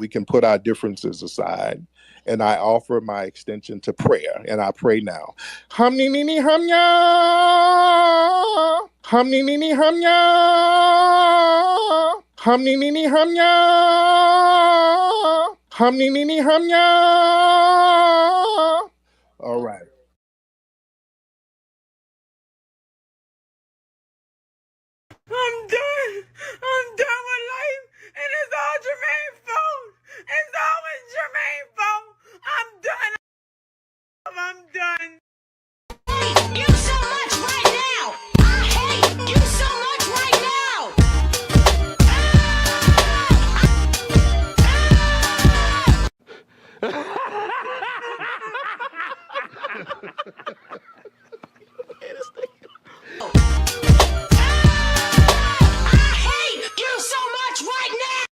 we can put our differences aside. And I offer my extension to prayer, and I pray now. Hum ni ni ni hum ya, hum ni ni ni hum ya, hum ni ni ni hum ya, hum ni ni ni hum ya. All right. I'm done. I'm done with life, and it's all Jermaine's fault. It's always Jermaine's fault. I'm done. I'm done. I hate you so much right now. I hate you so much right now. I hate you so much right now.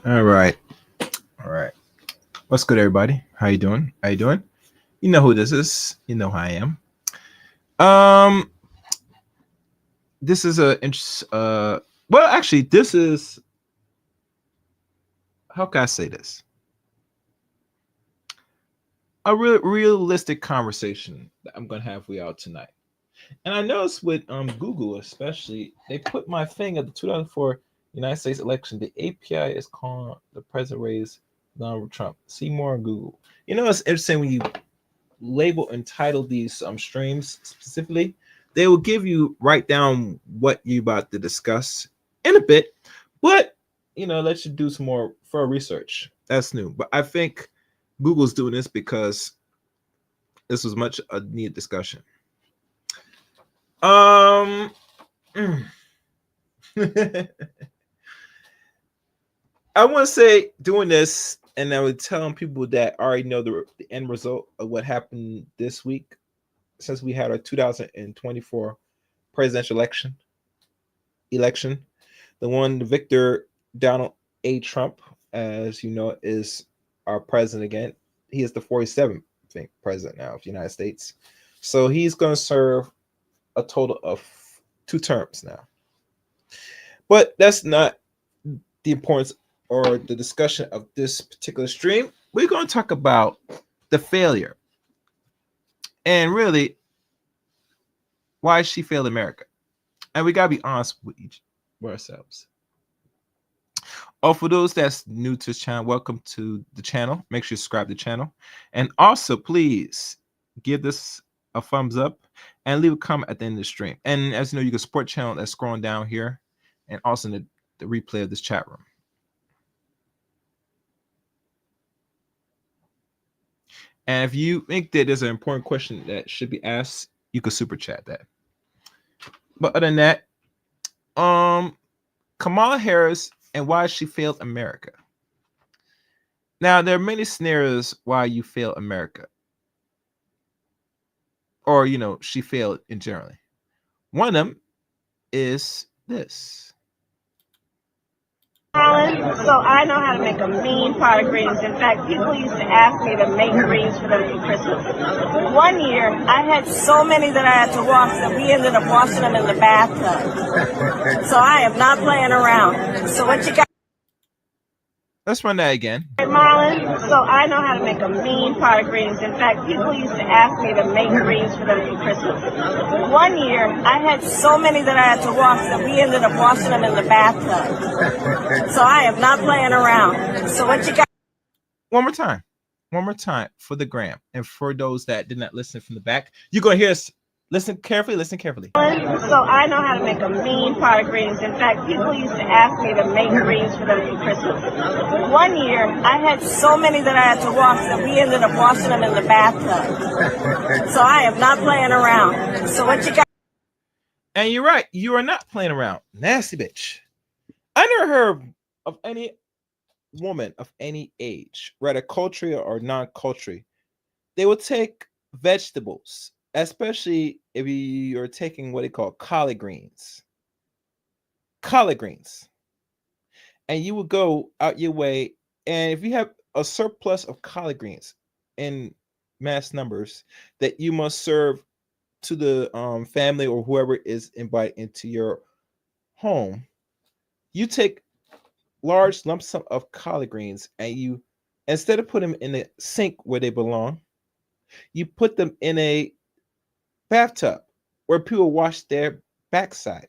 All right. All right. What's good, everybody? How you doing? How you doing? You know who this is. You know who I am. This is well, actually, this is, how can I say this? A realistic conversation that I'm gonna have with y'all tonight. And I noticed with Google, especially, they put my thing at the 2004 United States election. The API is calling the president raised Donald Trump. See more on Google. You know, it's interesting when you label and title these streams specifically. They will give you write down what you about to discuss in a bit, but let you do some more for research. That's new. But I think Google's doing this because this was much a needed discussion. Um I want to say doing this, and I would telling people that already know the end result of what happened this week, since we had our 2024 presidential election, the Victor Donald A. Trump, as you know, is our president again. He is the 47th, I think, president now of the United States. So he's going to serve a total of 2 terms now. But that's not the importance or the discussion of this particular stream. We're going to talk about the failure and really why she failed America. And we got to be honest with ourselves. Oh, for those that's new to the channel, welcome to the channel. Make sure you subscribe to the channel. And also, please give this a thumbs up and leave a comment at the end of the stream. And as you know, you can support the channel that's scrolling down here and also in the replay of this chat room. And if you think that there's an important question that should be asked, you can super chat that. But other than that, Kamala Harris and why she failed America. Now, there are many scenarios why you fail America. Or, she failed in general. One of them is this. So I know how to make a mean pot of greens. In fact, people used to ask me to make greens for them for Christmas. One year, I had so many that I had to wash that we ended up washing them in the bathtub. So I am not playing around. So what you got? Let's run that again. Marlon, so I know how to make a mean pot of greens. In fact, people used to ask me to make greens for them for Christmas. One year, I had so many that I had to wash that we ended up washing them in the bathtub. So I am not playing around. So what you got? One more time for the gram. And for those that did not listen from the back, you're going to hear us. Listen carefully. So I know how to make a mean pot of greens. In fact, people used to ask me to make greens for them for Christmas. One year, I had so many that I had to wash that we ended up washing them in the bathtub. So I am not playing around. So what you got? And you're right. You are not playing around. Nasty bitch. I never heard of any woman of any age, whether cultural or non-cultural, they will take vegetables, especially if you're taking what they call collard greens, and you will go out your way, and if you have a surplus of collard greens in mass numbers that you must serve to the family or whoever is invited into your home, you take large lump sum of collard greens and you, instead of putting them in the sink where they belong, you put them in a bathtub where people wash their backside,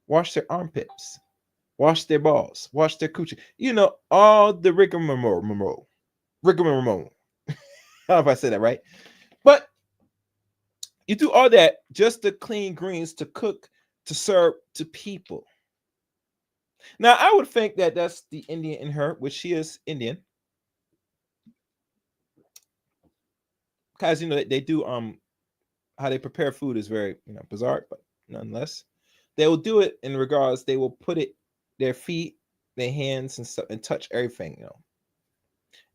wash their armpits, wash their balls, wash their coochie. All the rigmarole. I don't know if I said that right. But you do all that just to clean greens, to cook, to serve to people. Now, I would think that that's the Indian in her, which she is Indian. Because, they do, how they prepare food is very, bizarre, but nonetheless, they will do it in regards, they will put it, their feet, their hands and stuff, and touch everything,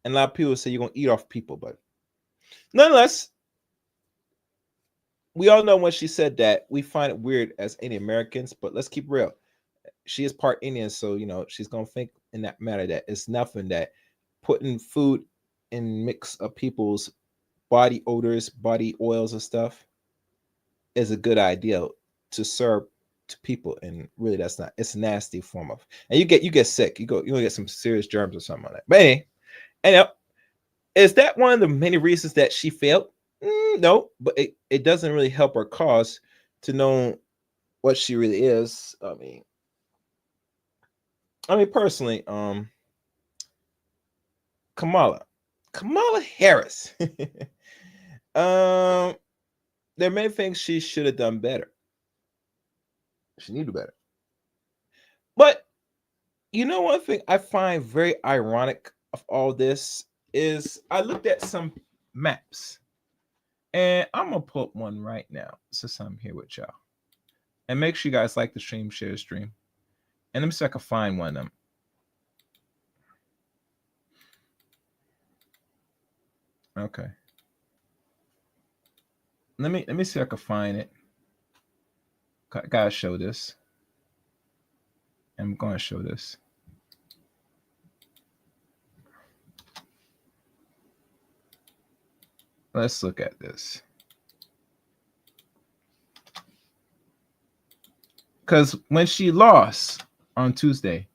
And a lot of people say you're going to eat off people, but nonetheless, we all know when she said that, we find it weird as any Americans, but let's keep real. She is part Indian, so she's gonna think in that matter that it's nothing that putting food in mix of people's body odors, body oils and stuff is a good idea to serve to people, and really that's not. It's a nasty form of, and you get sick. You get some serious germs or something like that. But anyway, is that one of the many reasons that she failed? No, but it doesn't really help her cause to know what she really is. I mean, personally, Kamala Harris. The there are many things she should have done better. She needed better. But you know, one thing I find very ironic of all this is I looked at some maps, and I'm gonna pull up one right now since I'm here with y'all. And make sure you guys like the stream, share the stream. And let me see if I can find one of them. Okay. Let me see if I can find it. Gotta show this. I'm gonna show this. Let's look at this. Because when she lost on Tuesday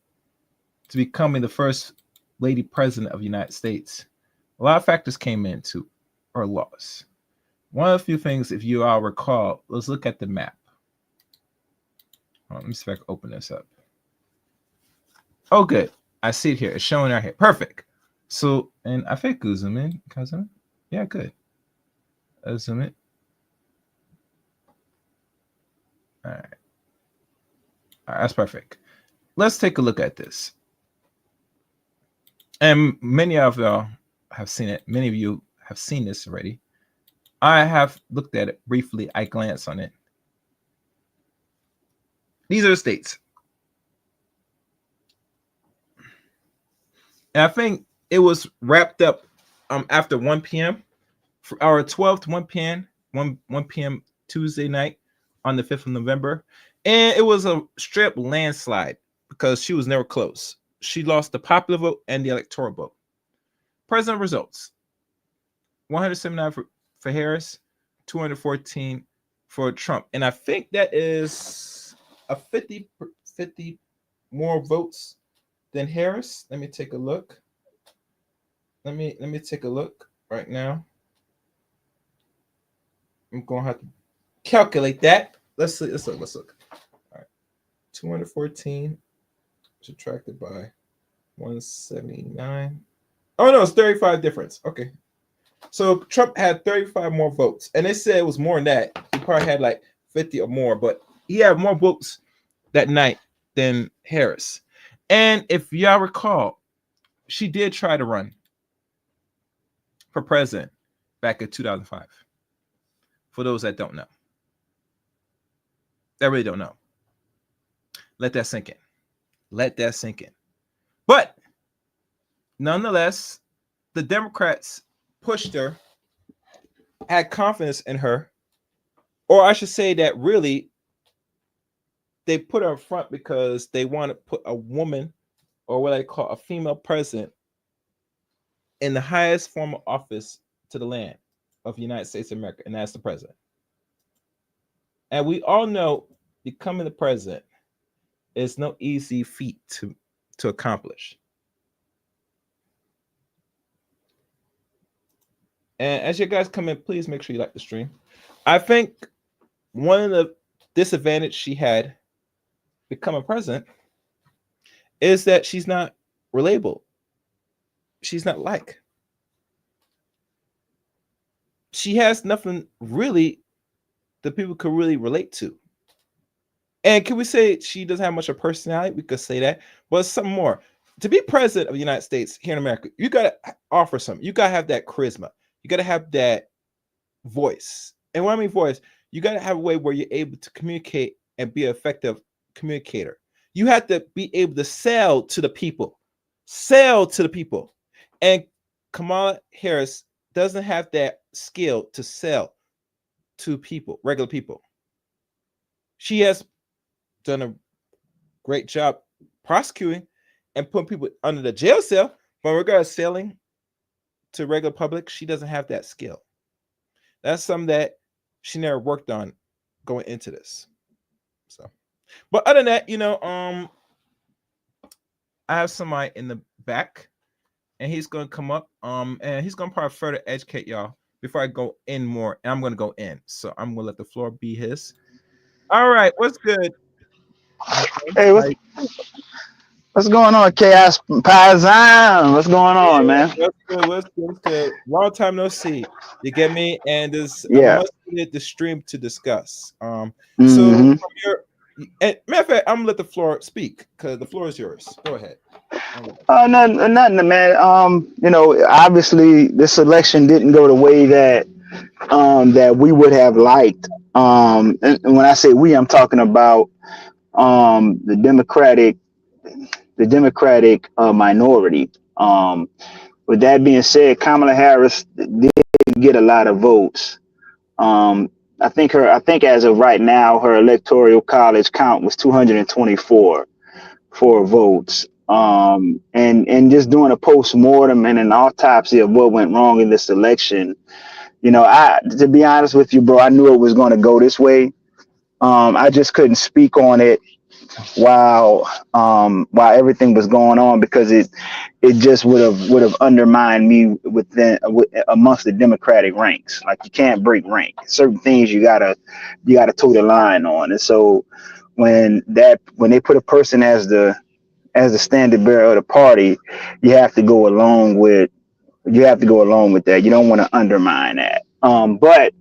to becoming the first lady president of the United States, a lot of factors came into her loss. One of the few things, if you all recall, let's look at the map. Let me see if I can open this up. Oh, good. I see it here. It's showing right here. Perfect. So, and I think we'll zoom in. Can I zoom in? Yeah, good. I'll zoom in. All right. That's perfect. Let's take a look at this. And many of y'all have seen it. Many of you have seen this already. I have looked at it briefly. I glanced on it. These are the states. And I think it was wrapped up after 1 p.m. for our 12th to 1 p.m. 1 p.m. Tuesday night on the 5th of November. And it was a straight landslide because she was never close. She lost the popular vote and the electoral vote. President results: 179 for Harris, 214 for Trump. And I think that is a 50 more votes than Harris. Let me take a look. Let me take a look right now. I'm going to have to calculate that. Let's look. All right. 214 subtracted by 179. Oh no, it's 35 difference. Okay. So Trump had 35 more votes. And they said it was more than that. He probably had like 50 or more, but he had more votes that night than Harris. And if y'all recall, she did try to run for president back in 2005. For those that don't know. That really don't know. Let that sink in. Let that sink in. But nonetheless, the Democrats pushed her, had confidence in her, or I should say that really they put her in front because they want to put a woman, or what I call a female president, in the highest form of office to the land of the United States of America, and that's the president. And we all know becoming the president is no easy feat to accomplish. And as you guys come in, please make sure you like the stream. I think one of the disadvantages she had becoming president is that she's not relatable. She's not like. She has nothing really that people could really relate to. And can we say she doesn't have much of a personality? We could say that, but something more. To be president of the United States here in America, you got to offer something. You got to have that charisma. You got to have that voice. And when I mean voice, you got to have a way where you're able to communicate and be an effective communicator. You have to be able to sell to the people. Sell to the people. And Kamala Harris doesn't have that skill to sell to people, regular people. She has done a great job prosecuting and putting people under the jail cell, but in regards to selling to regular public, she doesn't have that skill. That's something that she never worked on going into this. So, but other than that, I have somebody in the back, and he's going to come up, and he's going to probably further educate y'all before I go in more. And I'm going to go in, so I'm going to let the floor be his. All right, what's good? Hey, What's going on, Chaos Paisan? What's going Hey, on, man? what's good? What's good? What's good? Long time no see. You get me? And this I Yeah. must hit the stream to discuss. So Mm-hmm. from your and matter of fact, I'm gonna let the floor speak because the floor is yours. Go ahead. Nothing, man. Obviously, this election didn't go the way that we would have liked. And when I say we, I'm talking about the Democratic minority. With that being said, Kamala Harris did get a lot of votes. Um, I think as of right now, her electoral college count was 224 for votes. And just doing a post mortem and an autopsy of what went wrong in this election. I to be honest with you, bro, I knew it was going to go this way. I just couldn't speak on it while everything was going on because it just would have undermined me amongst the Democratic ranks. Like you can't break rank. Certain things you gotta toe the line on. And so when they put a person as the standard bearer of the party, you have to go along with that. You don't want to undermine that. But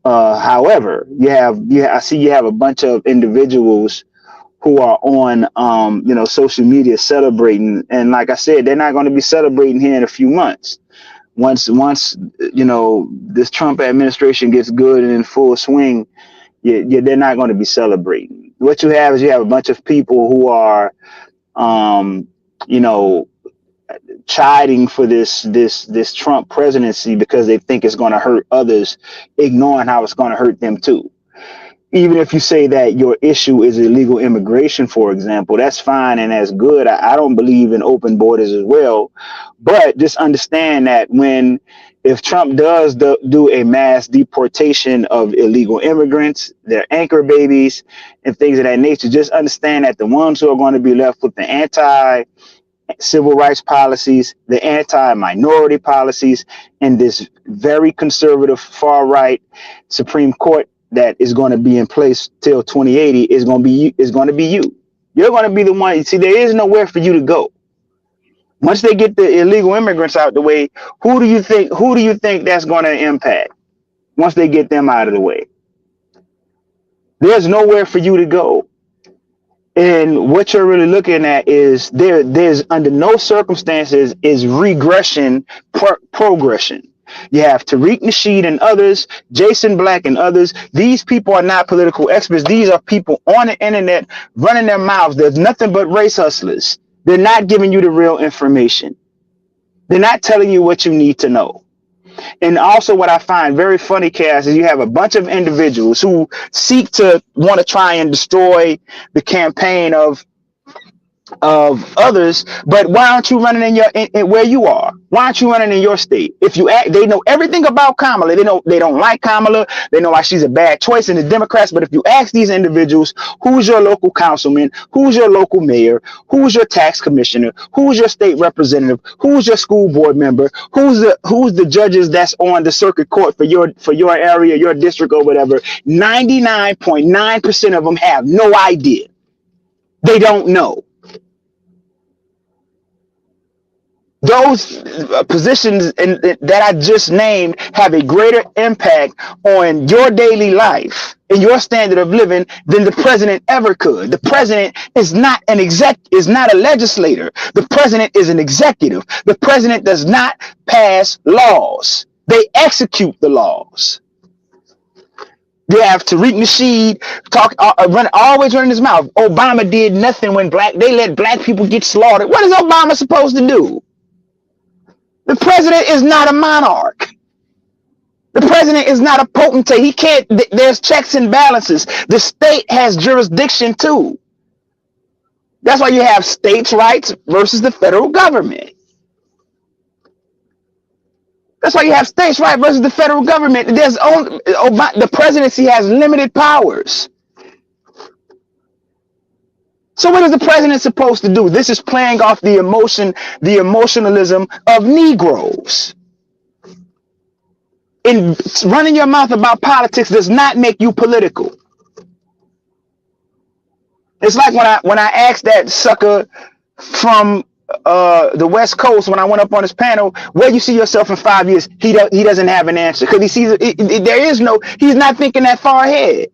however, I see you have a bunch of individuals who are on social media celebrating, and like I said, they're not going to be celebrating here in a few months. Once this Trump administration gets good and in full swing, they're not going to be celebrating. What you have a bunch of people who are um, you know chiding for this Trump presidency because they think it's going to hurt others, ignoring how it's going to hurt them too. Even if you say that your issue is illegal immigration, for example, that's fine and that's good. I don't believe in open borders as well, but just understand that if Trump does do a mass deportation of illegal immigrants, their anchor babies, and things of that nature, just understand that the ones who are going to be left with the anti civil rights policies, the anti-minority policies, and this very conservative far right Supreme Court that is going to be in place till 2080 is going to be you. You're going to be the one. See, there is nowhere for you to go. Once they get the illegal immigrants out the way, who do you think that's going to impact? Once they get them out of the way, there's nowhere for you to go. And what you're really looking at is there's under no circumstances is regression progression. You have Tariq Nasheed and others, Jason Black and others. These people are not political experts. These are people on the internet running their mouths. There's nothing but race hustlers. They're not giving you the real information. They're not telling you what you need to know. And also what I find very funny, Cass, is you have a bunch of individuals who seek to want to try and destroy the campaign of others, but why aren't you running in where you are? Why aren't you running in your state? If you act, they know everything about Kamala. They don't like Kamala. They know why she's a bad choice in the Democrats. But if you ask these individuals, who's your local councilman, who's your local mayor, who's your tax commissioner, who's your state representative, who's your school board member, who's the judges that's on the circuit court for your area, your district, or whatever, 99.9% of them have no idea. They don't know. Those positions that I just named have a greater impact on your daily life and your standard of living than the president ever could. The president is not is not a legislator. The president is an executive. The president does not pass laws. They execute the laws. You have Tariq Nasheed always running his mouth. Obama did nothing when they let black people get slaughtered. What is Obama supposed to do? The president is not a monarch. The president is not a potentate. He can't, there's checks and balances. The state has jurisdiction too. That's why you have states' rights versus the federal government. That's why you have states' rights versus the federal government. The presidency has limited powers. So what is the president supposed to do? This is playing off the emotionalism of Negroes. And running your mouth about politics does not make you political. It's like when I asked that sucker from the West Coast, when I went up on his panel, where you see yourself in 5 years, he doesn't have an answer because he sees he's not thinking that far ahead.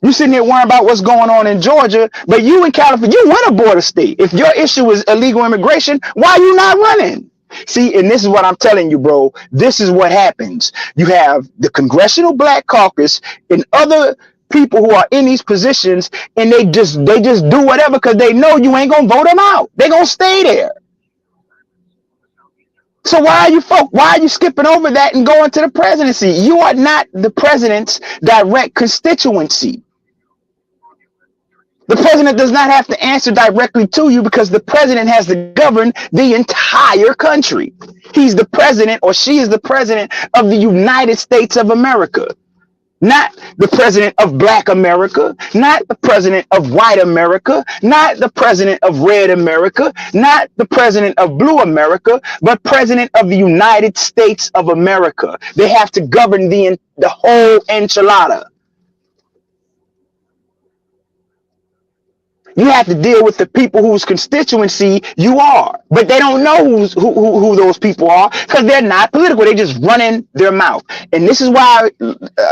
You sitting here worrying about what's going on in Georgia, but you in California, you want a border state. If your issue is illegal immigration, why are you not running? See, and this is what I'm telling you, bro. This is what happens. You have the Congressional Black Caucus and other people who are in these positions, and they just do whatever because they know you ain't gonna vote them out. They're gonna stay there. So why are you skipping over that and going to the presidency? You are not the president's direct constituency. The president does not have to answer directly to you because the president has to govern the entire country. He's the president, or she is the president of the United States of America, not the president of Black America, not the president of white America, not the president of red America, not the president of blue America, but president of the United States of America. They have to govern the whole enchilada. You have to deal with the people whose constituency you are, but they don't know who those people are because they're not political. They just running their mouth, and this is why,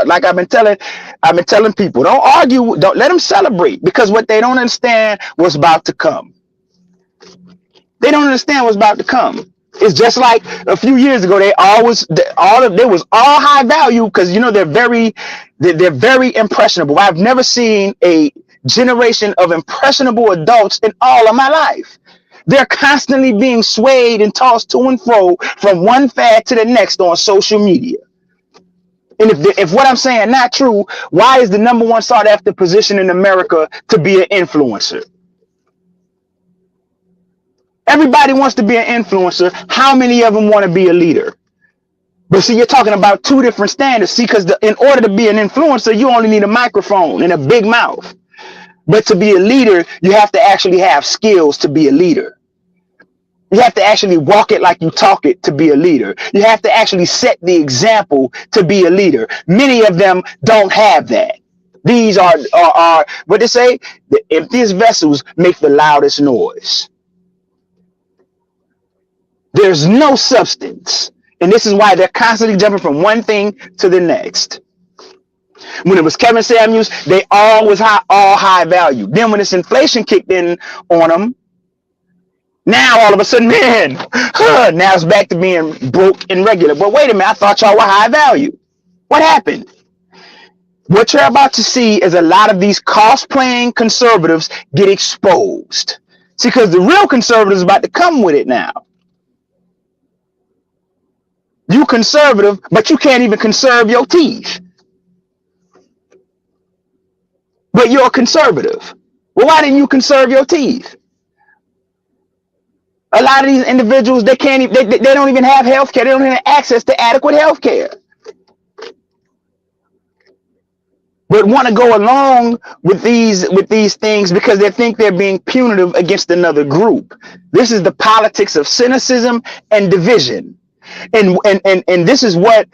like I've been telling people, don't argue, don't let them celebrate, because what they don't understand was about to come. They don't understand what's about to come. It's just like a few years ago, they was all high value because they're very impressionable. I've never seen a generation of impressionable adults in all of my life. They're constantly being swayed and tossed to and fro from one fad to the next on social media. And if what I'm saying not true, why is the #1 sought after position in America to be an influencer? Everybody wants to be an influencer. How many of them want to be a leader? But see, you're talking about two different standards. See, because in order to be an influencer, you only need a microphone and a big mouth. But to be a leader, you have to actually have skills to be a leader. You have to actually walk it like you talk it to be a leader. You have to actually set the example to be a leader. Many of them don't have that. These are what they say, the emptiest vessels make the loudest noise. There's no substance. And this is why they're constantly jumping from one thing to the next. When it was Kevin Samuels, they all high value. Then when this inflation kicked in on them, now all of a sudden, man, now it's back to being broke and regular. But wait a minute, I thought y'all were high value. What happened? What you're about to see is a lot of these cosplaying conservatives get exposed. See, because the real conservatives are about to come with it now. You conservative, but you can't even conserve your teeth. But you're a conservative. Well, why didn't you conserve your teeth? A lot of these individuals, they don't even have health care. They don't have access to adequate health care. But want to go along with these things because they think they're being punitive against another group. This is the politics of cynicism and division. And this is what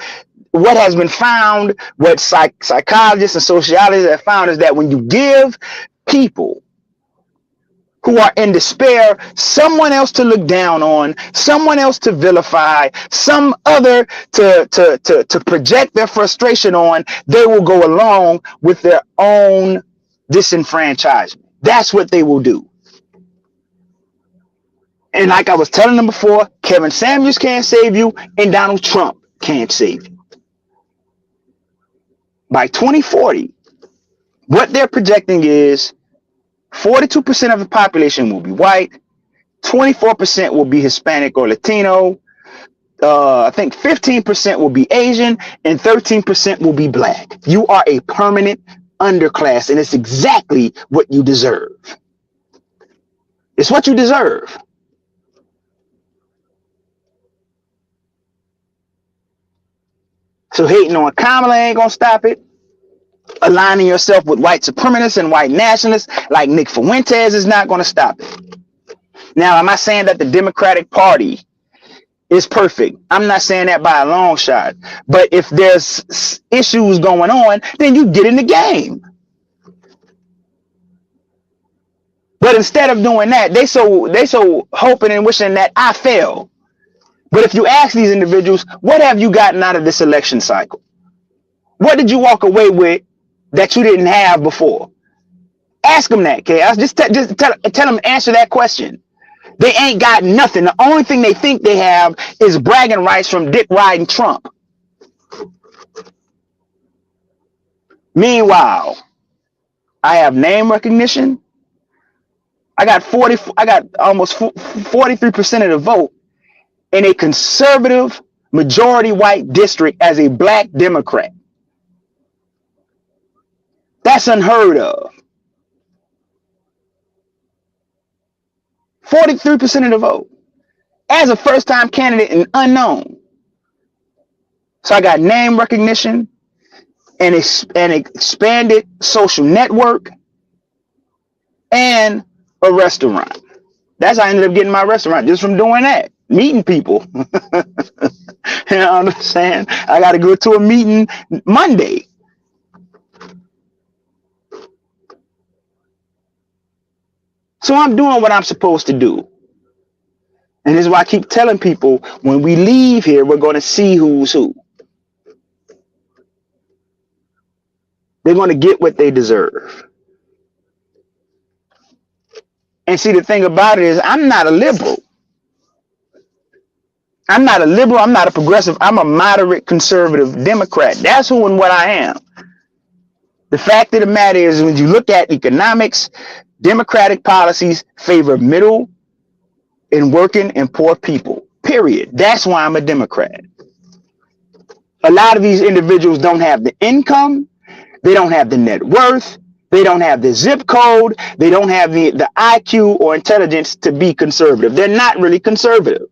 has been found, what psychologists and sociologists have found, is that when you give people who are in despair someone else to look down on, someone else to vilify, some other to project their frustration on, they will go along with their own disenfranchisement. That's what they will do. And like I was telling them before, Kevin Samuels can't save you, and Donald Trump can't save you. By 2040, what they're projecting is 42% of the population will be white, 24% will be Hispanic or Latino, I think 15% will be Asian, and 13% will be black. You are a permanent underclass, and it's exactly what you deserve. It's what you deserve. So hating on Kamala ain't gonna stop it. Aligning yourself with white supremacists and white nationalists like Nick Fuentes is not gonna stop it. Now, am I saying that the Democratic Party is perfect? I'm not saying that by a long shot. But if there's issues going on, then you get in the game. But instead of doing that, they so hoping and wishing that I fail. But if you ask these individuals, what have you gotten out of this election cycle? What did you walk away with that you didn't have before? Ask them that, Chaos. Just tell them, answer that question. They ain't got nothing. The only thing they think they have is bragging rights from dick riding Trump. Meanwhile, I have name recognition. I got almost 43% of the vote in a conservative majority white district as a black Democrat. That's unheard of. 43% of the vote as a first-time candidate and unknown. So I got name recognition and an expanded social network and a restaurant. That's how I ended up getting my restaurant, just from doing that, meeting people. You know what I'm saying? I got to go to a meeting Monday. So I'm doing what I'm supposed to do. And this is why I keep telling people, when we leave here, we're going to see who's who. They're going to get what they deserve. And see, the thing about it is, I'm not a liberal. I'm not a liberal. I'm not a progressive. I'm a moderate conservative Democrat. That's who and what I am. The fact of the matter is, when you look at economics, Democratic policies favor middle and working and poor people, period. That's why I'm a Democrat. A lot of these individuals don't have the income. They don't have the net worth. They don't have the zip code. They don't have the IQ or intelligence to be conservative. They're not really conservative.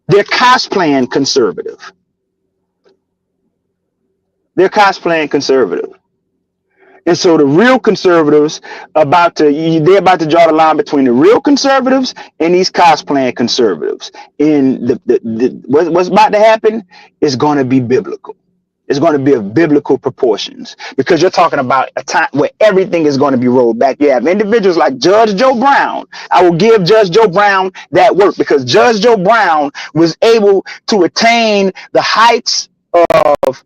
They're cosplaying conservative. They're cosplaying conservative. And so the real conservatives they're about to draw the line between the real conservatives and these cosplaying conservatives. And what's about to happen is going to be biblical. It's going to be of biblical proportions, because you're talking about a time where everything is going to be rolled back. You have individuals like Judge Joe Brown. I will give Judge Joe Brown that work, because Judge Joe Brown was able to attain the heights of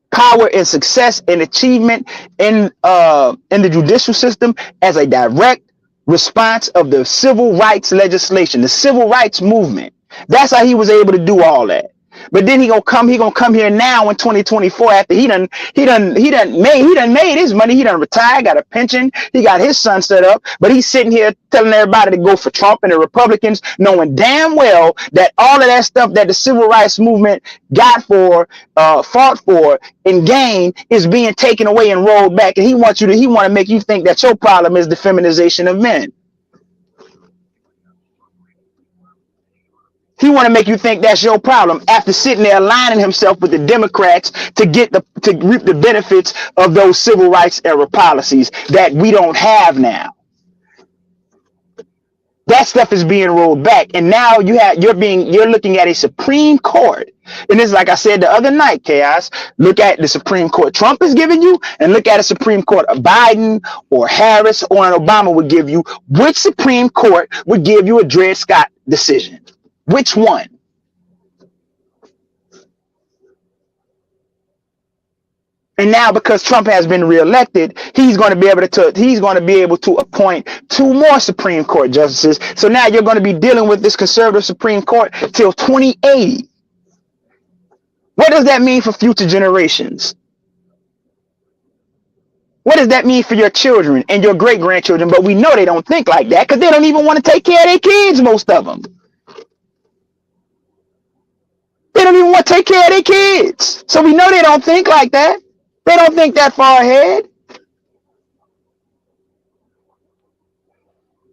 power and success and achievement in the judicial system as a direct response of the civil rights legislation, the civil rights movement. That's how he was able to do all that. But then he gonna come here now in 2024 after he done made his money. He done retired, got a pension, he got his son set up, but he's sitting here telling everybody to go for Trump and the Republicans, knowing damn well that all of that stuff that the civil rights movement fought for and gained is being taken away and rolled back. And he want to make you think that your problem is the feminization of men. He want to make you think that's your problem after sitting there aligning himself with the Democrats to reap the benefits of those civil rights era policies that we don't have now. That stuff is being rolled back, and now you're looking at a Supreme Court. And it's like I said the other night, Chaos. Look at the Supreme Court Trump is giving you, and look at a Supreme Court Biden or Harris or an Obama would give you. Which Supreme Court would give you a Dred Scott decision? Which one? And now, because Trump has been reelected, he's going to be able to appoint 2 more Supreme Court justices. So now you're going to be dealing with this conservative Supreme Court till 2080. What does that mean for future generations? What does that mean for your children and your great grandchildren? But we know they don't think like that, because they don't even want to take care of their kids, most of them. They don't even want to take care of their kids. So we know they don't think like that. They don't think that far ahead.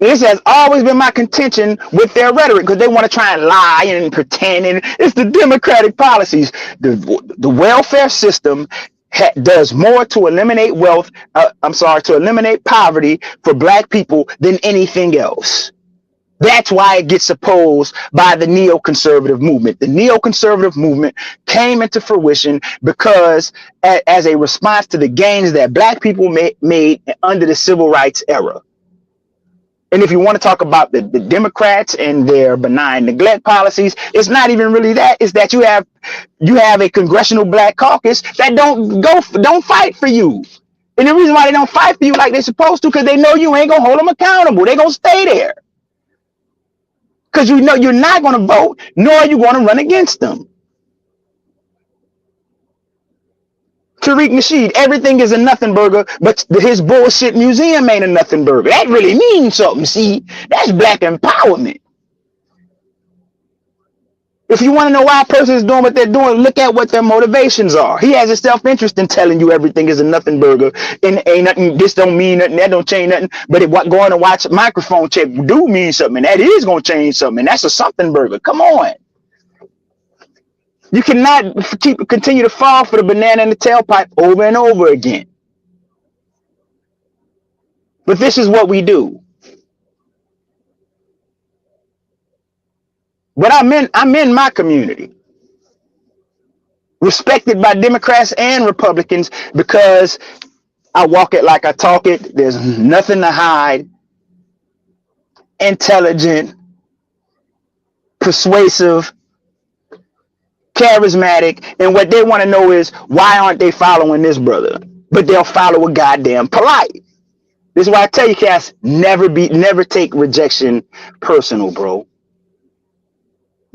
This has always been my contention with their rhetoric, because they want to try and lie and pretend. And it's the Democratic policies. The welfare system does more to eliminate to eliminate poverty for black people than anything else. That's why it gets opposed by the neoconservative movement. The neoconservative movement came into fruition because as a response to the gains that black people made under the civil rights era. And if you want to talk about the Democrats and their benign neglect policies, it's not even really that. It's that you have a congressional black caucus that don't fight for you. And the reason why they don't fight for you like they're supposed to, because they know you ain't gonna hold them accountable. They're gonna stay there. Because you know you're not going to vote, nor are you going to run against them. Tariq Nasheed, everything is a nothing burger, but his bullshit museum ain't a nothing burger. That really means something, see? That's black empowerment. If you want to know why a person is doing what they're doing, look at what their motivations are. He has a self-interest in telling you everything is a nothing burger and ain't nothing, this don't mean nothing, that don't change nothing. But if what going to watch a microphone check do mean something, and that is going to change something, and that's a something burger. Come on. You cannot continue to fall for the banana in the tailpipe over and over again. But this is what we do. But I'm in my community, respected by Democrats and Republicans, because I walk it like I talk it. There's nothing to hide. Intelligent, persuasive, charismatic, and what they want to know is, why aren't they following this brother? But they'll follow a goddamn polite. This is why I tell you, Cass, never take rejection personal, bro.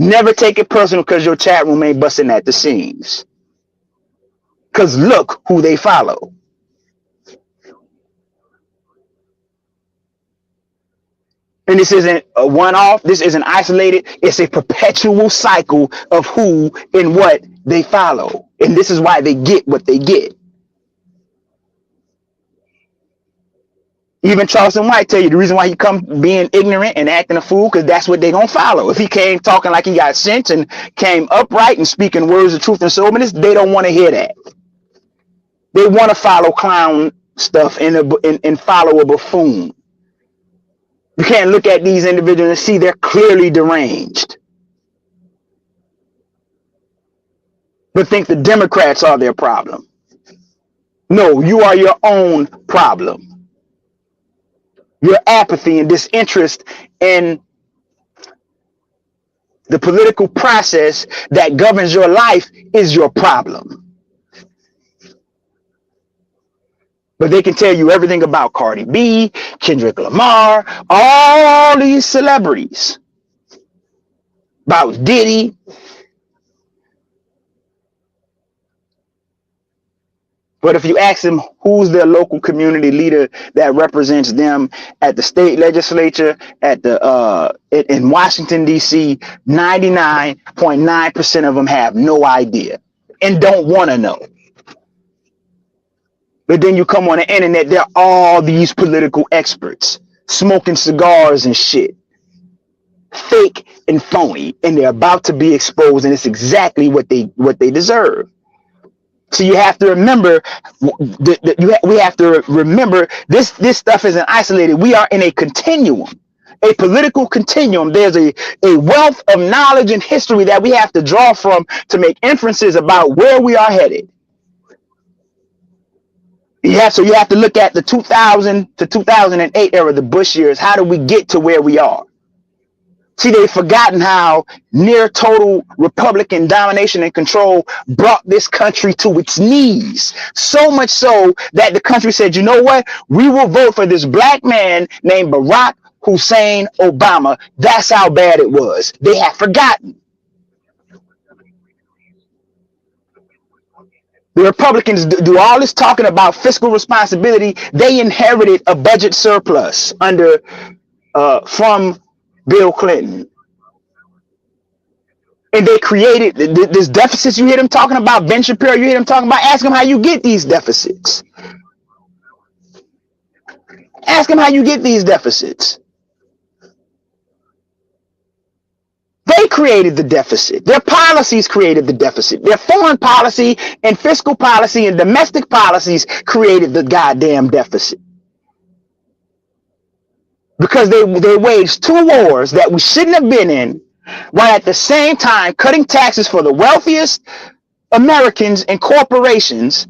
Never take it personal because your chat room ain't busting at the seams. Because look who they follow. And this isn't a one-off. This isn't isolated. It's a perpetual cycle of who and what they follow. And this is why they get what they get. Even Charleston White tell you the reason why he come being ignorant and acting a fool, because that's what they gonna follow. If he came talking like he got sense and came upright and speaking words of truth and soberness, they don't want to hear that. They want to follow clown stuff and follow a buffoon. You can't look at these individuals and see they're clearly deranged, but think the Democrats are their problem. No, you are your own problem. Your apathy and disinterest in the political process that governs your life is your problem. But they can tell you everything about Cardi B, Kendrick Lamar, all these celebrities, about Diddy. But if you ask them who's their local community leader that represents them at the state legislature, at the in Washington, D.C., 99.9% of them have no idea and don't want to know. But then you come on the internet, there are all these political experts smoking cigars and shit, fake and phony, and they're about to be exposed, and it's exactly what they deserve. So you have to remember, we have to remember this stuff isn't isolated. We are in a continuum, a political continuum. There's a wealth of knowledge and history that we have to draw from to make inferences about where we are headed. So you have to look at the 2000 to 2008 era, the Bush years. How do we get to where we are? See, they've forgotten how near total Republican domination and control brought this country to its knees. So much so that the country said, you know what? We will vote for this black man named Barack Hussein Obama. That's how bad it was. They have forgotten. The Republicans do all this talking about fiscal responsibility. They inherited a budget surplus from Bill Clinton. And they created this deficits. You hear them talking about, Ben Shapiro, you hear them talking about, ask them how you get these deficits. Ask them how you get these deficits. They created the deficit. Their policies created the deficit. Their foreign policy and fiscal policy and domestic policies created the goddamn deficit. because they waged two wars that we shouldn't have been in, while at the same time cutting taxes for the wealthiest Americans and corporations,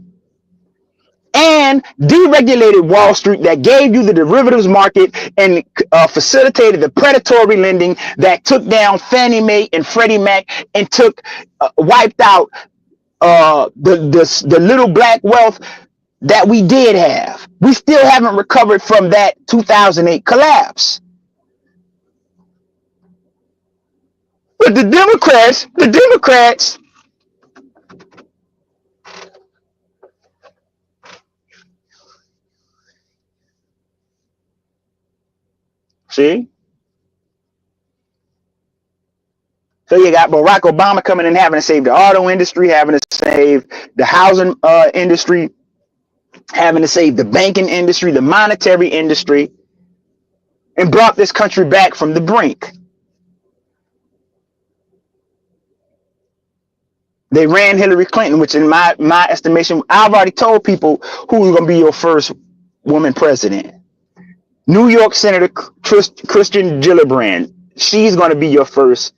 and deregulated Wall Street that gave you the derivatives market and facilitated the predatory lending that took down Fannie Mae and Freddie Mac and took wiped out the little black wealth that we did have. We still haven't recovered from that 2008 collapse. But the Democrats, see? So you got Barack Obama coming in having to save the auto industry, having to save the housing industry, having to save the banking industry, the monetary industry, and brought this country back from the brink. They ran Hillary Clinton, which in my estimation, I've already told people who's going to be your first woman president. New York Senator Christian Gillibrand. She's going to be your first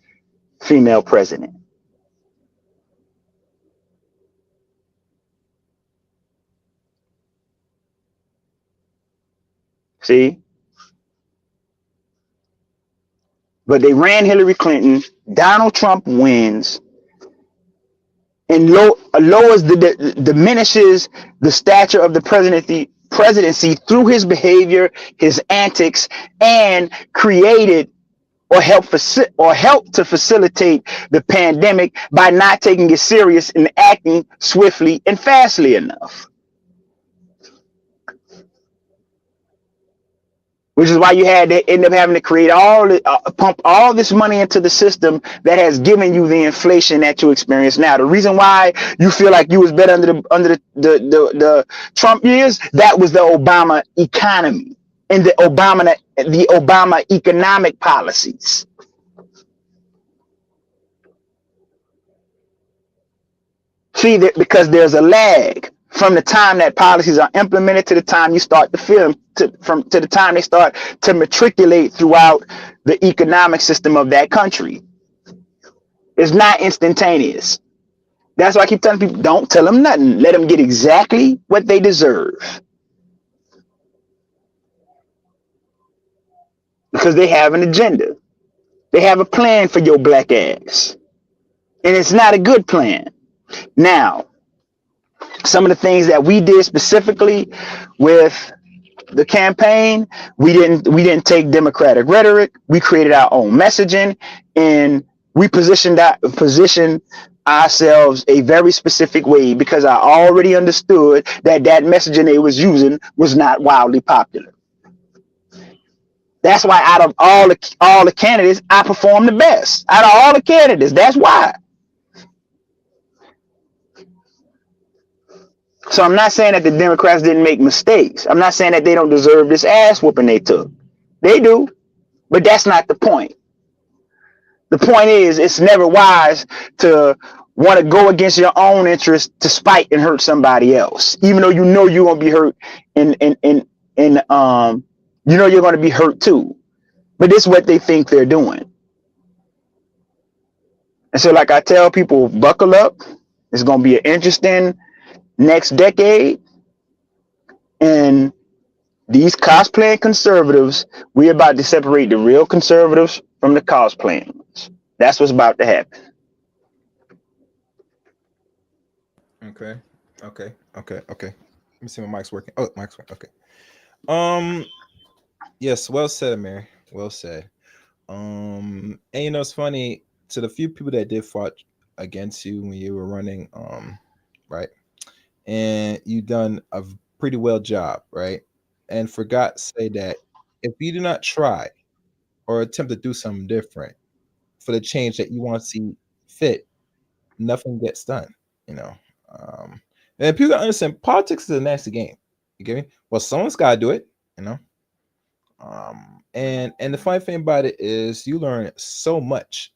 female president. See? But they ran Hillary Clinton. Donald Trump wins and diminishes the stature of the presidency through his behavior, his antics, and created or helped to facilitate the pandemic by not taking it serious and acting swiftly and fastly enough. Which is why you had to end up having to create pump all this money into the system that has given you the inflation that you experience now. The reason why you feel like you was better under the Trump years, that was the Obama economy and the Obama economic policies. See, that because there's a lag from the time that policies are implemented to the time you start to feel to the time they start to matriculate throughout the economic system of that country. It's not instantaneous. That's why I keep telling people, don't tell them nothing. Let them get exactly what they deserve. Because they have an agenda. They have a plan for your black ass. And it's not a good plan. Now, some of the things that we did specifically with the campaign, we didn't take Democratic rhetoric. We created our own messaging, and we positioned ourselves a very specific way because I already understood that messaging they was using was not wildly popular. That's why out of all the candidates, I performed the best. Out of all the candidates, that's why. So I'm not saying that the Democrats didn't make mistakes. I'm not saying that they don't deserve this ass whooping they took. They do, but that's not the point. The point is, it's never wise to want to go against your own interest to spite and hurt somebody else, even though you know you're gonna be hurt and you know you're gonna be hurt too. But this is what they think they're doing. And so, like I tell people, buckle up. It's gonna be an interesting next decade, and these cosplaying conservatives, we're about to separate the real conservatives from the cosplaying ones. That's what's about to happen. Okay. Let me see my mic's working. Oh, mic's working. Okay. Yes, well said, Mary. Well said. And you know, it's funny, to the few people that did fought against you when you were running, right? And you done a pretty well job, right? And forgot to say that if you do not try or attempt to do something different for the change that you want to see fit, nothing gets done, you know. And people gotta understand, politics is a nasty game. You get me? Well, someone's got to do it, you know. And the funny thing about it is, you learn so much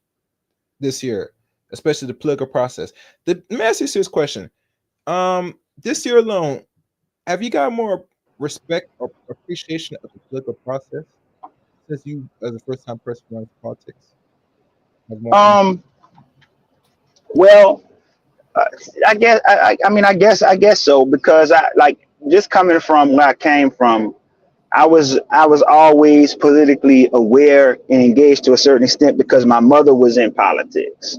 this year, especially the political process. Let me ask you a serious question. This year alone, have you got more respect or appreciation of the political process? since you as a first time person running for politics? Like more, Um, well, uh, I guess so because I like just coming from where I came from. I was always politically aware and engaged to a certain extent because my mother was in politics.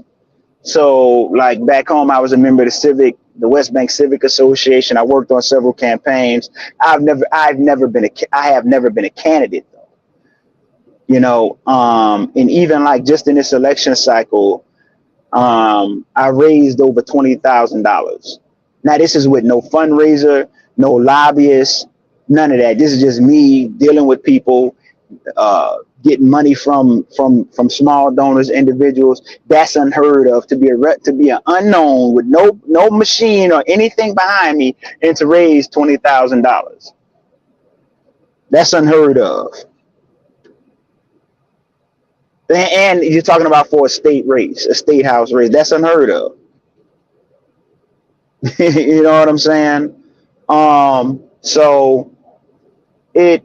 So like back home, I was a member of the West Bank Civic Association. I worked on several campaigns. I have never been a candidate though. And even like just in this election cycle, I raised over $20,000. Now this is with no fundraiser, no lobbyists, none of that. This is just me dealing with people, getting money from small donors, individuals. That's unheard of to be an unknown with no machine or anything behind me, and to raise $20,000. That's unheard of. And you're talking about for a state race, a state house race. That's unheard of. You know what I'm saying? So it,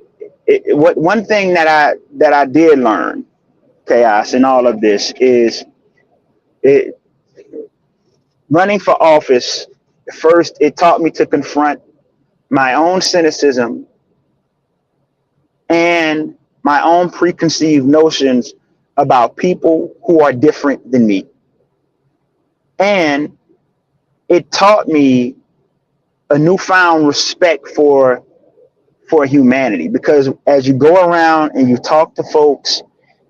what one thing that I did learn, chaos in all of this is it running for office. First, it taught me to confront my own cynicism and my own preconceived notions about people who are different than me. And it taught me a newfound respect for humanity because as you go around and you talk to folks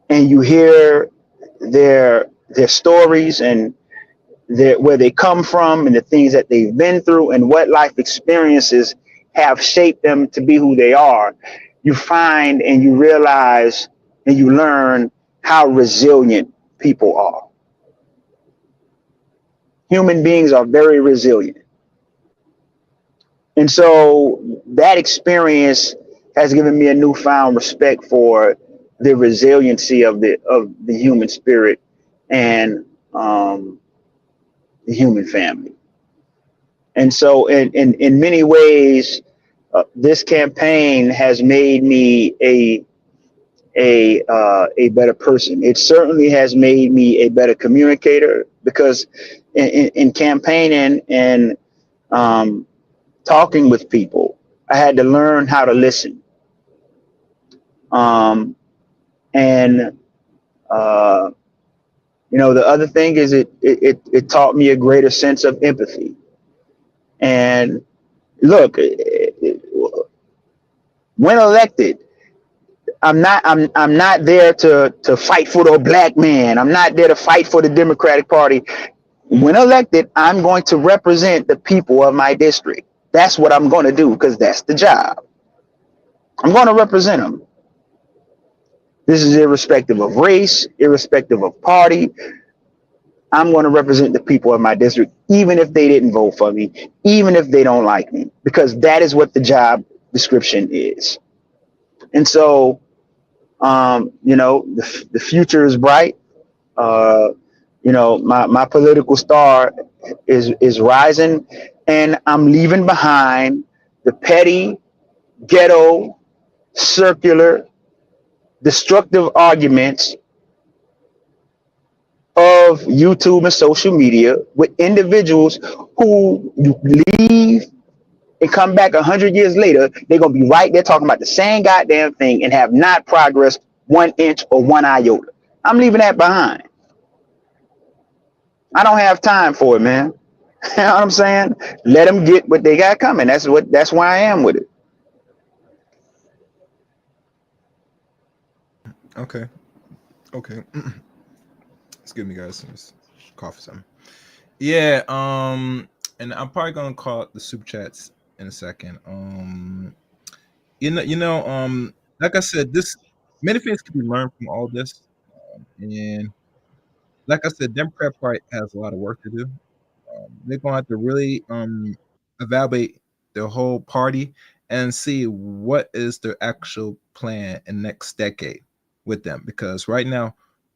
and you hear their stories and where they come from and the things that they've been through and what life experiences have shaped them to be who they are, you find and you realize and you learn how resilient people are. Human beings are very resilient. And so that experience has given me a newfound respect for the resiliency of the human spirit and the human family. And so in many ways, this campaign has made me a better person. It certainly has made me a better communicator because in campaigning and um, talking with people, I had to learn how to listen. Um, and uh, the other thing is it taught me a greater sense of empathy. And look, when elected, I'm not there to fight for the black man. I'm not there to fight for the Democratic Party. When elected, I'm going to represent the people of my district. That's what I'm going to do because that's the job. I'm going to represent them. This is irrespective of race, irrespective of party. I'm going to represent the people of my district, even if they didn't vote for me, even if they don't like me, because that is what the job description is. And so, the future is bright. Uh, my political star is rising, and I'm leaving behind the petty, ghetto, circular, destructive arguments of YouTube and social media with individuals who you leave and come back 100 years later, they're gonna be right there talking about the same goddamn thing and have not progressed 1 inch or one iota. I'm leaving that behind. I don't have time for it, man. You know what I'm saying? Let them get what they got coming. That's where I am with it. okay, okay. Excuse me, guys. Just cough or something. Yeah. And I'm probably gonna call it the super chats in a second. Like I said, this many things can be learned from all this, and like I said, Democrat Party has a lot of work to do. They're gonna have to really evaluate the whole party and see what is their actual plan in the next decade with them. Because right now,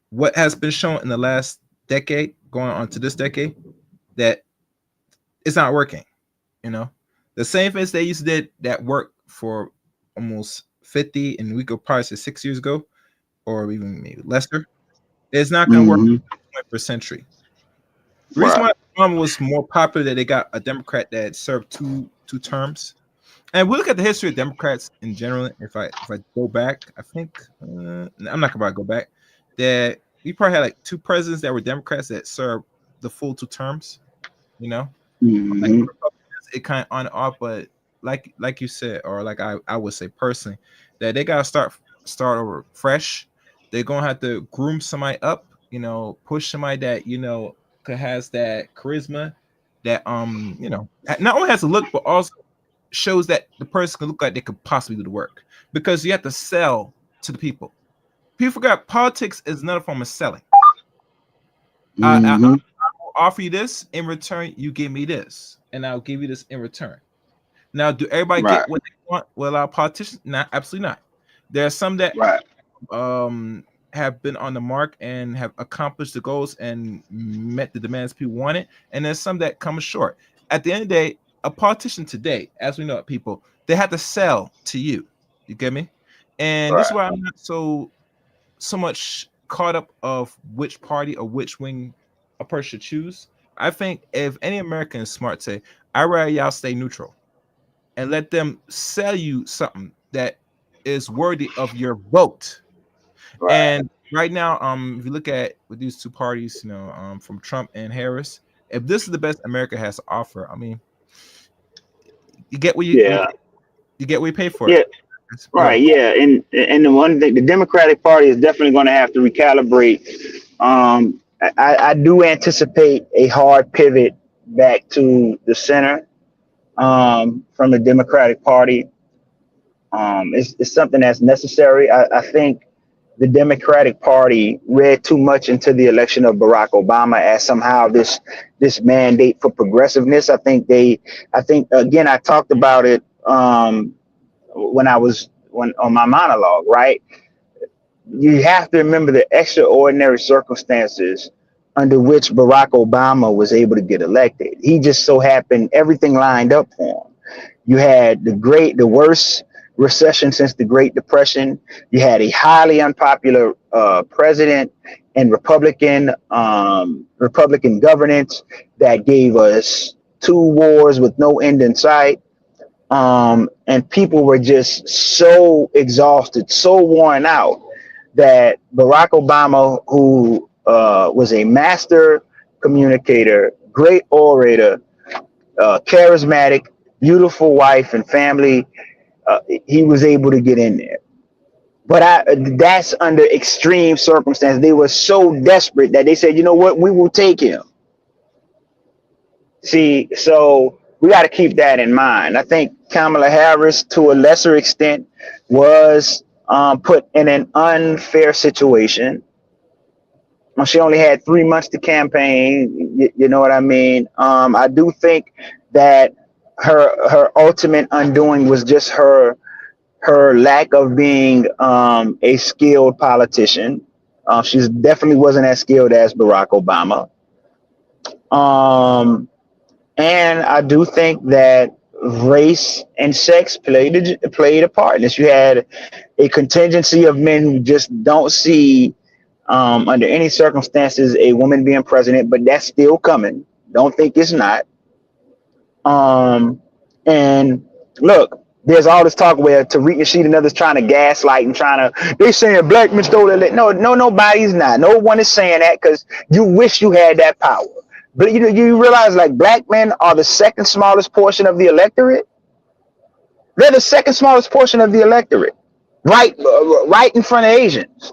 what has been shown in the last decade, going on to this decade, that it's not working. You know, the same things they used to did that worked for almost 50, and we could probably say 6 years ago. or even maybe lesser, it's not going to work Hmm. in the 21st century. The reason Right. why Obama was more popular that they got a Democrat that served two terms. And we look at the history of Democrats in general. If I go back, I think I'm not gonna go back. That we probably had like two presidents that were Democrats that served the full two terms. You know, like Hmm. Republicans, it kind of on and off. But like you said, or like I would say personally, that they gotta start over fresh. They're gonna have to groom somebody up. Push somebody that has that charisma, that not only has to look, but also shows that the person can look like they could possibly do the work, because you have to sell to the people. People forgot politics is another form of selling. I Hmm. will offer you this in return. You give me this, and I'll give you this in return. Now, do everybody Right. get what they want? Well, our politicians, not absolutely not. There are some that Right. have been on the mark and have accomplished the goals and met the demands people wanted, and there's some that come short. At the end of the day, a politician today, as we know it, people, they have to sell to you. You get me? And this is Right. why I'm not so much caught up of which party or which wing a person should choose. I think if any American is smart, say, I rather y'all stay neutral and let them sell you something that is worthy of your vote. Right. And right now, if you look at with these two parties, from Trump and Harris, if this is the best America has to offer, I mean, you get what Yeah. you get what you pay for it. Yeah. Go ahead. Right. Yeah. And the one thing, the Democratic Party is definitely going to have to recalibrate. I do anticipate a hard pivot back to the center, from the Democratic Party. It's something that's necessary. I think the Democratic Party read too much into the election of Barack Obama as somehow this mandate for progressiveness. I think again, I talked about it, when on my monologue, right? You have to remember the extraordinary circumstances under which Barack Obama was able to get elected. He just so happened everything lined up for him. You had the worst recession since the Great Depression. You had a highly unpopular president and Republican governance that gave us two wars with no end in sight. And people were just so exhausted, so worn out that Barack Obama, who was a master communicator, great orator, charismatic, beautiful wife and family, he was able to get in there. But that's under extreme circumstances. They were so desperate that they said, you know what, we will take him. See, so we got to keep that in mind. I think Kamala Harris, to a lesser extent, was put in an unfair situation. She only had 3 months to campaign. You know what I mean? I do think that her ultimate undoing was just her lack of being a skilled politician. She definitely wasn't as skilled as Barack Obama. Um, and I do think that race and sex played a part in this. You had a contingency of men who just don't see, under any circumstances, a woman being president, but that's still coming. Don't think it's not. Um, and look, there's all this talk where Tariq Nasheed and others trying to gaslight and they saying black men stole that. No, no, nobody's not. No one is saying that because you wish you had that power. But you realize like black men are the second smallest portion of the electorate. They're the second smallest portion of the electorate, right in front of Asians.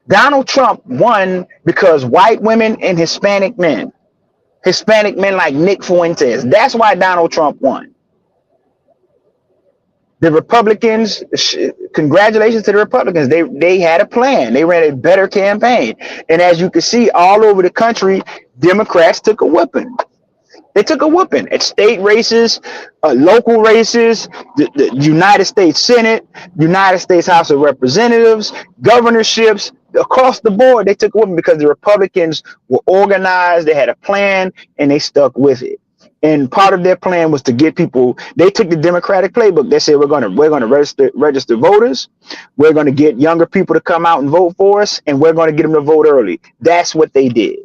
Donald Trump won because white women and Hispanic men like Nick Fuentes. That's why Donald Trump won. The Republicans, congratulations to the Republicans. They had a plan. They ran a better campaign. And as you can see all over the country, Democrats took a whipping. They took a whooping at state races, local races, the United States Senate, United States House of Representatives, governorships, across the board. They took a whooping because the Republicans were organized, they had a plan, and they stuck with it. And part of their plan was to get people. They took the Democratic playbook. They said we're gonna register voters. We're gonna get younger people to come out and vote for us, and we're gonna get them to vote early. That's what they did.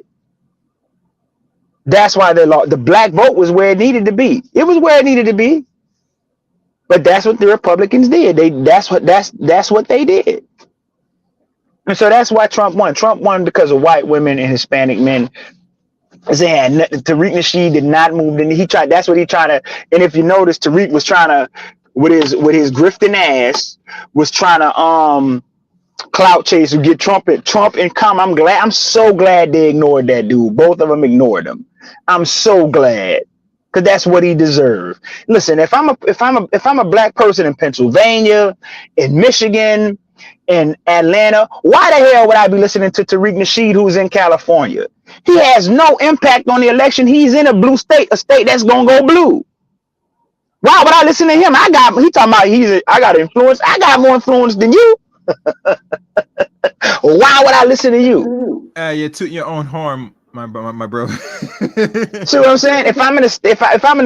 That's why they lost. The black vote was where it needed to be. It was where it needed to be. But that's what the Republicans did. That's what they did. And so that's why Trump won. Trump won because of white women and Hispanic men. They had nothing. Tariq Nasheed did not move. And he tried. That's what he tried to. And if you notice, Tariq was trying to, with his grifting ass, was trying to clout chase and get Trump and Kamala. I'm so glad they ignored that dude. Both of them ignored him. I'm so glad, because that's what he deserved. Listen, if I'm a black person in Pennsylvania, in Michigan, in Atlanta, why the hell would I be listening to Tariq Nasheed, who's in California? He has no impact on the election. He's in a blue state, a state that's gonna go blue. Why would I listen to him? He talking about I got influence. I got more influence than you. Why would I listen to you? You toot your own horn, my bro. See what I'm saying? If I'm in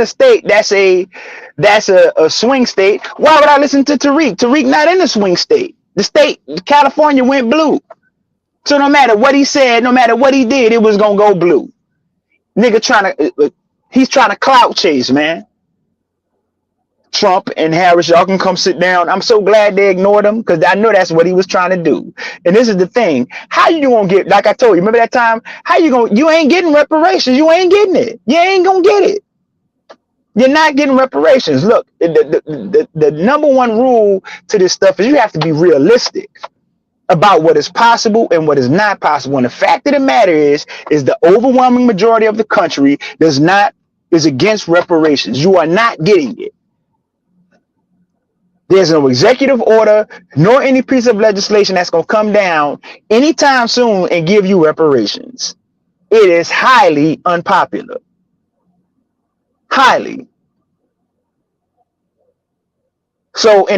a state that's a swing state, why would I listen to Tariq? Tariq not in a swing state. The state, California, went blue. So no matter what he said, no matter what he did, it was gonna go blue. Nigga he's trying to clout chase, man. Trump and Harris, y'all can come sit down. I'm so glad they ignored him, because I know that's what he was trying to do. And this is the thing. How you gonna get, like I told you, remember that time? You ain't getting reparations. You ain't getting it. You ain't gonna get it. You're not getting reparations. Look, the number one rule to this stuff is you have to be realistic about what is possible and what is not possible. And the fact of the matter is the overwhelming majority of the country is against reparations. You are not getting it. There's no executive order, nor any piece of legislation that's going to come down anytime soon and give you reparations. It is highly unpopular. Highly. So,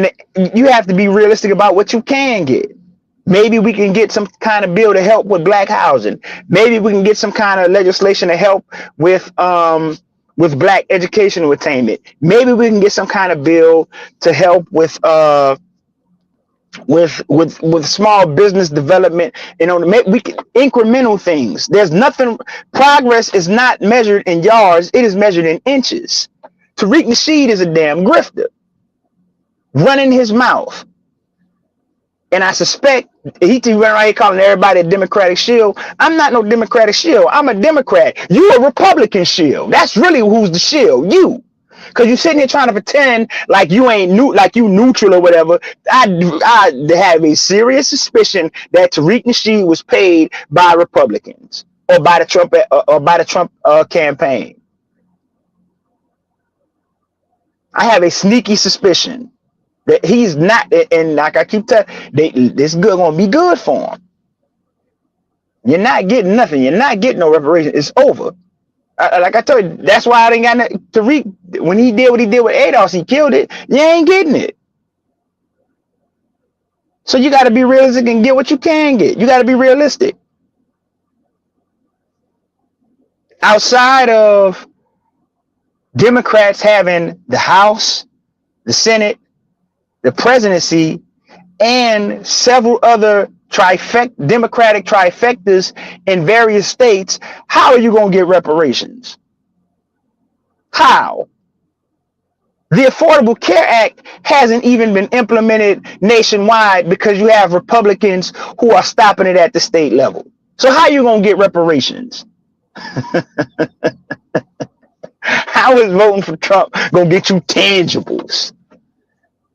you have to be realistic about what you can get. Maybe we can get some kind of bill to help with black housing. Maybe we can get some kind of legislation to help with black educational attainment. Maybe we can get some kind of bill to help with small business development. We can incremental things. There's nothing. Progress is not measured in yards. It is measured in inches. Tariq Nasheed is a damn grifter, running his mouth. And I suspect he run around here calling everybody a Democratic shield. I'm not no Democratic shield. I'm a Democrat. You a Republican shield. That's really who's the shield. You. Because you're sitting here trying to pretend like you ain't like you neutral or whatever. I have a serious suspicion that Tariq Nasheed was paid by Republicans or by the Trump campaign. I have a sneaky suspicion that he's not, and like I keep telling, this gonna be good for him. You're not getting nothing. You're not getting no reparation. It's over. Like I told you, that's why I didn't got nothing. Tariq, when he did what he did with ADOS, he killed it. You ain't getting it. So you got to be realistic and get what you can get. You got to be realistic. Outside of Democrats having the House, the Senate, the presidency, and several other Democratic trifectas in various states, how are you going to get reparations? How? The Affordable Care Act hasn't even been implemented nationwide because you have Republicans who are stopping it at the state level. So how are you going to get reparations? How is voting for Trump going to get you tangibles?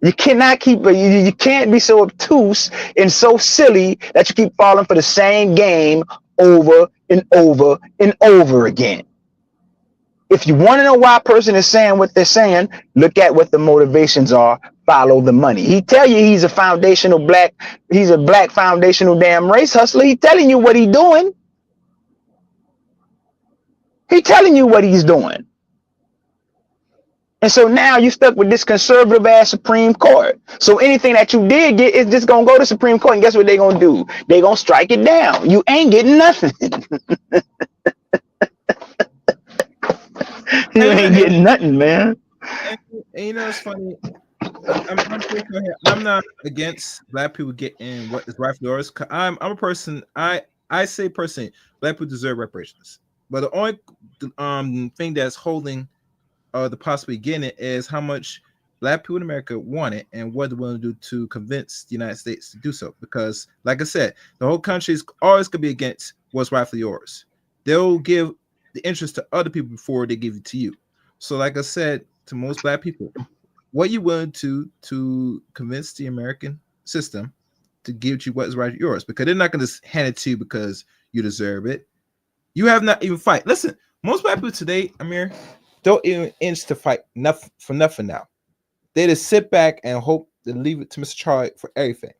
You cannot you can't be so obtuse and so silly that you keep falling for the same game over and over and over again. If you want to know why a person is saying what they're saying, look at what the motivations are. Follow the money. He tell you he's a black foundational damn race hustler. He telling you what he's doing. He telling you what he's doing. And so now you stuck with this conservative ass Supreme Court. So anything that you did get is just going to go to Supreme Court. And guess what they're going to do? They're going to strike it down. You ain't getting nothing. You ain't getting nothing, man. And you know, it's funny. I'm pretty sure here, I'm not against black people getting what is rightfully theirs. I'm a person. I say personally, black people deserve reparations. But the only thing that's holding the possibly getting it is how much black people in America want it and what they're willing to do to convince the United States to do so. Because, like I said, the whole country is always going to be against what's rightfully yours. They'll give the interest to other people before they give it to you. So, like I said, to most black people, what you willing to convince the American system to give you what is right yours? Because they're not going to hand it to you because you deserve it. You have not even fight. Listen, most black people today, Amir, don't even inch to fight nothing for nothing now. They just sit back and hope to leave it to Mr. Charlie for everything.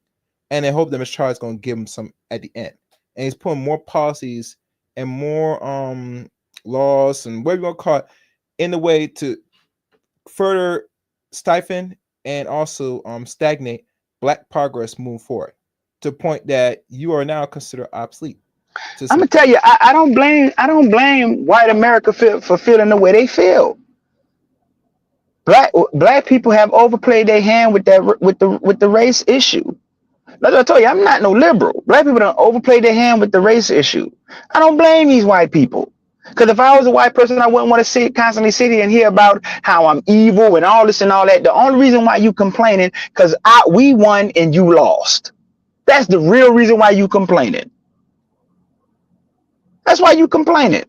And they hope that Mr. Charlie's gonna give them some at the end. And he's putting more policies and more laws and whatever you want to call it in the way to further stifle and also stagnate black progress moving forward to the point that you are now considered obsolete. I'm gonna tell you, I don't blame white America for feeling the way they feel. Black people have overplayed their hand with the race issue. Like I told you, I'm not no liberal. Black people don't overplay their hand with the race issue. I don't blame these white people. Because if I was a white person, I wouldn't want to constantly sit here and hear about how I'm evil and all this and all that. The only reason why you complaining, because we won and you lost. That's the real reason why you complaining. That's why you complaining.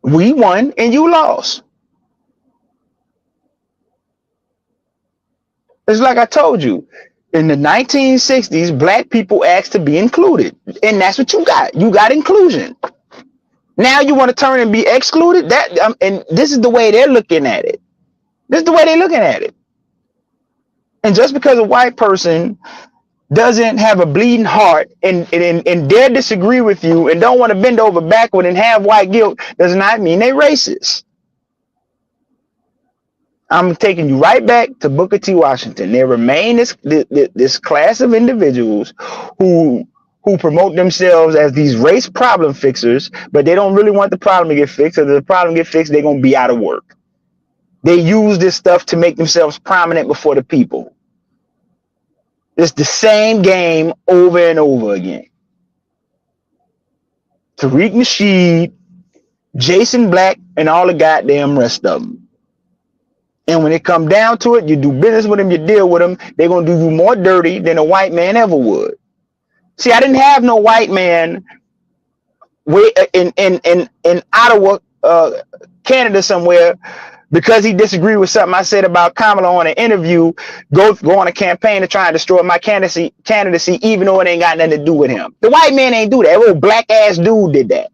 We won and you lost. It's like I told you. In the 1960s, black people asked to be included. And that's what you got. You got inclusion. Now you want to turn and be excluded? And this is the way they're looking at it. This is the way they're looking at it. And just because a white person doesn't have a bleeding heart and dare disagree with you and don't want to bend over backward and have white guilt does not mean they're racist. I'm taking you right back to Booker T. Washington. There remain this class of individuals who promote themselves as these race problem fixers, but they don't really want the problem to get fixed. If the problem get fixed, they're going to be out of work. They use this stuff to make themselves prominent before the people. It's the same game over and over again. Tariq Nasheed, Jason Black, and all the goddamn rest of them. And when it come down to it, you do business with them, you deal with them, they're going to do you more dirty than a white man ever would. See, I didn't have no white man in Ottawa, Canada somewhere, because he disagreed with something I said about Kamala on an interview, go on a campaign to try and destroy my candidacy, even though it ain't got nothing to do with him. The white man ain't do that. That little black ass dude did that.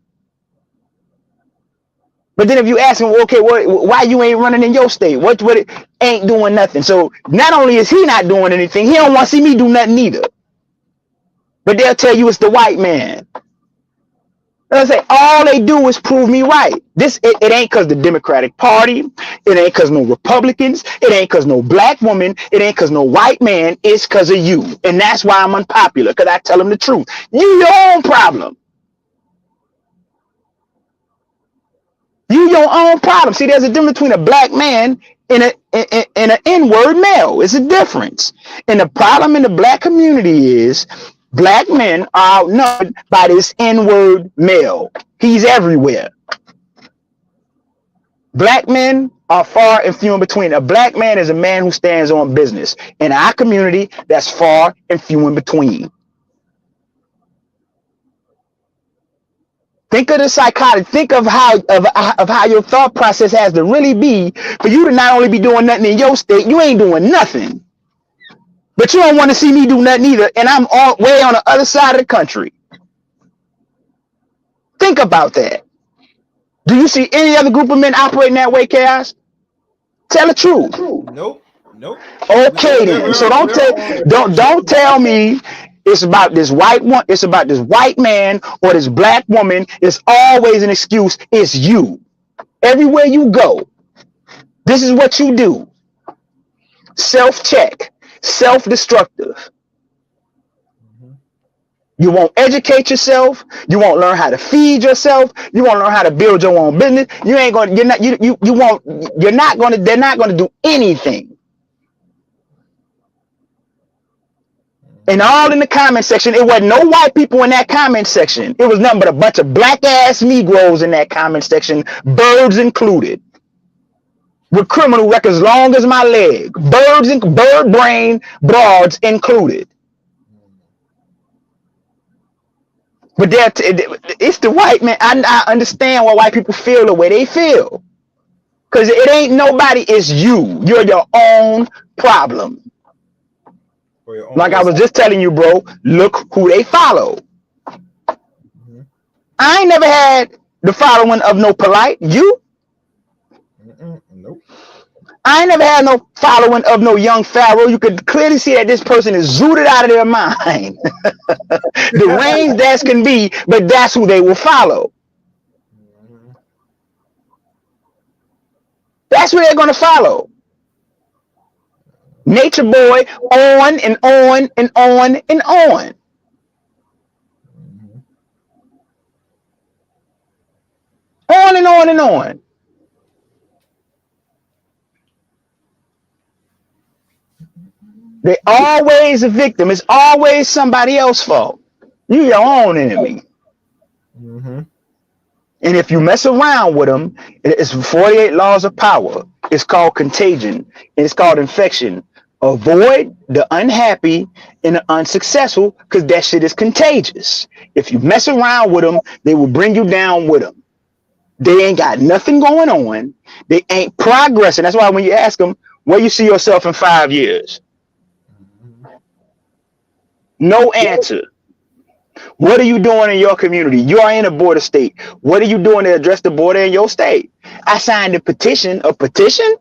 But then if you ask him, okay, why you ain't running in your state? What it ain't doing nothing. So not only is he not doing anything, he don't want to see me do nothing either. But they'll tell you it's the white man. They'll say all they do is prove me right. It ain't because the Democratic Party, it ain't because no Republicans, it ain't because no black woman, it ain't because no white man, it's because of you. And that's why I'm unpopular, because I tell them the truth. You your own problem. You your own problem. See, there's a difference between a black man and an N-word male. It's a difference. And the problem in the black community is black men are outnumbered by this N-word male. He's everywhere. Black men are far and few in between. A black man is a man who stands on business. In our community, that's far and few in between. Think of the psychotic. Think of how your thought process has to really be for you to not only be doing nothing in your state, you ain't doing nothing. But you don't want to see me do nothing either, and I'm way on the other side of the country. Think about that. Do you see any other group of men operating that way, Chaos? Tell the truth. Nope. Okay then. So don't tell me it's about this white one, it's about this white man or this black woman. It's always an excuse. It's you. Everywhere you go, this is what you do. Self-check, self-destructive. You won't educate yourself. You won't learn how to feed yourself. You won't learn how to build your own business. You ain't gonna. You're not. You won't. You're not gonna. They're not gonna do anything. And all in the comment section, it wasn't no white people in that comment section. It was nothing but a bunch of black ass Negroes in that comment section, birds included, with criminal records long as my leg, birds and bird brain broads included. But it's the white man. I understand why white people feel the way they feel. Because it ain't nobody, it's you. You're your own problem. Like I was just telling you, bro, look who they follow. Mm-hmm. I ain't never had the following of no polite. You? Nope. I ain't never had no following of no young pharaoh. You could clearly see that this person is zooted out of their mind. The range as can be, but that's who they will follow. Mm-hmm. That's who they're going to follow. Nature boy, on and on and on and on. Mm-hmm. On and on and on. They always a victim. It's always somebody else's fault. You your own enemy. Mm-hmm. And if you mess around with them, it's 48 laws of power. It's called contagion. And it's called infection. Avoid the unhappy and the unsuccessful because that shit is contagious. If you mess around with them, they will bring you down with them. They ain't got nothing going on. They ain't progressing. That's why when you ask them, where you see yourself in 5 years? No answer. What are you doing in your community? You are in a border state. What are you doing to address the border in your state? I signed a petition. A petition?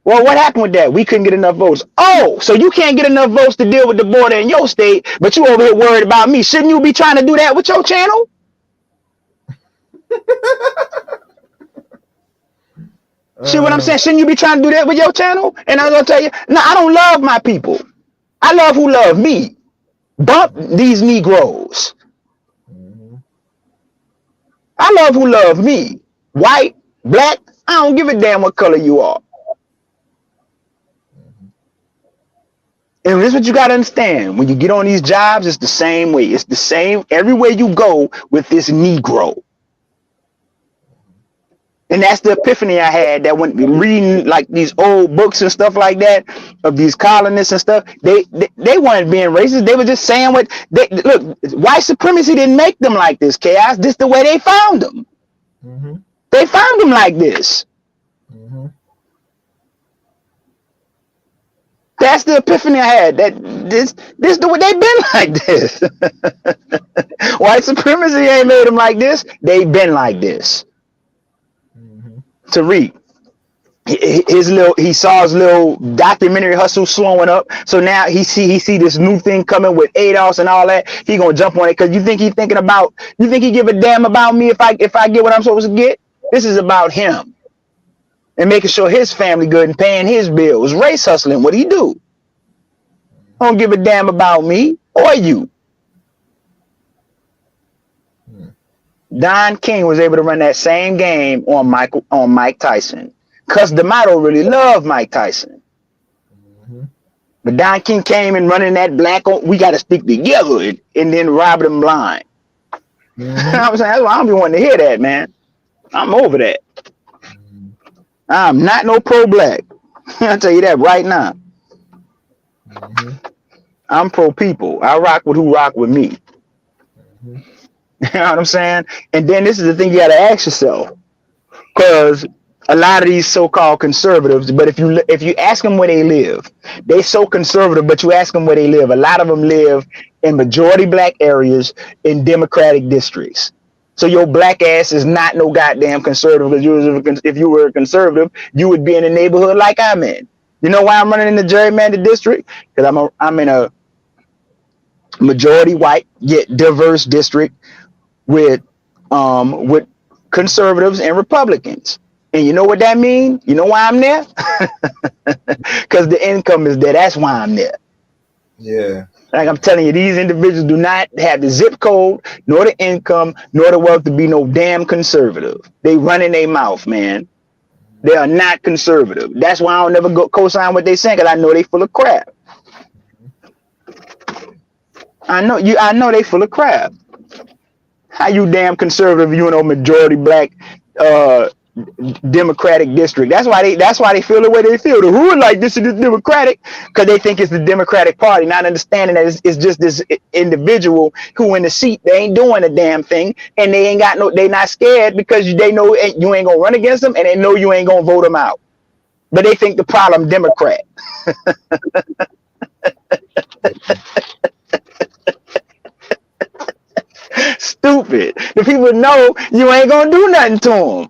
Well, what happened with that? We couldn't get enough votes. Oh, so you can't get enough votes to deal with the border in your state, but you over here worried about me. Shouldn't you be trying to do that with your channel? See what I'm saying? Shouldn't you be trying to do that with your channel? And I'm going to tell you, no, I don't love my people. I love who love me. Bump these Negroes. Mm-hmm. I love who love me. White, black, I don't give a damn what color you are. And this is what you got to understand. When you get on these jobs, it's the same way. It's the same everywhere you go with this Negro. And that's the epiphany I had that when reading like these old books and stuff like that of these colonists and stuff, they weren't being racist. They were just saying what they look. White supremacy didn't make them like this, chaos. This the way they found them. Mm-hmm. They found them like this. Mm-hmm. That's the epiphany I had. That this the way they've been like this. White supremacy ain't made them like this. They've been like this. Tariq, he saw his little documentary hustle slowing up. So now he see this new thing coming with ADOS and all that. He gonna jump on it because you think he give a damn about me if I get what I'm supposed to get? This is about him and making sure his family good and paying his bills. Race hustling, what he do? Don't give a damn about me or you. Don King was able to run that same game on Mike Tyson. Cus D'Amato really loved Mike Tyson. Mm-hmm. But Don King came and running that black on, we got to stick together and then robbed him blind. Mm-hmm. I was saying, that's why I don't be wanting to hear that, man. I'm over that. Mm-hmm. I'm not no pro-black. I'll tell you that right now. Mm-hmm. I'm pro-people. I rock with who rock with me. Mm-hmm. You know what I'm saying? And then this is the thing you got to ask yourself. Because a lot of these so-called conservatives, but if you ask them where they live, they so conservative, but you ask them where they live. A lot of them live in majority black areas in Democratic districts. So your black ass is not no goddamn conservative. Because if you were a conservative, you would be in a neighborhood like I'm in. You know why I'm running in the gerrymandered district? Because I'm in a majority white yet diverse district with conservatives and Republicans. And you know what that means? You know why I'm there? Because the income is there. That's why I'm there. Yeah. Like I'm telling you, these individuals do not have the zip code, nor the income, nor the wealth to be no damn conservative. They run in their mouth, man. They are not conservative. That's why I don't never go co-sign what they saying, because I know they full of crap. I know they full of crap. How you damn conservative? You know, majority black, uh, Democratic district. That's why they feel the way they feel. The hood like this is Democratic because they think it's the Democratic Party, not understanding that it's just this individual who in the seat. They ain't doing a damn thing, and they ain't got no. They not scared because they know you ain't gonna run against them, and they know you ain't gonna vote them out. But they think the problem Democrat. Stupid. The people know you ain't gonna do nothing to them.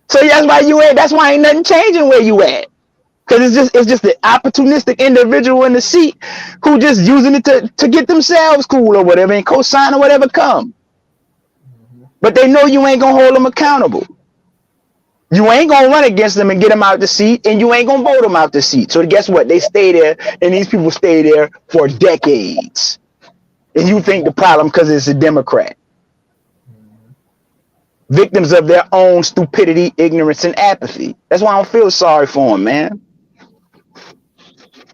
So that's why ain't nothing changing where you at. Cause it's just the opportunistic individual in the seat who just using it to get themselves cool or whatever and co-sign or whatever come. But they know you ain't gonna hold them accountable. You ain't gonna run against them and get them out the seat, and you ain't gonna vote them out the seat. So guess what? They stay there, and these people stay there for decades. And you think the problem because it's a Democrat. Victims of their own stupidity, ignorance, and apathy. That's why I don't feel sorry for them, man.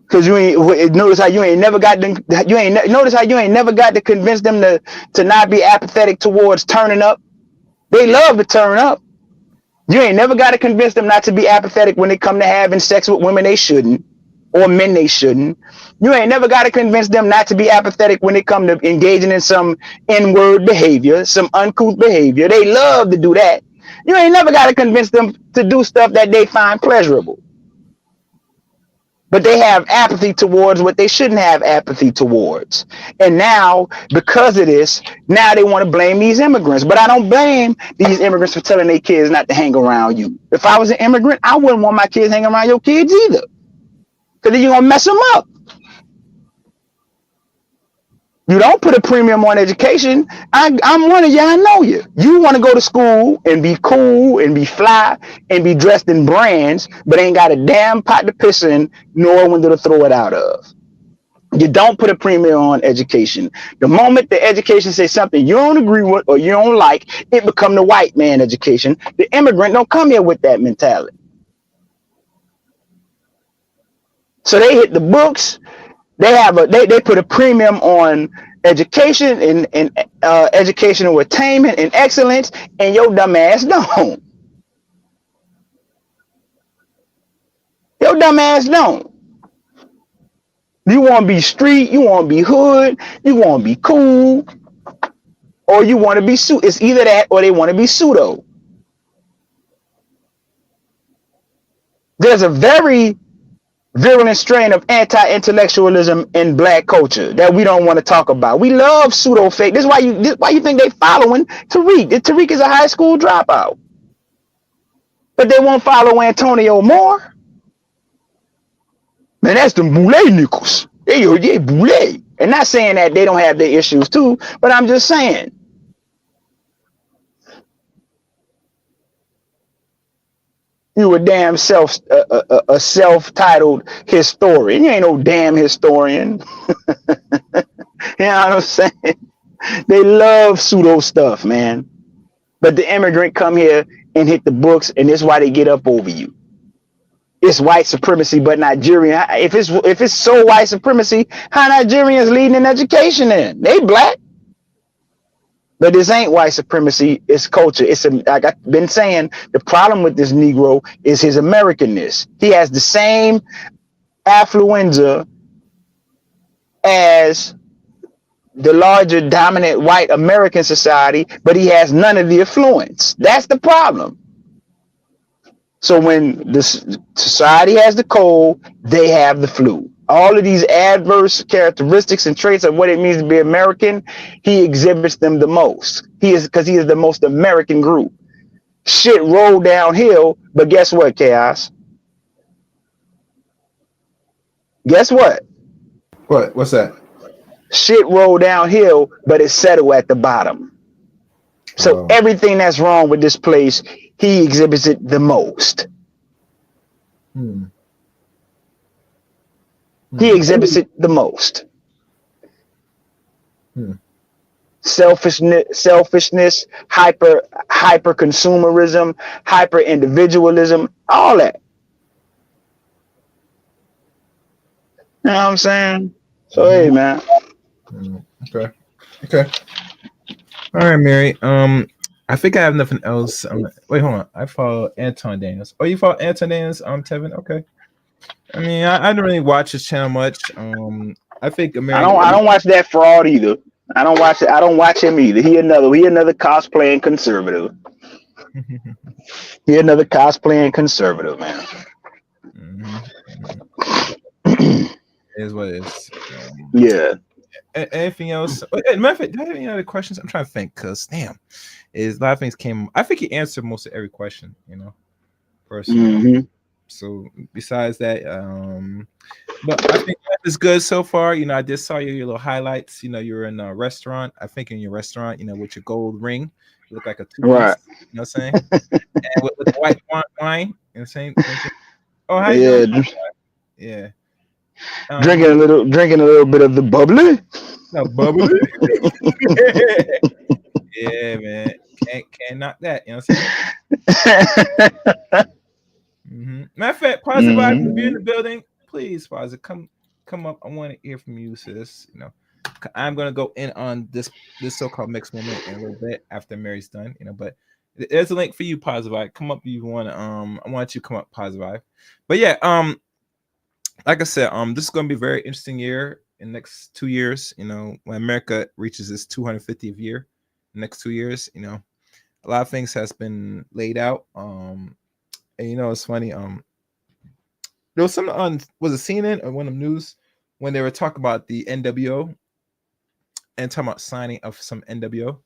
Cause notice how you ain't never got them. Notice how you ain't never got to convince them to not be apathetic towards turning up. They love to turn up. You ain't never got to convince them not to be apathetic when they come to having sex with women they shouldn't, or men they shouldn't. You ain't never got to convince them not to be apathetic when they come to engaging in some N-word behavior, some uncouth behavior. They love to do that. You ain't never got to convince them to do stuff that they find pleasurable. But they have apathy towards what they shouldn't have apathy towards. And now, because of this, now they want to blame these immigrants. But I don't blame these immigrants for telling their kids not to hang around you. If I was an immigrant, I wouldn't want my kids hanging around your kids either. Because then you're going to mess them up. You don't put a premium on education. I'm one of you. I know you. You want to go to school and be cool and be fly and be dressed in brands, but ain't got a damn pot to piss in nor a window to throw it out of. You don't put a premium on education. The moment the education says something you don't agree with or you don't like, it become the white man education. The immigrant don't come here with that mentality. So they hit the books. They put a premium on education and educational attainment and excellence, and your dumb ass don't. Your dumb ass don't. You want to be street, you want to be hood, you want to be cool, or you want to be pseudo. It's either that or they want to be pseudo. There's a very virulent strain of anti-intellectualism in black culture that we don't want to talk about. We love pseudo fake. This is why you think they following Tariq. Tariq is a high school dropout, but they won't follow Antonio Moore. Man, that's the boule nickels. They boule. And not saying that they don't have their issues too, but I'm just saying. You a damn a self-titled historian. You ain't no damn historian. You know what I'm saying? They love pseudo stuff, man. But the immigrant come here and hit the books, and that's why they get up over you. It's white supremacy, but Nigerian. If it's so white supremacy, how Nigerians leading in education then? They black. But this ain't white supremacy, it's culture. Like I've been saying, the problem with this Negro is his Americanness. He has the same affluenza as the larger dominant white American society, but he has none of the affluence. That's the problem. So when the society has the cold, they have the flu. All of these adverse characteristics and traits of what it means to be American, he exhibits them the most. Because he is the most American group. Shit rolled downhill, but guess what, Chaos? Guess what? What? What's that? Shit rolled downhill, but it's settled at the bottom. So everything that's wrong with this place, he exhibits it the most. He exhibits it the most. Hmm. selfishness, hyper consumerism, hyper individualism, all that. You know what I'm saying? So Hmm. hey, man. Okay. Okay. All right, Mary. I think I have nothing else. Wait, hold on. I follow Anton Daniels. Oh, you follow Anton Daniels? Tevin. Okay. I mean, I don't really watch his channel much. I think Mary. I don't watch that fraud either. I don't watch it. I don't watch him either. He another cosplaying conservative. He another cosplaying conservative, man. Mhm. It is what it is. Yeah. Anything else? Matter of fact, do I have any other questions? I'm trying to think because damn, is a lot of things came. I think he answered most of every question. Personally. Hmm. So besides that, but I think life is good so far. I just saw your little highlights. You're in a restaurant. I think in your restaurant, with your gold ring, you look like a two Right. piece. You know what I'm saying? And with the white wine. You know what I'm saying? Drinking. Oh, how you doing? Yeah. Yeah. Drinking a little bit of the bubbly. Not bubbly. Yeah, man. Can't knock that. You know what I'm saying? Matter of fact, positive vibe. If you're in the Hmm. building, please, positive, come up. I want to hear from you, sis. I'm gonna go in on this so-called mixed moment in a little bit after Mary's done. But there's a link for you, positive vibe. Come up if you want to. I want you to come up, positive vibe. But yeah, like I said, this is gonna be a very interesting year in the next 2 years. When America reaches its 250th year, next 2 years, a lot of things has been laid out. And it's funny. There was some on was it CNN or one of the news when they were talking about the NWO and talking about signing of some NWO,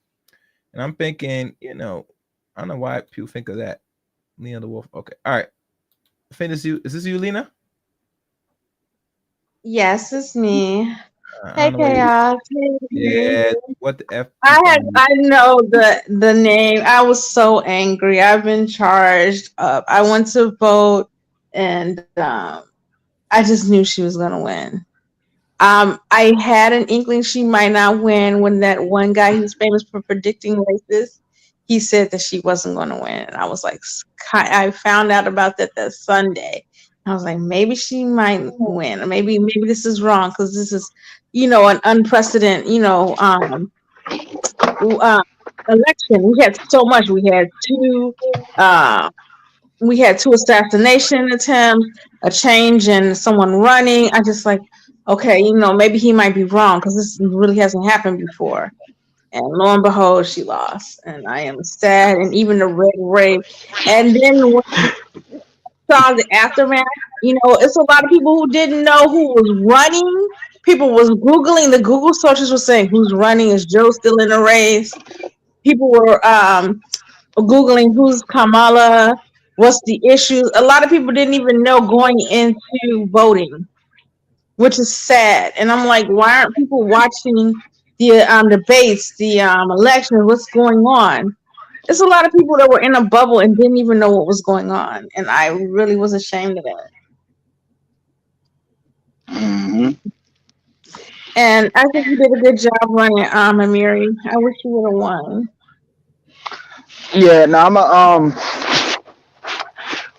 and I'm thinking, I don't know why people think of that. Lena the Wolf. Okay, all right. I think this you. Is this you, Lena? Yes, it's me. I Hey, don't know why. Chaos. Hey, Mary. Yeah. What the f I people? had I know the name. I was so angry. I've been charged up. I went to vote, and I just knew she was gonna win. I had an inkling she might not win when that one guy who's famous for predicting racist, he said that she wasn't going to win. And I was like, I found out about that Sunday. I was like, maybe she might win, or maybe this is wrong because this is, an unprecedented, uh, election. We had so much. Uh, we had two assassination attempts, a change in someone running. I just like, okay, maybe he might be wrong because this really hasn't happened before. And lo and behold, she lost. And I am sad. And even the red wave. And then when I saw the aftermath, it's a lot of people who didn't know who was running. People was Googling, the Google searches were saying, who's running? Is Joe still in the race? People were Googling who's Kamala, what's the issues. A lot of people didn't even know going into voting, which is sad. And I'm like, why aren't people watching the debates, the elections, what's going on? There's a lot of people that were in a bubble and didn't even know what was going on. And I really was ashamed of that. Hmm. And I think you did a good job running, Amiri. I wish you would have won. Yeah. Now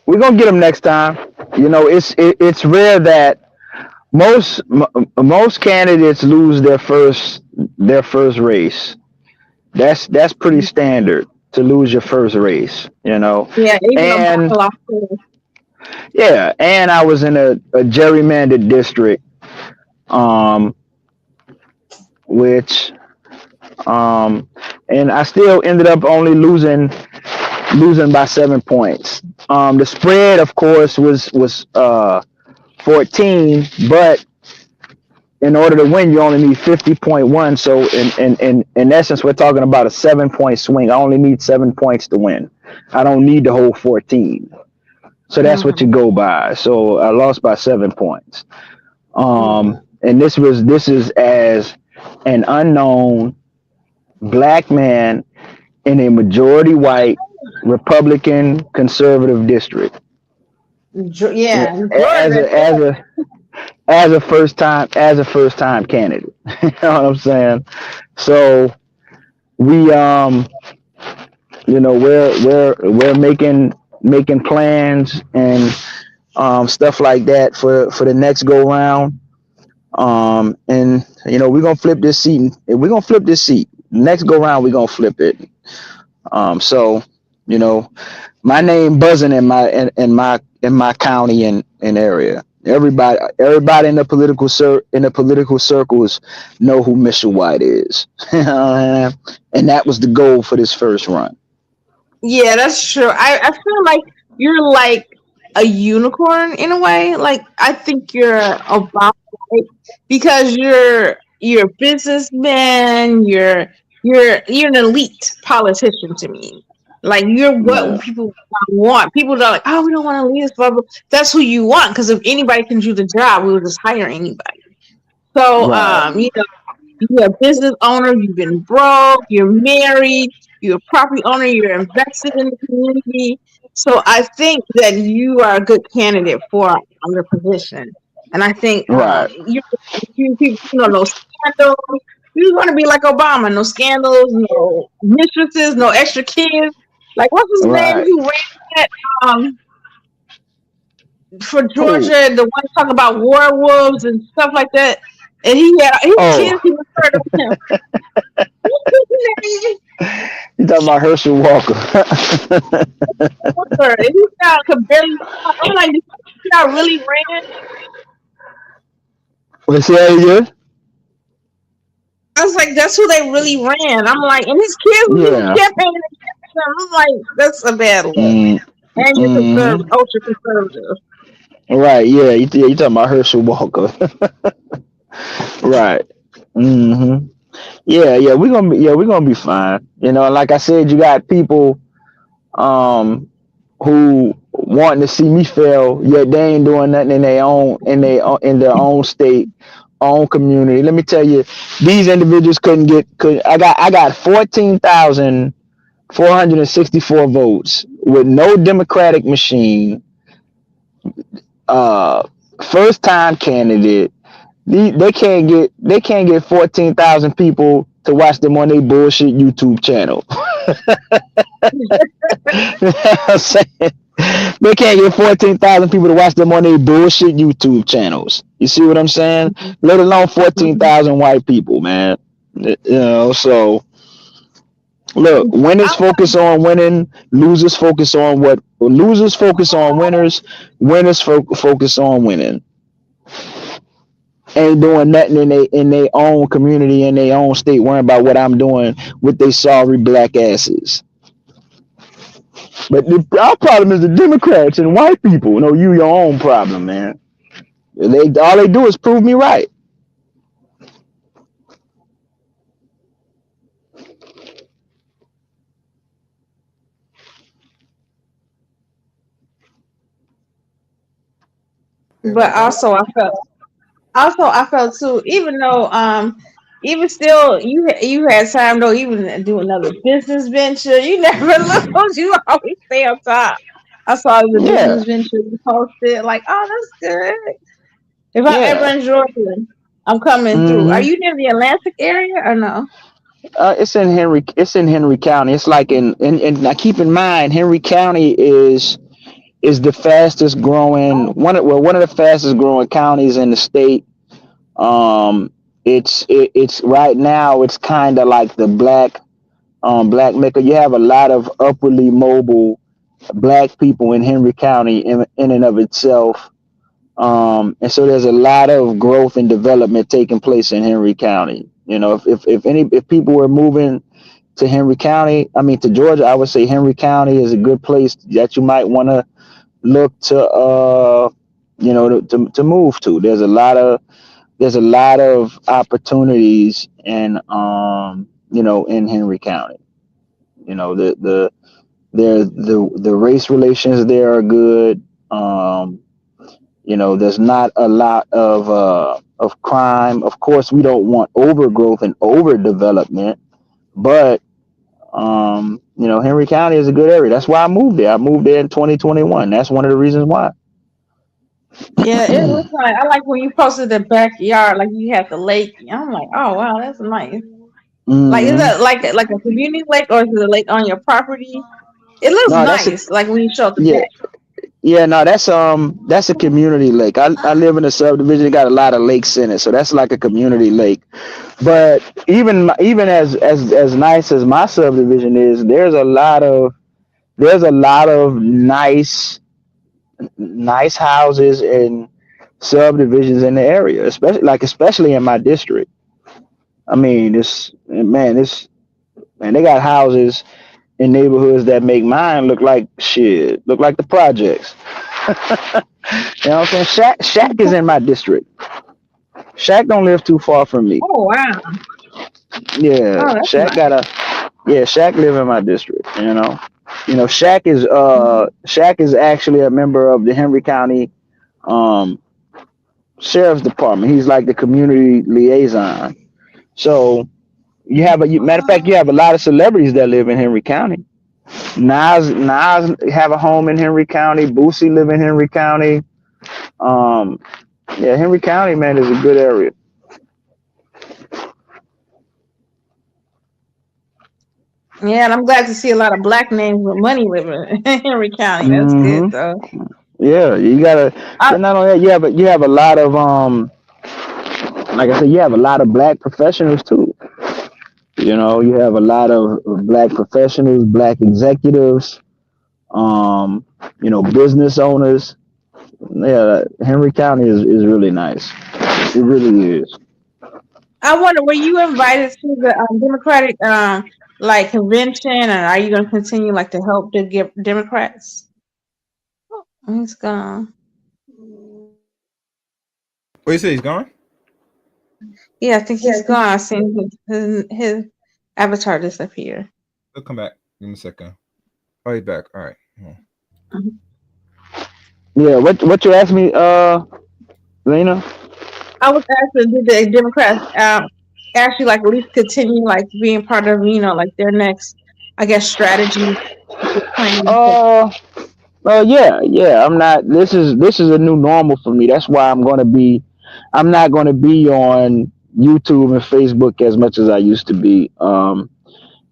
we're gonna get him next time. It's rare that most candidates lose their first race. That's pretty standard to lose your first race. Yeah, even And Obama lost too. yeah, and I was in a gerrymandered district, um, which and I still ended up only losing by 7 points. The spread, of course, was 14, but in order to win, you only need 50.1. So in essence, we're talking about a 7 point swing. I only need 7 points to win. I don't need the whole 14. So that's what you Mhm. go by. So I lost by 7 points. Mhm. And this is as an unknown black man in a majority white Republican conservative district. Yeah, As Georgia. a as a first time candidate. You know what I'm saying? So we we're making plans and stuff like that for the next go round. And we're gonna flip this seat. We're gonna flip this seat. Next go round, we're gonna flip it. So you know, my name buzzing in my county and area. Everybody in the political circles know who Mr. White is, and that was the goal for this first run. Yeah, that's true. I feel like you're like a unicorn in a way. Like I think you're Obama, right? Because you're a businessman. You're an elite politician to me. Like you're what Yeah, people want. People are like, oh, we don't want to leave this blah blah. That's who you want because if anybody can do the job, we will just hire anybody. So right, you're a business owner, you've been broke, you're married, you're a property owner, you're invested in the community. So I think that you are a good candidate for your position. And I think right, no scandals. You want to be like Obama, no scandals, no mistresses, no extra kids. Like what's his name right. who ran that um for Who? Georgia, the one talking about werewolves and stuff like that. And he had his Oh, kids, he referred to him. you talking about Herschel Walker? And he sound could barely talk. I'm like, this guy really ran. Let's see how you good. I was like, that's who they really ran. I'm like, and his kids was even Yeah. campaigning against him. I'm like, that's a bad look. Mm, And you're conservative, hmm. ultra conservative. Right. Yeah. You talking about Herschel Walker? Right. Hmm. Yeah. We're gonna be fine. Like I said, you got people um who wanting to see me fail, yet they ain't doing nothing in their own state, own community. Let me tell you, these individuals could I got 14,464 votes with no Democratic machine, uh first time candidate. They can't get 14,000 people to watch them on their bullshit YouTube channel. You know what I'm saying? They can't get 14,000 people to watch them on their bullshit YouTube channels. You see what I'm saying? Let alone Mhm. 14,000 white people, man. So look, winners focus on winning, losers focus on winners, focus on winning. Ain't doing nothing in their own community, in their own state, worrying about what I'm doing with they sorry black asses. But our problem is the Democrats and white people. No, you your own problem, man. All they do is prove me right. But also I felt too, even though even still you had time though even to do another business venture. You never lose. You always stay up top. I saw the Yeah, business venture you posted, like, oh, that's good. If I'm ever yeah. in Georgia, I'm coming through. Are Hmm. you near the Atlantic area or no? It's in Henry. It's in Henry County. It's like and now keep in mind, Henry County is the fastest growing one of the fastest growing counties in the state. It's right now. It's kind of like the black mecca. You have a lot of upwardly mobile black people in Henry County in and of itself. And so there's a lot of growth and development taking place in Henry County. If people were moving to Henry County, I mean to Georgia, I would say Henry County is a good place that you might want to look to move to. There's a lot of opportunities in Henry County. The race relations there are good. There's not a lot of crime. Of course, we don't want overgrowth and overdevelopment, but Henry County is a good area. That's why I moved there. I moved there in 2021. That's one of the reasons why. Yeah, it looks like I like when you posted the backyard, like you have the lake. I'm like, oh wow, that's nice. Like, is Hmm. that like a community lake or is it a lake on your property? It looks No, that's a nice, like when you show the yeah. back. Yeah, no, that's a community lake. I live in a subdivision that got a lot of lakes in it, so that's like a community lake. But even as nice as my subdivision is, there's a lot of nice houses and subdivisions in the area, especially in my district. I mean, man, they got houses in neighborhoods that make mine look like the projects. You know what I'm saying? Shaq is in my district. Shaq don't live too far from me. Oh wow, Yeah, oh that's Shaq nice. got a yeah, Shaq live in my district. Shaq is actually a member of the Henry County um, Sheriff's Department. He's like the community liaison. So matter of fact, you have a lot of celebrities that live in Henry County. Nas have a home in Henry County. Boosie live in Henry County. Um, yeah, Henry County, man, is a good area. Yeah, and I'm glad to see a lot of black names with money living in Henry County. That's good Hmm. though. Yeah, you gotta. I, But not only that, you have a lot of like I said, you have a lot of black professionals too. You have a lot of black professionals, black executives, um, business owners. Yeah, Henry County is really nice. It really is. I wonder, were you invited to the Democratic like convention, and are you going to continue like to help the Democrats? He's gone. What you say? He's gone. Yeah, I think he's gone. I seen his avatar disappear. He'll come back. Give me a second. Oh, he's back. All right. Mhm. Yeah, what you asked me, Lena? I was asking, did the Democrats actually like at least continue like being part of like their next, I guess, strategy plan? Uh, yeah, yeah. I'm not. This is a new normal for me. That's why I'm not going to be on YouTube and Facebook as much as I used to be.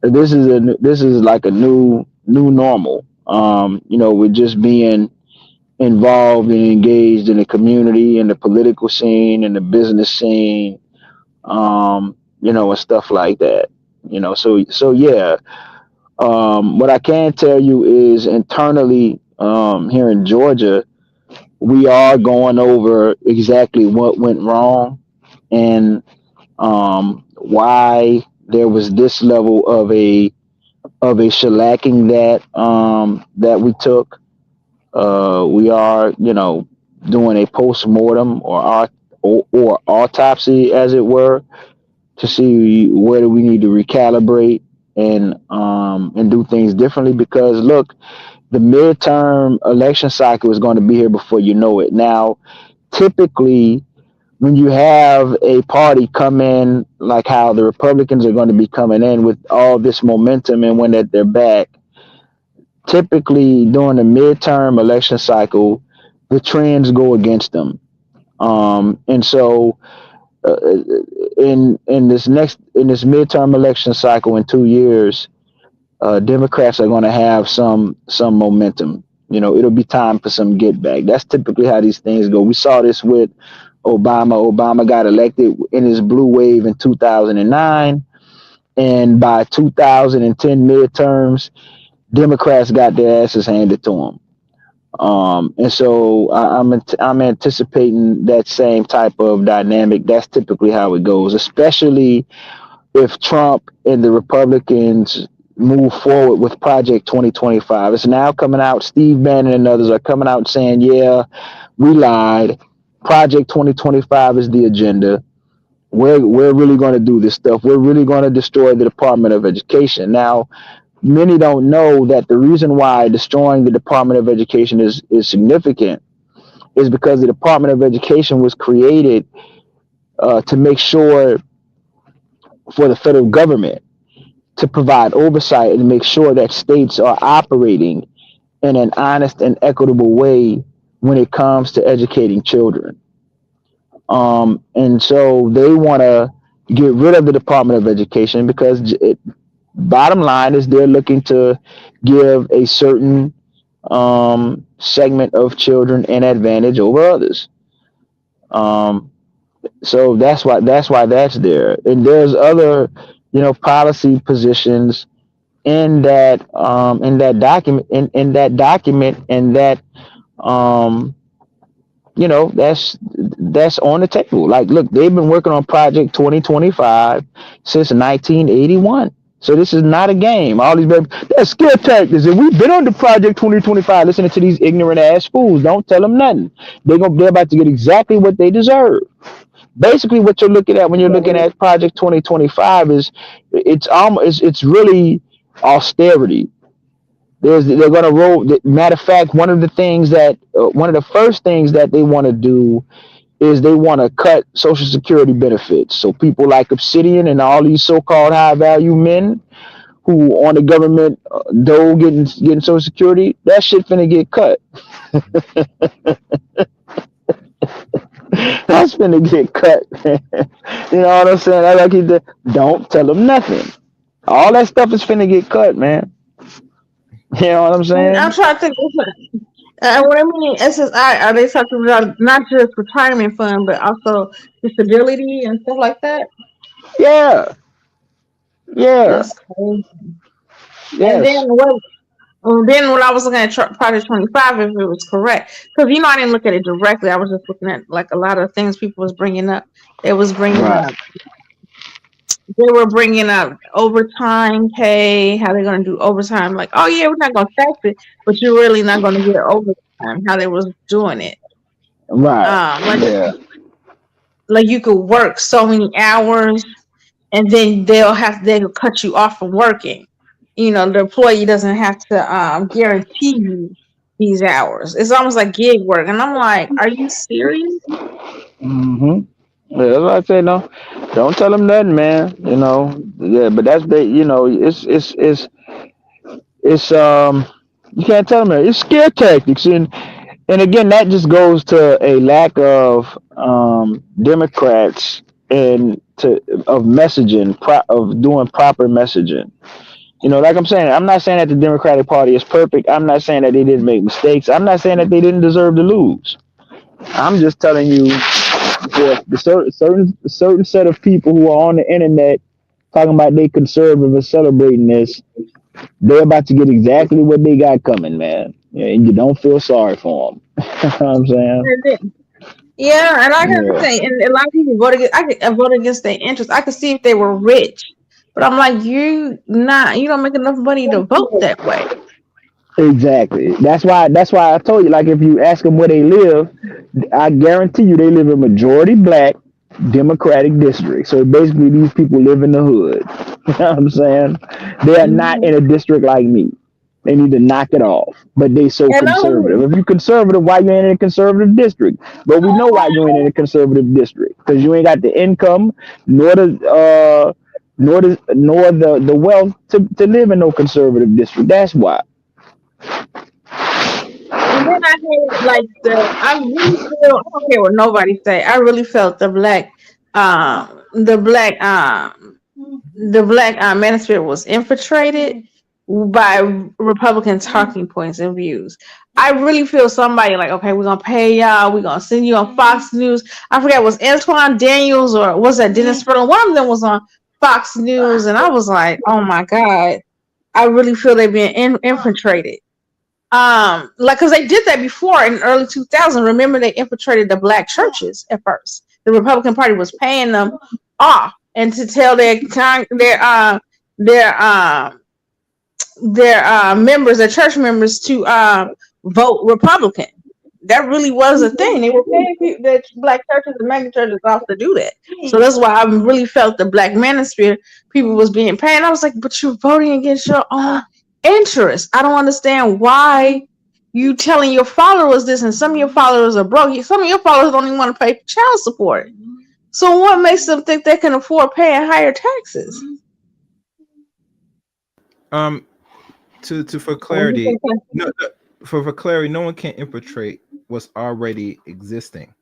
This is like a new normal. With just being involved and engaged in the community and the political scene and the business scene, and stuff like that. So yeah. What I can tell you is internally here in Georgia, we are going over exactly what went wrong and why there was this level of a shellacking that we took. We are, doing a post mortem or autopsy, as it were, to see where do we need to recalibrate and do things differently. Because look, the midterm election cycle is going to be here before you know it. Now, typically, when you have a party come in like how the Republicans are going to be coming in with all this momentum and when that they're back, typically during the midterm election cycle, the trends go against them. And so uh, in this midterm election cycle in 2 years, Democrats are going to have some momentum. It'll be time for some get back. That's typically how these things go. We saw this with Obama. Obama got elected in his blue wave in 2009, and by 2010 midterms, Democrats got their asses handed to them. And so I'm anticipating that same type of dynamic. That's typically how it goes, especially if Trump and the Republicans move forward with Project 2025. It's now coming out. Steve Bannon and others are coming out saying, yeah, we lied. Project 2025 is the agenda. We're really going to do this stuff. We're really going to destroy the Department of Education. Now, many don't know that the reason why destroying the Department of Education is significant is because the Department of Education was created to make sure for the federal government to provide oversight and make sure that states are operating in an honest and equitable way when it comes to educating children. And so they want to get rid of the Department of Education because bottom line is they're looking to give a certain segment of children an advantage over others. Um, so that's why that's there. And there's other, policy positions in that document and that um that's on the table. Like, look, they've been working on Project 2025 since 1981. So this is not a game. All these baby, that's scare tactics, and we've been on the Project 2025 listening to these ignorant ass fools. Don't tell them nothing. They're about to get exactly what they deserve. Basically, what you're looking at when you're looking at Project 2025 is it's really austerity. They're going to roll. Matter of fact, one of the first things that they want to do is they want to cut Social Security benefits. So people like Obsidian and all these so-called high-value men who on the government dole getting Social Security, that shit finna get cut. That's finna get cut. You know what I'm saying? I like it. Don't tell them nothing. All that stuff is finna get cut, man. You know what I'm And I'm saying? trying to think. What I mean, SSI, are they talking about not just retirement fund, but also disability and stuff like that? Yeah, yeah, That's crazy. And then yes, when I was looking at Project 25, if it was correct, because I didn't look at it directly. I was just looking at like a lot of things people was bringing up. They was bringing right, up. They were bringing up overtime pay. How they're gonna do overtime? Like, oh yeah, we're not gonna tax it, but you're really not gonna get overtime. How they was doing it. right, Like yeah, you could work so many hours, and then they'll cut you off from working. The employee doesn't have to guarantee you these hours. It's almost like gig work, and I'm like, are you serious? mm-hmm. Yeah, that's what I say. No, don't tell them nothing, man. Yeah, but that's they. It's you can't tell them that. It's scare tactics, and again, that just goes to a lack of Democrats and of messaging, of doing proper messaging. Like I'm saying, I'm not saying that the Democratic Party is perfect. I'm not saying that they didn't make mistakes. I'm not saying that they didn't deserve to lose. I'm just telling you that the certain set of people who are on the internet talking about they conservative and celebrating this, they're about to get exactly what they got coming, man. Yeah, and you don't feel sorry for them. You know what I'm saying? Yeah, and I got to Yeah, say, and a lot of people vote against. I could vote against their interest. I could see if they were rich, but I'm like, you don't make enough money to vote that way. exactly. That's why I told you. Like, if you ask them where they live, I guarantee you they live in majority black Democratic district. So basically, these people live in the hood. You know what I'm saying? They are not in a district like me. They need to knock it off. But they so And not only, conservative. If you conservative, why you ain't in a conservative district? But we know why you ain't in a conservative district because you ain't got the income nor the wealth to live in no conservative district. That's why. and then I had like I really feel, I don't care what nobody say. I really felt the black, manosphere was infiltrated by Republican talking points and views. I really feel somebody like, okay, we're gonna pay y'all, we're gonna send you on Fox News. I forget, was Antoine Daniels or was that Dennis Furlong? One of them was on Fox News, and I was like, oh my god, I really feel they're being infiltrated. Like, because they did that before in early 2000. Remember, they infiltrated the black churches at first. The Republican Party was paying them off and to tell their members, their church members, to vote Republican. That really was a thing. They were paying the black churches and mega churches off to do that. So that's why I really felt the black manosphere people was being paid. I was like, but you're voting against your own interest. I don't understand why you telling your followers this, and some of your followers are broke. Some of your followers don't even want to pay for child support. So what makes them think they can afford paying higher taxes? Um, to for clarity, no, for clarity, no one can infiltrate was already existing.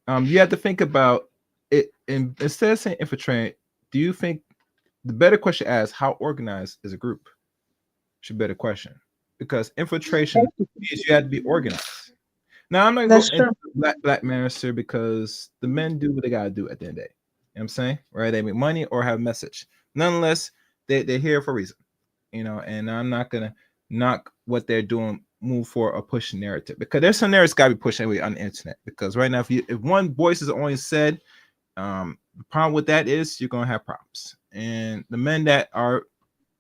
You have to think about it. And instead of saying infiltrate, do you think the better question to ask, how organized is a group? Should be a better question, because infiltration means you have to be organized. Now I'm not gonna go That's into true. black minister because the men do what they gotta do at the end of the day. You know what I'm saying? Right? They make money or have a message. Nonetheless, they're here for a reason. And I'm not gonna knock what they're doing, move for or push narrative, because there's some narratives gotta be pushed anyway on the internet. Because right now, if one voice is only said, the problem with that is you're gonna have problems. And the men that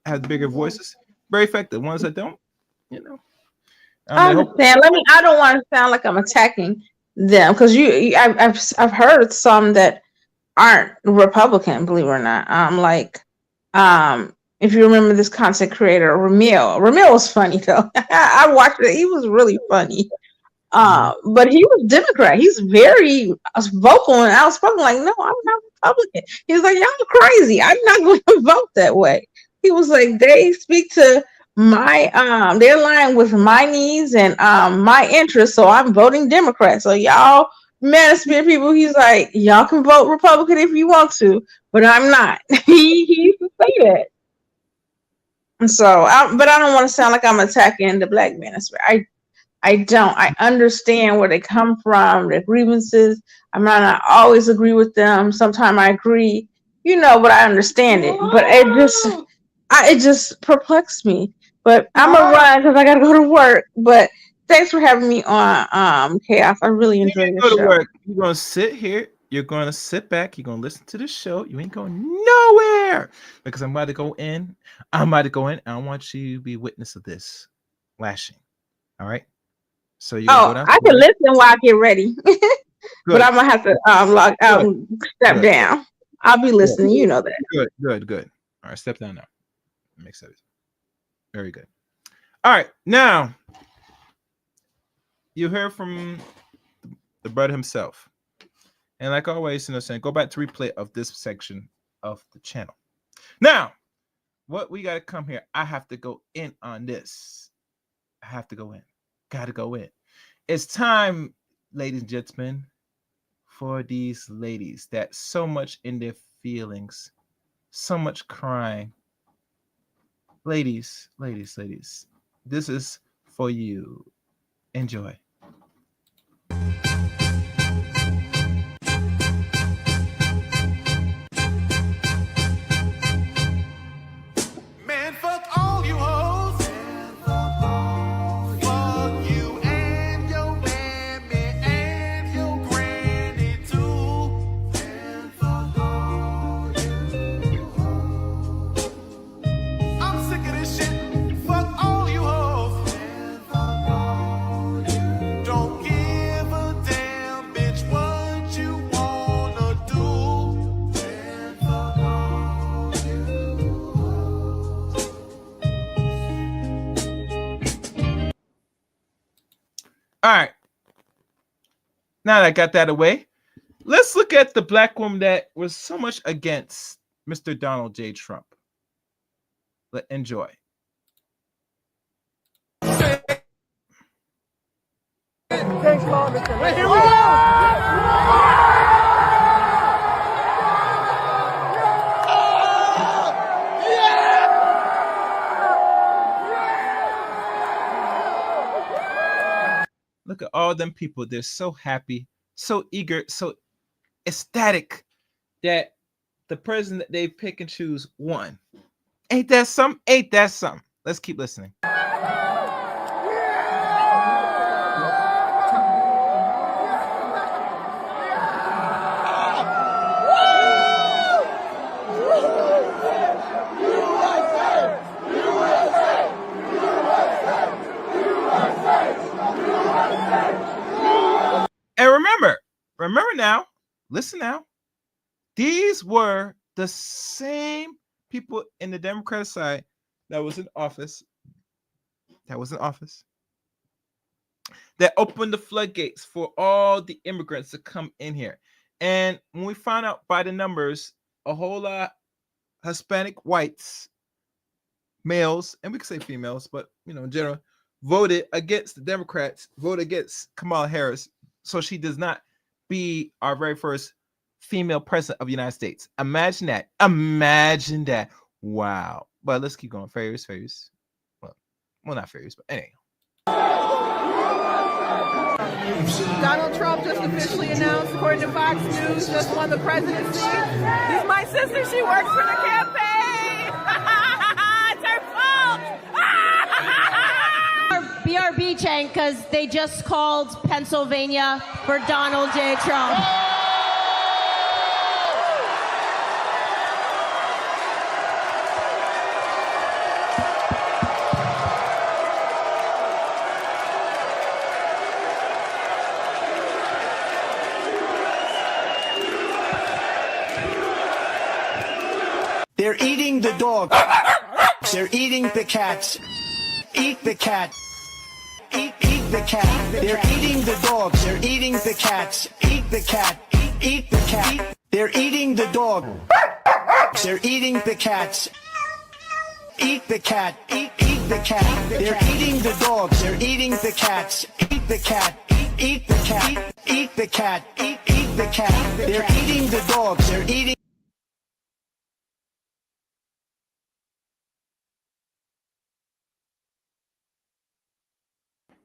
have bigger voices, very effective. Ones that don't, you know. I They hope. understand. I don't want to sound like I'm attacking them because I've heard some that aren't Republican, believe it or not. If you remember this content creator, Ramil was funny though. I watched it. He was really funny. But he was Democrat. He's very vocal and outspoken. Like, no, I'm not Republican. He's like, y'all are crazy. I'm not going to vote that way. He was like, they speak to my they align with my needs and my interests, so I'm voting Democrat. So y'all manosphere people, he's like, y'all can vote Republican if you want to, but I'm not. he used to say that. And so, but I don't want to sound like I'm attacking the black manosphere. I don't. I understand where they come from, their grievances. I might not always agree with them. Sometimes I agree, but I understand it. But it just perplexed me. But I'm gonna run because I gotta go to work. But thanks for having me on Chaos. I really You enjoyed ain't the go to show. work. You're gonna sit here. You're gonna sit back. You're gonna listen to the show. You ain't going nowhere because I'm about to go in. I'm about to go in. And I want you to be witness of this lashing. All right. So you're gonna go Oh, I can downstairs. listen while I get ready, but Good. I'm gonna have to log out Good. and step Good. down. I'll be Good. listening. You know that. Good. Good. Good. All right. Step down now. Makes sense. Very good. All right. Now you heard from the brother himself. And like always, saying go back to replay of this section of the channel. Now, what we got to come here, I have to go in on this. I have to go in. Got to go in. It's time, ladies and gentlemen, for these ladies that so much in their feelings, so much crying. Ladies, this is for you. Enjoy. Man, fuck all you hoes. Fuck you and your mammy and your granny too. And fuck all you hoes. I'm sick of this shit. Fuck all you hoes. And fuck all you. Don't give a damn, bitch, what you wanna do. And fuck all you hoes. All right. Now that I got that away, let's look at the black woman that was so much against Mr. Donald J. Trump. Enjoy. Look at all them people. They're so happy, so eager, so ecstatic that the president they pick and choose won. Ain't that something? Ain't that something? Let's keep listening. And remember now, listen now. These were the same people in the Democratic side that was in office, that opened the floodgates for all the immigrants to come in here. And when we found out by the numbers, a whole lot Hispanic whites, males, and we could say females, but in general, voted against the Democrats, voted against Kamala Harris, so she does not be our very first female president of the United States. Imagine that. Imagine that. Wow. But let's keep going. Fairies. Well, not fairies, but anyway. Donald Trump just officially announced, according to Fox News, just won the presidency. This is my sister. She works for the campaign. It's her fault. BRB chain because they just called Pennsylvania for Donald J. Trump. They're eating the dog. They're eating the cats. Eat the cat. Eat the cat. They're eating the dogs. They're eating the cats. Eat the cat. Eat the cat. They're eating the dog. They're eating the cats. Eat the cat. Eat the cat. They're eating the dogs. They're eating the cats. Eat the cat. Eat the cat. Eat the cat. Eat the cat. They're eating the dogs. They're eating.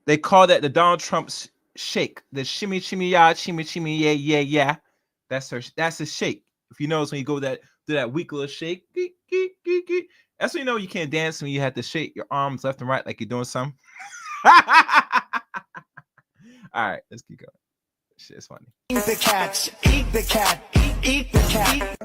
They call that the Donald Trump shake. The shimmy ya, shimmy yeah. That's a shake. If you notice when you do that weak little shake, that's when you know you can't dance, when you have to shake your arms left and right like you're doing something. All right, let's keep going. Shit's funny. Eat the cats. Eat the cat. Eat the cat.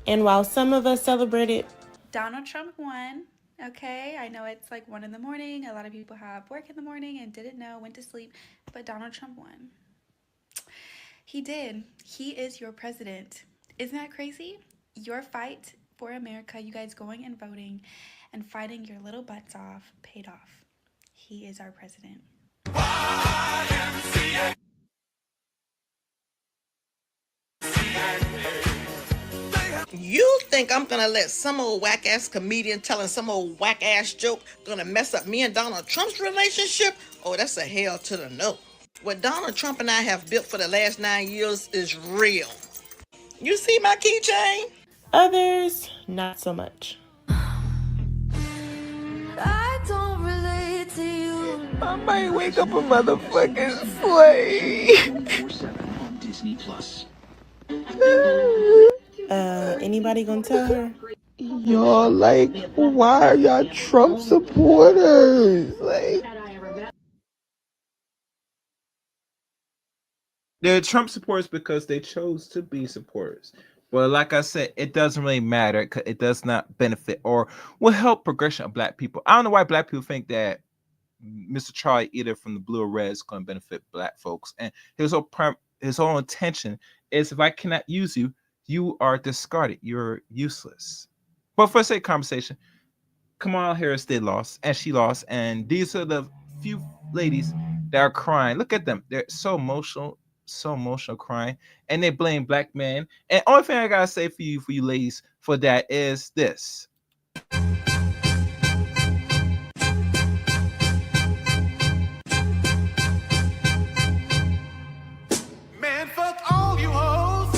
And while some of us celebrated, Donald Trump won. Okay, I know it's like 1 a.m. A lot of people have work in the morning and didn't know, went to sleep, but Donald Trump won. He did. He is your president. Isn't that crazy? Your fight for America, you guys going and voting and fighting your little butts off, paid off. He is our president. You think I'm gonna let some old whack-ass comedian telling some old whack-ass joke gonna mess up me and Donald Trump's relationship? Oh, that's a hell to the no. What Donald Trump and I have built for the last 9 years is real. You see my keychain? others, not so much. I don't relate to you. I might wake up a motherfucking slave. Anybody gonna tell her? Y'all, like, why are y'all Trump supporters? Like, they're Trump supporters because they chose to be supporters. But like I said, it doesn't really matter because it does not benefit or will help progression of black people. I don't know why black people think that Mr. Charlie, either from the blue or red, is going to benefit black folks. And his whole intention is, if I cannot use you, you are discarded. You're useless. But for the sake of conversation, Kamala Harris did lost, and she lost. And these are the few ladies that are crying. Look at them. They're so emotional crying. And they blame black men. And only thing I got to say for you ladies, for that is this. Man, fuck all you hoes.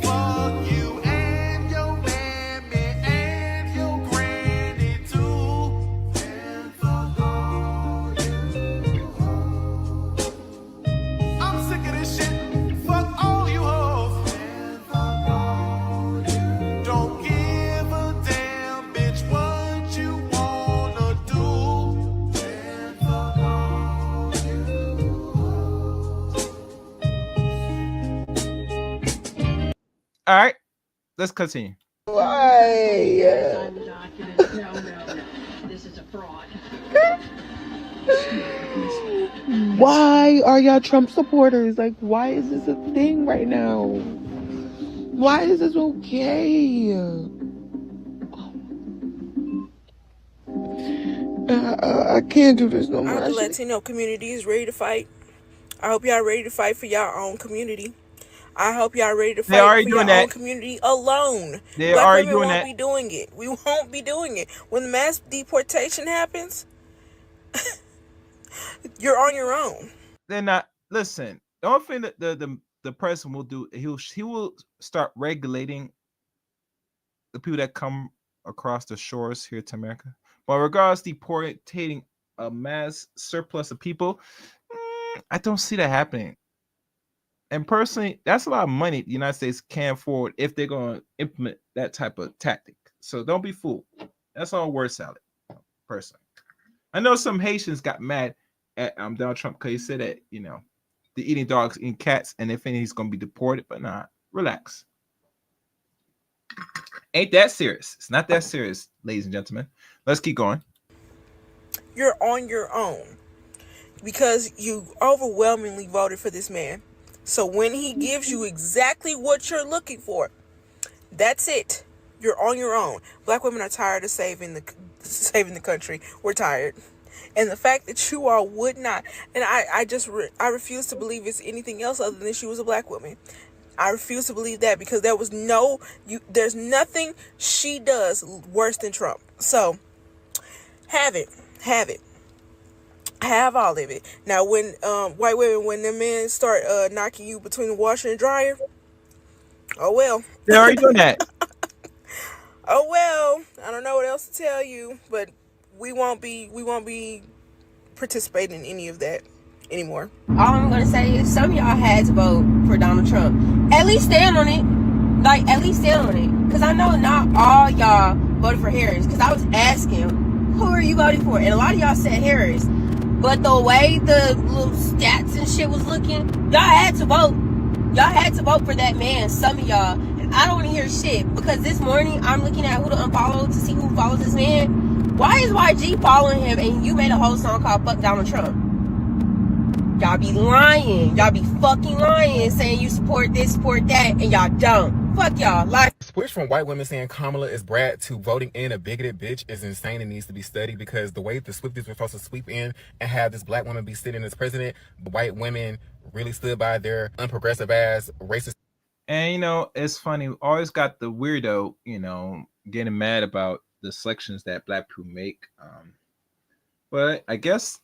Fuck you and your mammy and your granny too. And fuck all you hoes. I'm sick of this shit. Fuck all you hoes. And fuck all you. Don't give a damn, bitch, what you wanna do. And fuck all you hoes. All right, let's continue. why? Why are y'all Trump supporters? Like, why is this a thing right now? Why is this okay? I can't do this no I more. hope the Latino community is ready to fight. I hope y'all ready to fight for y'all own community. I hope y'all ready to They're fight already for doing your own that. community alone. They're Black already women doing won't that. be doing it. We won't be doing it. When the mass deportation happens, you're on your own. They're not. Listen, the only thing that the president will do, he will start regulating the people that come across the shores here to America. But regards deportating a mass surplus of people, I don't see that happening. And personally, that's a lot of money the United States can afford if they're going to implement that type of tactic. So don't be fooled. That's all word salad, personally. I know some Haitians got mad at Donald Trump because he said that, they're eating dogs, eating cats, and they think he's going to be deported. But nah, relax. Ain't that serious. It's not that serious, ladies and gentlemen. Let's keep going. You're on your own because you overwhelmingly voted for this man. So when he gives you exactly what you're looking for, that's it. You're on your own. Black women are tired of saving the country. We're tired. And the fact that you all would not, and I refuse to believe it's anything else other than she was a black woman. I refuse to believe that because there's nothing she does worse than Trump. So have it, have all of it. Now, when white women, when the men start knocking you between the washer and dryer, oh well. They're already doing that. Oh well. I don't know what else to tell you, but we won't be participating in any of that anymore. All I'm gonna say is some of y'all had to vote for Donald Trump. At least stand on it. Like, at least stand on it. Because I know not all y'all voted for Harris. Because I was asking, who are you voting for? And a lot of y'all said Harris. But the way the little stats and shit was looking, y'all had to vote. Y'all had to vote for that man. Some of y'all. And I don't want to hear shit. Because this morning, I'm looking at who to unfollow to see who follows this man. Why is YG following him and you made a whole song called Fuck Donald Trump? Y'all be lying. Y'all be fucking lying, saying you support this, support that, and y'all don't. Fuck y'all. Like, switch from white women saying Kamala is Brad to voting in a bigoted bitch is insane and needs to be studied, because the way the Swifties were supposed to sweep in and have this black woman be sitting as president, the white women really stood by their unprogressive ass racist. And it's funny. We always got the weirdo, getting mad about the selections that black people make. But I guess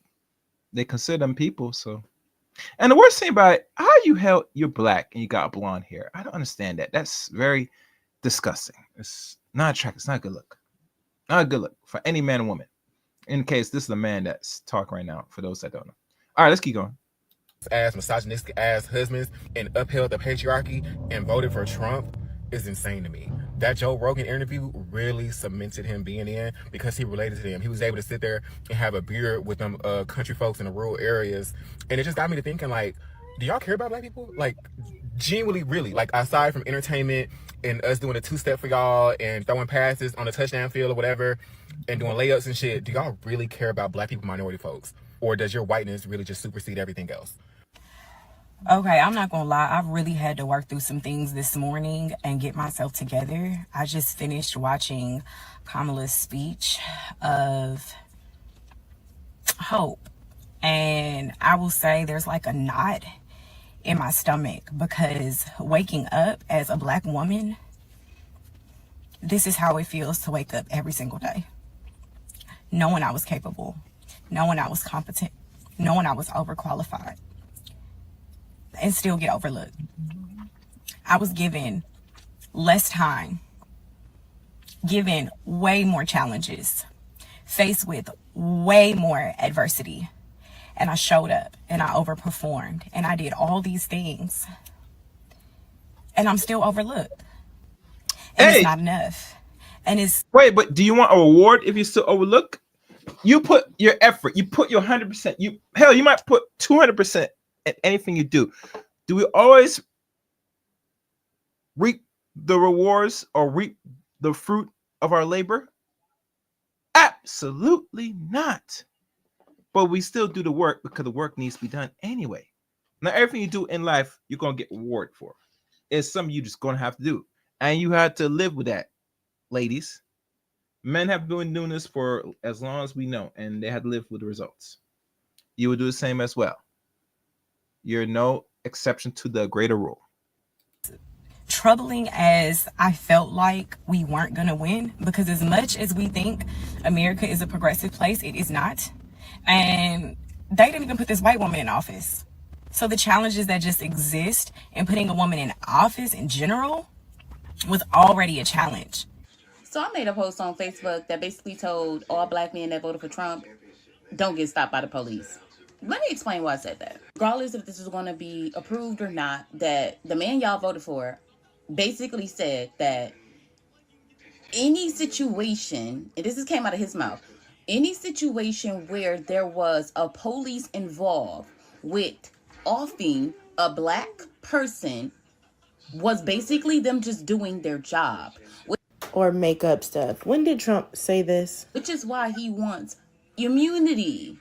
they consider them people. So, and the worst thing about it, how you're black and you got blonde hair. I don't understand that. That's very disgusting. It's not attractive. It's not a good look. Not a good look for any man or woman. In case this is a man that's talking right now, for those that don't know. All right, let's keep going. Ass misogynistic ass husbands and upheld the patriarchy and voted for Trump is insane to me. That Joe Rogan interview really cemented him being in, because he related to them. He was able to sit there and have a beer with them country folks in the rural areas, and it just got me to thinking, like, do y'all care about black people? Like, genuinely, really, like, aside from entertainment and us doing a two-step for y'all and throwing passes on the touchdown field or whatever and doing layups and shit, do y'all really care about black people, minority folks? Or does your whiteness really just supersede everything else? okay, I'm not gonna lie, I've really had to work through some things this morning and get myself together. I just finished watching Kamala's speech of hope, and I will say there's like a knot in my stomach, because waking up as a black woman, this is how it feels to wake up every single day, knowing I was capable, knowing I was competent, knowing I was overqualified, and still get overlooked. I was given less time, given way more challenges, faced with way more adversity, and I showed up and I overperformed and I did all these things, and I'm still overlooked, and it's not enough. And it's wait, but do you want a reward if you still overlook? You put your effort, you put your 100%. You might put 200% at anything you do. Do we always reap the rewards or reap the fruit of our labor? Absolutely not. But we still do the work because the work needs to be done anyway. Now, everything you do in life, you're going to get reward for. It's something you're just going to have to do. And you have to live with that, ladies. Men have been doing this for as long as we know, and they had to live with the results. You would do the same as well. You're no exception to the greater rule. Troubling as I felt like we weren't going to win, because as much as we think America is a progressive place, it is not. And they didn't even put this white woman in office. So the challenges that just exist in putting a woman in office in general was already a challenge. So I made a post on Facebook that basically told all black men that voted for Trump, don't get stopped by the police. Let me explain why I said that. Regardless if this is going to be approved or not, that the man y'all voted for basically said that any situation, and this came out of his mouth, any situation where there was a police involved with offing a black person was basically them just doing their job. Or make up stuff. When did Trump say this? Which is why he wants immunity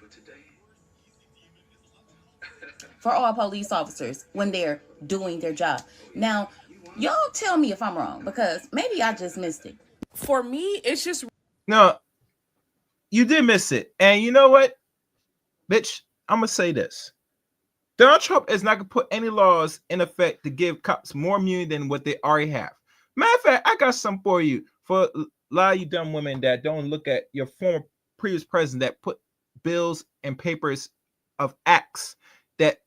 for all police officers when they're doing their job. Now, y'all tell me if I'm wrong, because maybe I just missed it. For me, it's just No, you did miss it. And you know what, bitch? I'm gonna say this. Donald Trump is not gonna put any laws in effect to give cops more immunity than what they already have. Matter of fact, I got something for you for a lot of you dumb women that don't look at your former previous president that put bills and papers of acts that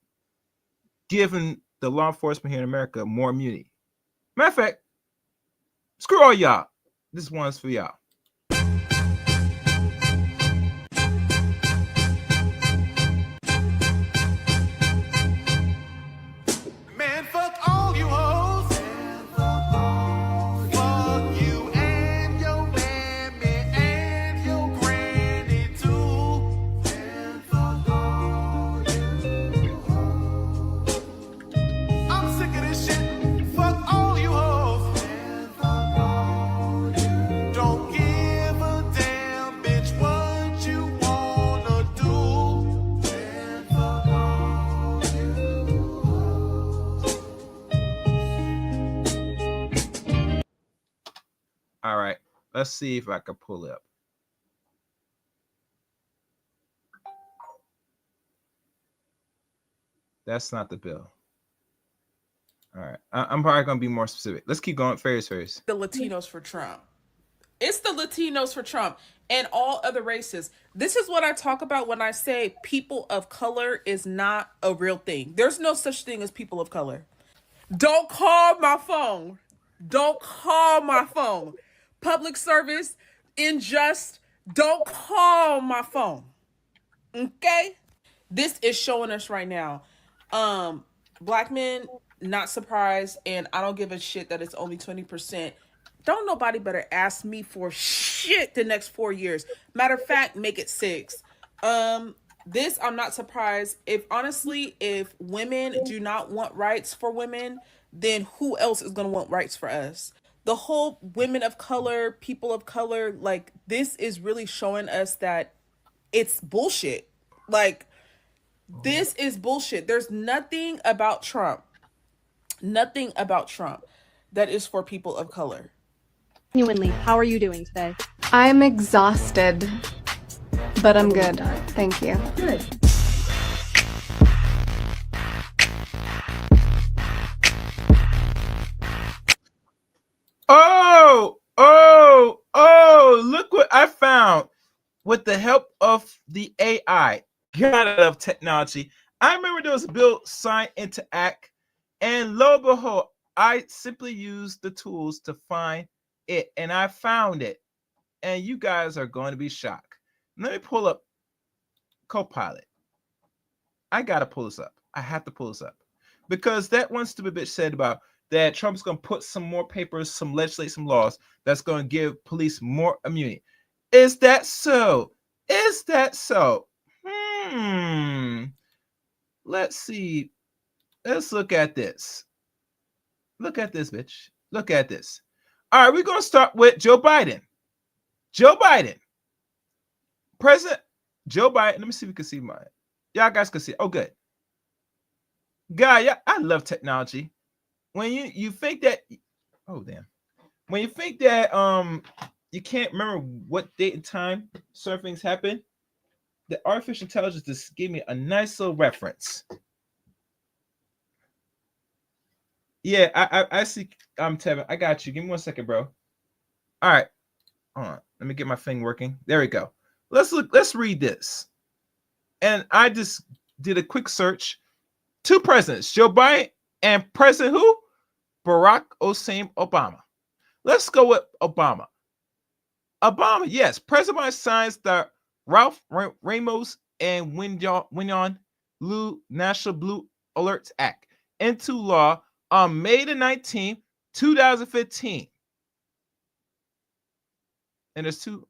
given the law enforcement here in America more immunity. Matter of fact, screw all y'all. This one's for y'all. Man, fuck all you hoes. Fuck you and your mammy and your granny too. And fuck all you hoes. I'm sick of this shit. Fuck all you hoes. And fuck all you. Don't give a damn, bitch, what you wanna do. And fuck all you hoes. All right, let's see if I can pull it up. That's not the bill. All right, I'm probably gonna be more specific. Let's keep going. Ferris. the Latinos for Trump. It's the Latinos for Trump and all other races. This is what I talk about when I say people of color is not a real thing. There's no such thing as people of color. Don't call my phone. Don't call my phone. Public service, unjust, don't call my phone. Okay? This is showing us right now. Black men, not surprised, and I don't give a shit that it's only 20%. Don't nobody better ask me for shit the next 4 years. Matter of fact, make it 6. This I'm not surprised. If women do not want rights for women, then who else is gonna want rights for us? The whole women of color, people of color, like this is really showing us that it's bullshit. Like this is bullshit. There's nothing about Trump that is for people of color. Genuinely, how are you doing today? I'm exhausted, but I'm good. Thank you. Good. Oh, look what I found with the help of the AI. God, I love technology. I remember there was a bill signed into act, and lo and behold, I simply used the tools to find it, and I found it. And you guys are going to be shocked. Let me pull up Copilot. I got to pull this up. I have to pull this up. Because that one stupid bitch said about that Trump's going to put some more papers, some legislate, some laws that's going to give police more immunity. Is that so? Is that so? Let's see. Let's look at this. Look at this, bitch. Look at this. All right, we're going to start with Joe Biden. Joe Biden. President Joe Biden. Let me see if we can see mine. Y'all guys can see. Oh, good. Guy, yeah, I love technology. When you think that, oh damn. When you think that you can't remember what date and time certain things happen, the artificial intelligence just gave me a nice little reference. Yeah, I see. Tevin, I got you. Give me 1 second, bro. All right, hold on. Let me get my thing working. There we go. Let's read this. And I just did a quick search. 2 presidents, Joe Biden and President who? Barack Hussein Obama. Let's go with Obama. Obama, yes. President Biden signs the Ralph Ramos and Winyon Liu National Blue Alerts Act into law on May the 19th, 2015. And there's 2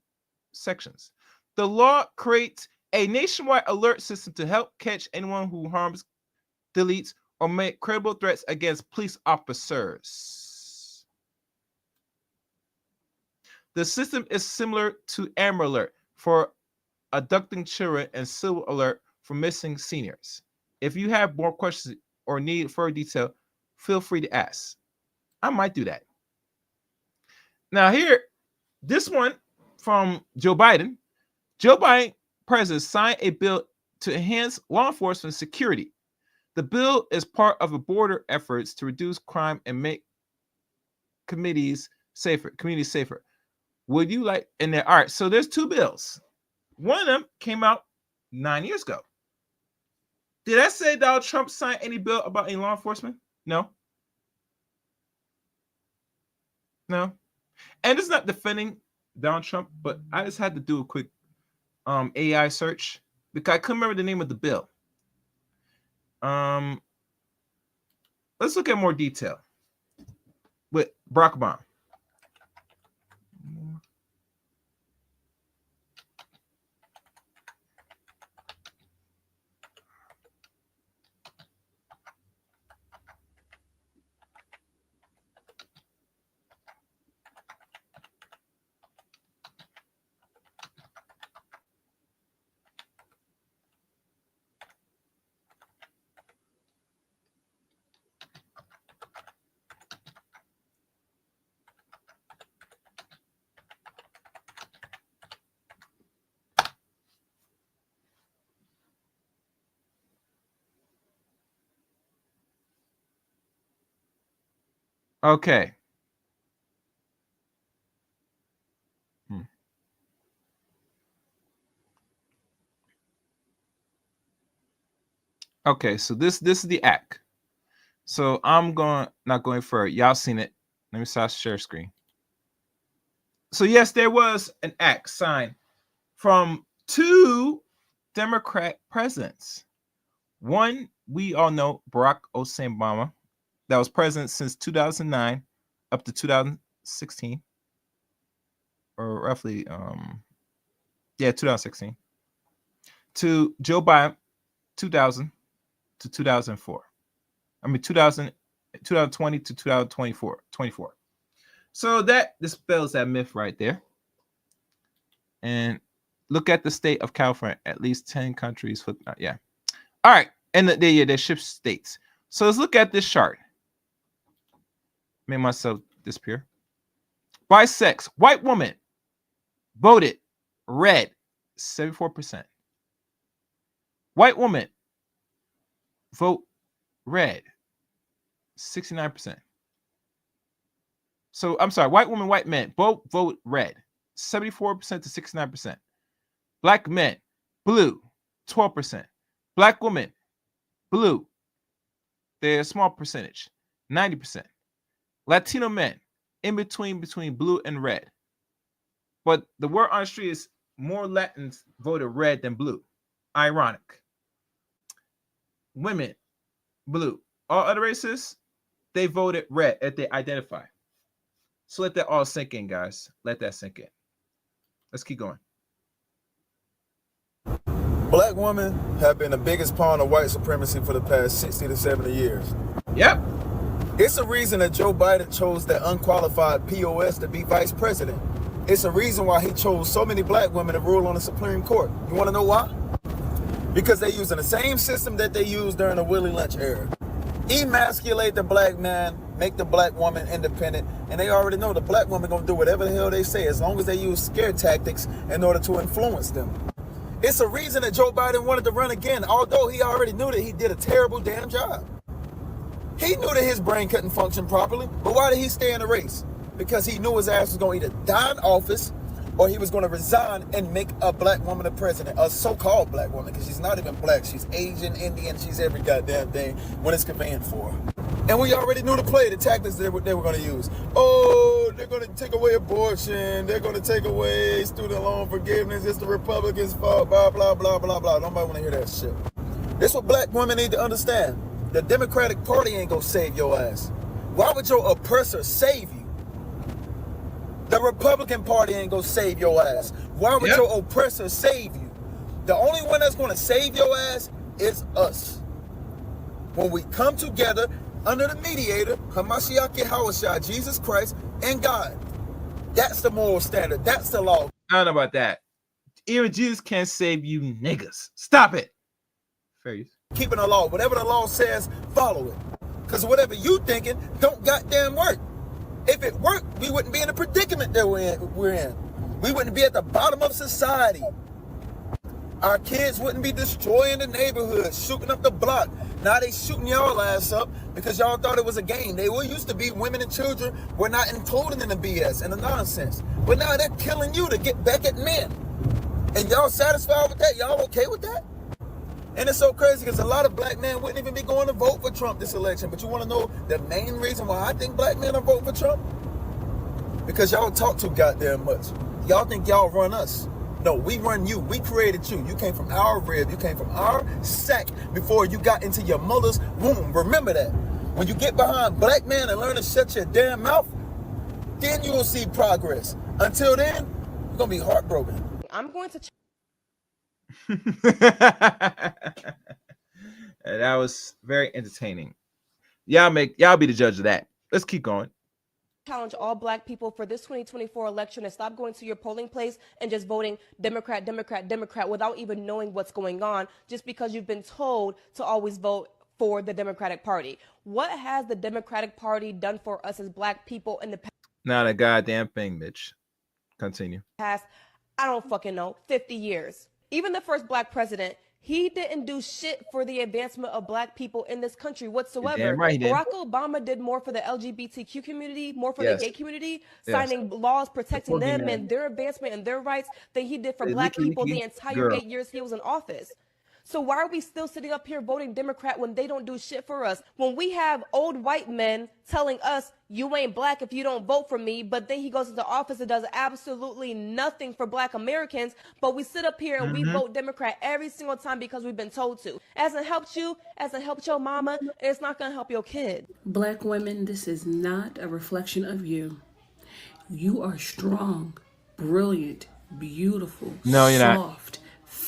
sections. The law creates a nationwide alert system to help catch anyone who harms, deletes, or make credible threats against police officers. The system is similar to Amber Alert for abducting children and Silver Alert for missing seniors. If you have more questions or need further detail, feel free to ask. I might do that. Now here, this one from Joe Biden. Joe Biden, president, signed a bill to enhance law enforcement security. The bill is part of a border efforts to reduce crime and make communities safer. Would you like in there? All right, so there's 2 bills. One of them came out 9 years ago. Did I say Donald Trump signed any bill about any law enforcement? No. No. And it's not defending Donald Trump, but I just had to do a quick AI search because I couldn't remember the name of the bill. Let's look at more detail with Barack Obama. Okay. Okay, so this is the act. So I'm not going for it. Y'all seen it. Let me start share screen. So yes, there was an act signed from 2 Democrat presidents. One, we all know, Barack Hussein Obama, that was president since 2009 up to 2016, or roughly 2016, to Joe Biden 2000 to 2004. I mean 2020 to 2024. So that dispels that myth right there. And look at the state of California. At least 10 countries. Yeah. All right. And they shift states. So let's look at this chart. Make myself disappear. By sex, white woman voted red, 74%. White woman vote red, 69%. So I'm sorry, white woman, white men both vote red, 74% to 69%. Black men, blue, 12%. Black women, blue, they're a small percentage, 90%. Latino men, in between blue and red. But the word on the street is more Latins voted red than blue. Ironic. Women, blue. All other races, they voted red if they identify. So let that all sink in, guys. Let that sink in. Let's keep going. Black women have been the biggest pawn of white supremacy for the past 60 to 70 years. Yep. It's a reason that Joe Biden chose that unqualified POS to be vice president. It's a reason why he chose so many black women to rule on the Supreme Court. You want to know why? Because they're using the same system that they used during the Willie Lynch era. Emasculate the black man make the black woman independent, and they already know the black woman gonna do whatever the hell they say as long as they use scare tactics in order to influence them. It's a reason that Joe Biden wanted to run again, although he already knew that he did a terrible damn job. He knew that his brain couldn't function properly, but why did he stay in the race? Because he knew his ass was going to either die in office or he was going to resign and make a black woman the president, a so-called black woman, because she's not even black. She's Asian, Indian, she's every goddamn thing when it's convenient for her. And we already knew the play, the tactics they were going to use. Oh, they're going to take away abortion. They're going to take away student loan forgiveness. It's the Republicans' fault, blah, blah, blah, blah, blah. Nobody want to hear that shit. This is what black women need to understand. The Democratic Party ain't going to save your ass. Why would your oppressor save you? The Republican Party ain't going to save your ass. Why would your oppressor save you? The only one that's going to save your ass is us. When we come together under the mediator, Hamashiach Yahushua, Jesus Christ, and God. That's the moral standard. That's the law. I don't know about that. Even Jesus can't save you niggas. Stop it. Fair use. Keeping the law. Whatever the law says, follow it. Because whatever you thinking don't goddamn work. If it worked, we wouldn't be in the predicament that we're in. We wouldn't be at the bottom of society. Our kids wouldn't be destroying the neighborhood, shooting up the block. Now they shooting y'all ass up because y'all thought it was a game. They were used to be women and children were not included in the BS and the nonsense. But now they're killing you to get back at men. And y'all satisfied with that? Y'all okay with that? And it's so crazy because a lot of black men wouldn't even be going to vote for Trump this election. But you want to know the main reason why I think black men are voting for Trump? Because y'all talk too goddamn much. Y'all think y'all run us. No, we run you. We created you. You came from our rib. You came from our sack before you got into your mother's womb. Remember that. When you get behind black men and learn to shut your damn mouth, then you will see progress. Until then, you're going to be heartbroken. I'm going to... That was very entertaining. Y'all be the judge of that. Let's keep going. Challenge all black people for this 2024 election to stop going to your polling place and just voting Democrat, Democrat, Democrat without even knowing what's going on, just because you've been told to always vote for the Democratic Party. What has the Democratic Party done for us as black people in the Not a goddamn thing, Mitch. Continue. past, I don't fucking know, 50 years? Even the first black president, he didn't do shit for the advancement of black people in this country whatsoever. Damn right he did. Barack Obama did more for the LGBTQ community, more for Yes. the gay community, Yes. signing laws protecting The them boogeyman. and their advancement and their rights than he did for The black leaky, people the leaky entire girl. 8 years he was in office. So why are we still sitting up here voting Democrat when they don't do shit for us? When we have old white men telling us, you ain't black if you don't vote for me, but then he goes into office and does absolutely nothing for black Americans, but we sit up here and we vote Democrat every single time because we've been told to. Hasn't helped you, hasn't helped your mama, and it's not gonna help your kid. Black women, this is not a reflection of you. You are strong, brilliant, beautiful, No, you're not. soft,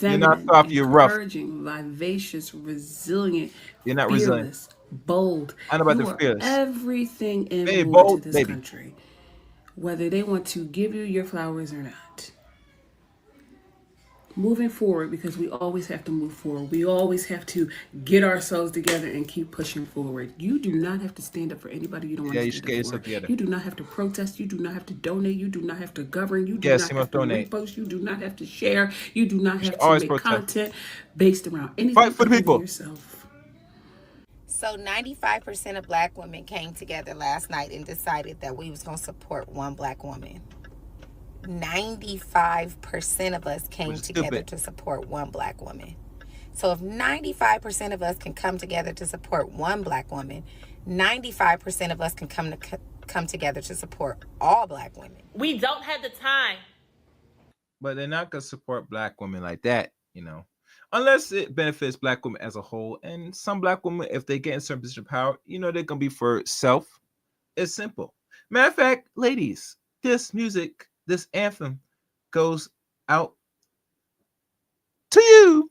You're feminine, not soft, you're rough. encouraging, vivacious, resilient, You're not fearless, resilient. bold. I know about You the are fearless. everything and Hey, more bold, to this baby. country, whether they want to give you your flowers or not. Moving forward, because we always have to move forward. We always have to get ourselves together and keep pushing forward. You do not have to stand up for anybody you don't want Yeah, to you should stand get up yourself for. together. You do not have to protest. You do not have to donate. You do not have to govern. You do Yes, not you have must to donate. repost. You do not have to share. You do not have to always make protest. content based around anything Fight for the other than people. yourself. So 95% of black women came together last night and decided that we was going to support one black woman. 95% of us came Which is together stupid. to support one black woman. So if 95% of us can come together to support one black woman, 95% of us can come together to support all black women. We don't have the time. But they're not gonna support black women like that, you know, unless it benefits black women as a whole. And some black women, if they get in certain position of power, you know, they're gonna be for self. It's simple. Matter of fact, ladies, this music, this anthem, goes out to you.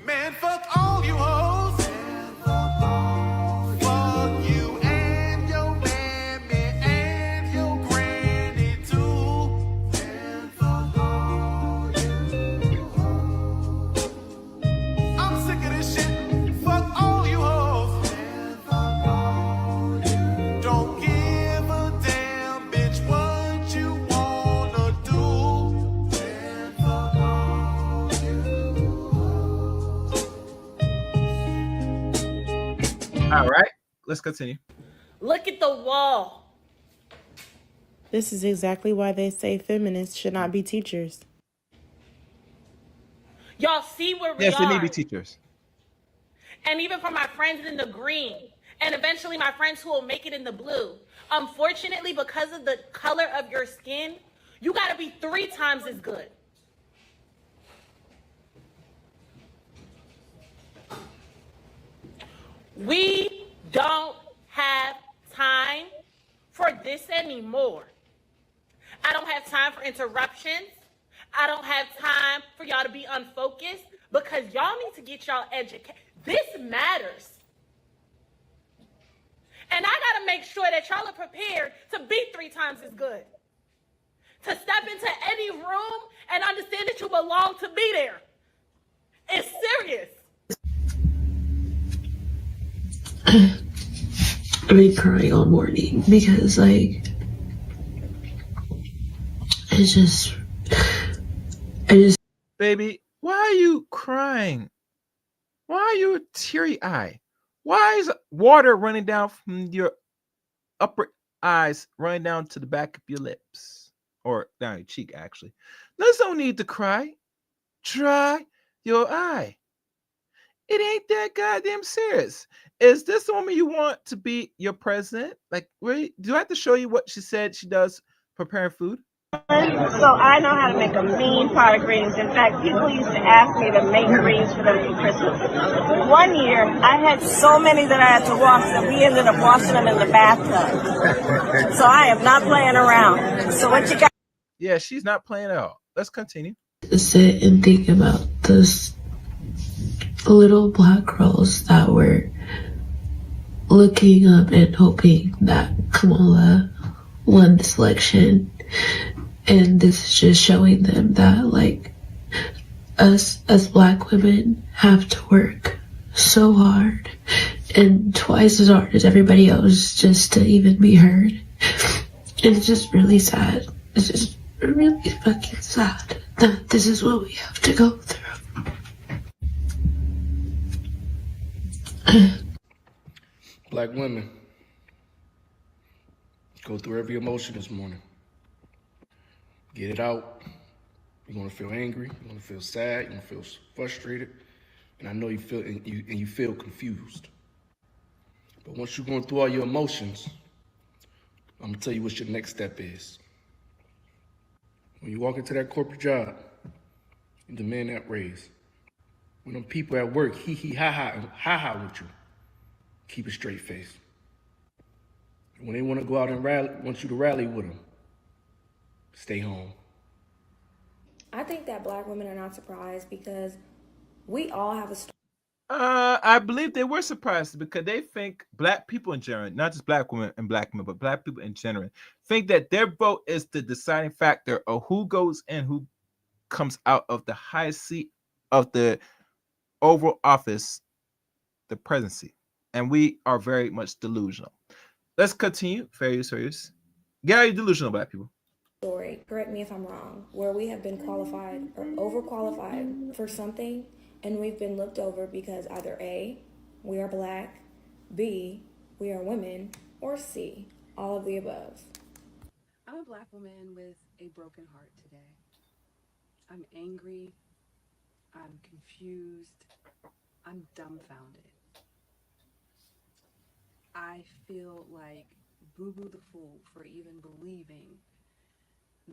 Man, fuck all you hoes. Fuck you and your mammy and your granny too. All right, let's continue. Look at the wall. This is exactly why they say feminists should not be teachers. Y'all see where we Yes, they need to are. be teachers. And even for my friends in the green, and eventually my friends who will make it in the blue. Unfortunately, because of the color of your skin, you gotta be 3 times as good. We don't have time for this anymore. I don't have time for interruptions. I don't have time for y'all to be unfocused because y'all need to get y'all educated. This matters. And I gotta make sure that y'all are prepared to be 3 times as good. To step into any room and understand that you belong to be there. It's serious. I've been crying all morning because, like, it's just, Baby, why are you crying? Why are you teary eyed? Why is water running down from your upper eyes, running down to the back of your lips? Or down your cheek, actually. There's no need to cry. Dry your eye. It ain't that goddamn serious. Is this the woman you want to be your president? Like, really? Do I have to show you what she said she does preparing food? So I know how to make a mean pot of greens. In fact, people used to ask me to make greens for them for Christmas. One year, I had so many that I had to wash that we ended up washing them in the bathtub. So I am not playing around. So what you got? Yeah, she's not playing at all. Let's continue. sit and think about those little black girls that were looking up and hoping that Kamala won this election. And this is just showing them that, like, us as black women have to work so hard and twice as hard as everybody else just to even be heard. And it's just really sad. It's just really fucking sad that this is what we have to go through. Black women, go through every emotion this morning. Get it out. You're gonna feel angry. You're gonna feel sad. You're gonna feel frustrated, and I know you feel confused. But once you're going through all your emotions, I'm gonna tell you what your next step is. When you walk into that corporate job, you demand that raise. When them people at work hee ha ha with you, keep a straight face. When they want to go out and want you to rally with them, stay home. I think that black women are not surprised because we all have a story. I believe they were surprised because they think black people in general, not just black women and black men, but black people in general, think that their vote is the deciding factor of who goes in, who comes out of the highest seat of the Oval Office, the presidency. And we are very much delusional. Let's continue. Fair use. Gary, delusional black people. Story, correct me if I'm wrong, where we have been qualified or overqualified for something and we've been looked over because either A, we are black, B, we are women, or C, all of the above. I'm a black woman with a broken heart today. I'm angry, I'm confused, I'm dumbfounded. I feel like Boo Boo the Fool for even believing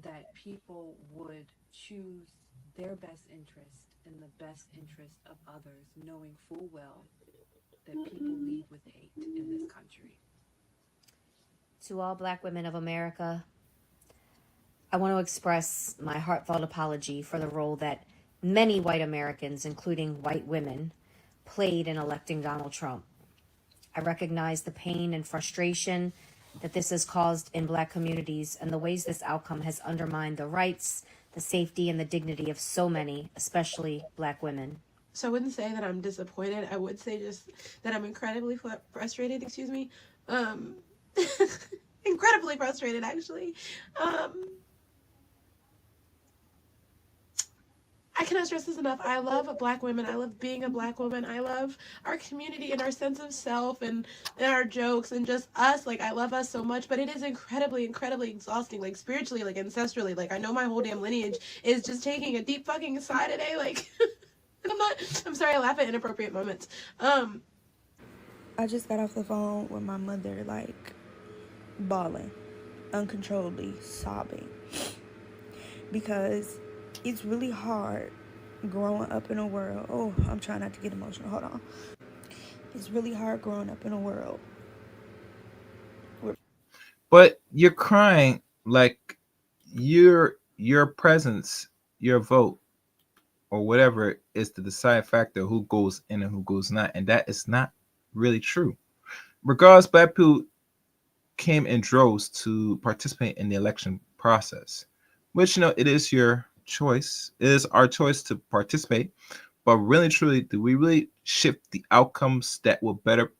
that people would choose their best interest and the best interest of others, knowing full well that people lead with hate in this country. To all black women of America, I want to express my heartfelt apology for the role that many white Americans, including white women, played in electing Donald Trump. I recognize the pain and frustration that this has caused in black communities and the ways this outcome has undermined the rights, the safety, and the dignity of so many, especially black women. So I wouldn't say that I'm disappointed. I would say just that I'm incredibly frustrated, incredibly frustrated, actually. I I cannot stress this enough. I love Black women. I love being a Black woman. I love our community and our sense of self and our jokes and just us. Like, I love us so much, but it is incredibly, incredibly exhausting, like, spiritually, like, ancestrally. Like, I know my whole damn lineage is just taking a deep fucking sigh today. Like, and I'm sorry, I laugh at inappropriate moments. I just got off the phone with my mother, like, bawling, uncontrollably sobbing, because it's really hard growing up in a world. Oh, I'm trying not to get emotional. Hold on. It's really hard growing up in a world. But you're crying like your presence, your vote, or whatever is the deciding factor who goes in and who goes not, and that is not really true. Regardless, Black people came in droves to participate in the election process, which it is your choice. It is our choice to participate, but really, truly, do we really shift the outcomes that will better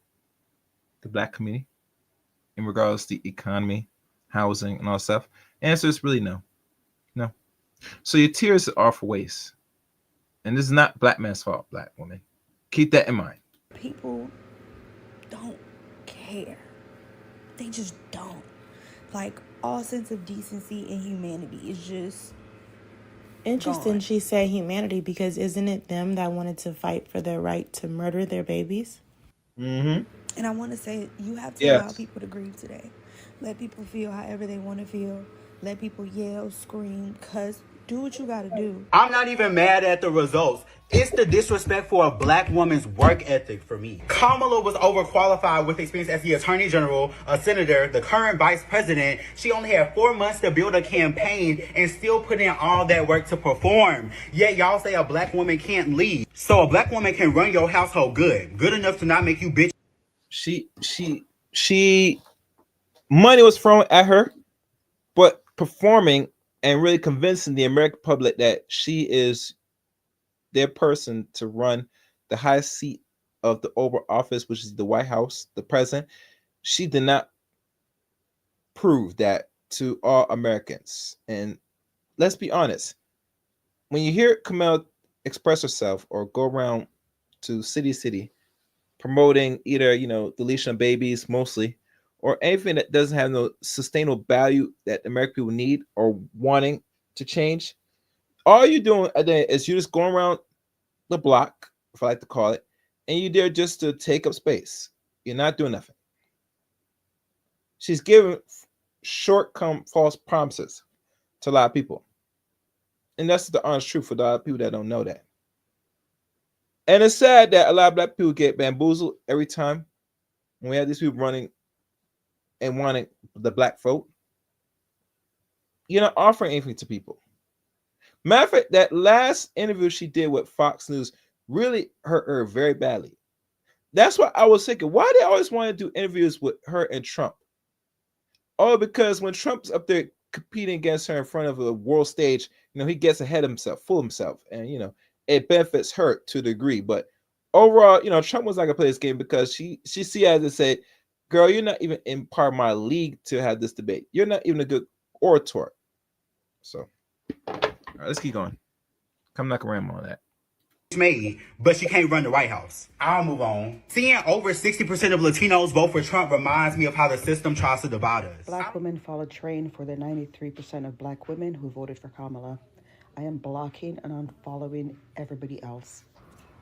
the Black community in regards to the economy, housing, and all stuff? Answer is really no. No. So your tears are for waste. And this is not Black man's fault, Black woman. Keep that in mind. People don't care. They just don't. Like, all sense of decency and humanity is just Interesting gone. she said humanity, because isn't it them that wanted to fight for their right to murder their babies? Mm-hmm. And I want to say, you have to Yes. allow people to grieve today. Let people feel however they want to feel. Let people yell, scream, cuss. Do what you got to do. I'm not even mad at the results. It's the disrespect for a Black woman's work ethic for me. Kamala was overqualified with experience as the Attorney General, a senator, the current vice president. She only had 4 months to build a campaign and still put in all that work to perform. Yet y'all say a Black woman can't lead. So a Black woman can run your household good enough to not make you bitch. She money was thrown at her, but performing and really convincing the American public that she is their person to run the highest seat of the Oval Office, which is the White House, the president. She did not prove that to all Americans. And let's be honest, when you hear Kamala express herself or go around to city promoting either deletion of babies mostly, or anything that doesn't have no sustainable value that American people need or wanting to change, all you're doing is you're just going around the block, if I like to call it, and you're there just to take up space. You're not doing nothing. She's giving short-term false promises to a lot of people. And that's the honest truth for a lot of people that don't know that. And it's sad that a lot of Black people get bamboozled every time when we have these people running and wanting the Black vote. You're not offering anything to people. Matter of fact, that last interview she did with Fox News really hurt her very badly. That's why I was thinking, why they always want to do interviews with her and Trump? Oh, because when Trump's up there competing against her in front of a world stage, he gets ahead of himself, full of himself, and it benefits her to a degree. But overall, Trump was not gonna play this game because she see as to say, girl, you're not even in part of my league to have this debate. You're not even a good orator. So, all right, let's keep going. Come knock around on that. Made, but she can't run the White House. I'll move on. Seeing over 60% of Latinos vote for Trump reminds me of how the system tries to divide us. Black women follow train for the 93% of Black women who voted for Kamala. I am blocking and unfollowing everybody else.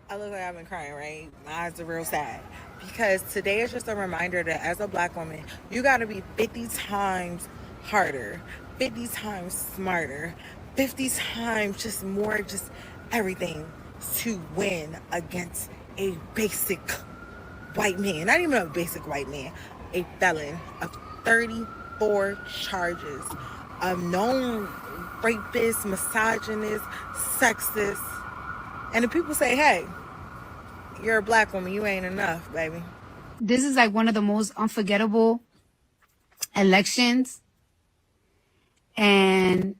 I look like I've been crying, right? My eyes are real sad. Because today is just a reminder that as a Black woman, you gotta be 50 times harder, 50 times smarter, 50 times just more, just everything to win against a basic white man. Not even a basic white man, a felon of 34 charges, of known rapist, misogynist, sexist. And the people say, hey, you're a Black woman, you ain't enough, baby. This is like one of the most unforgettable elections. And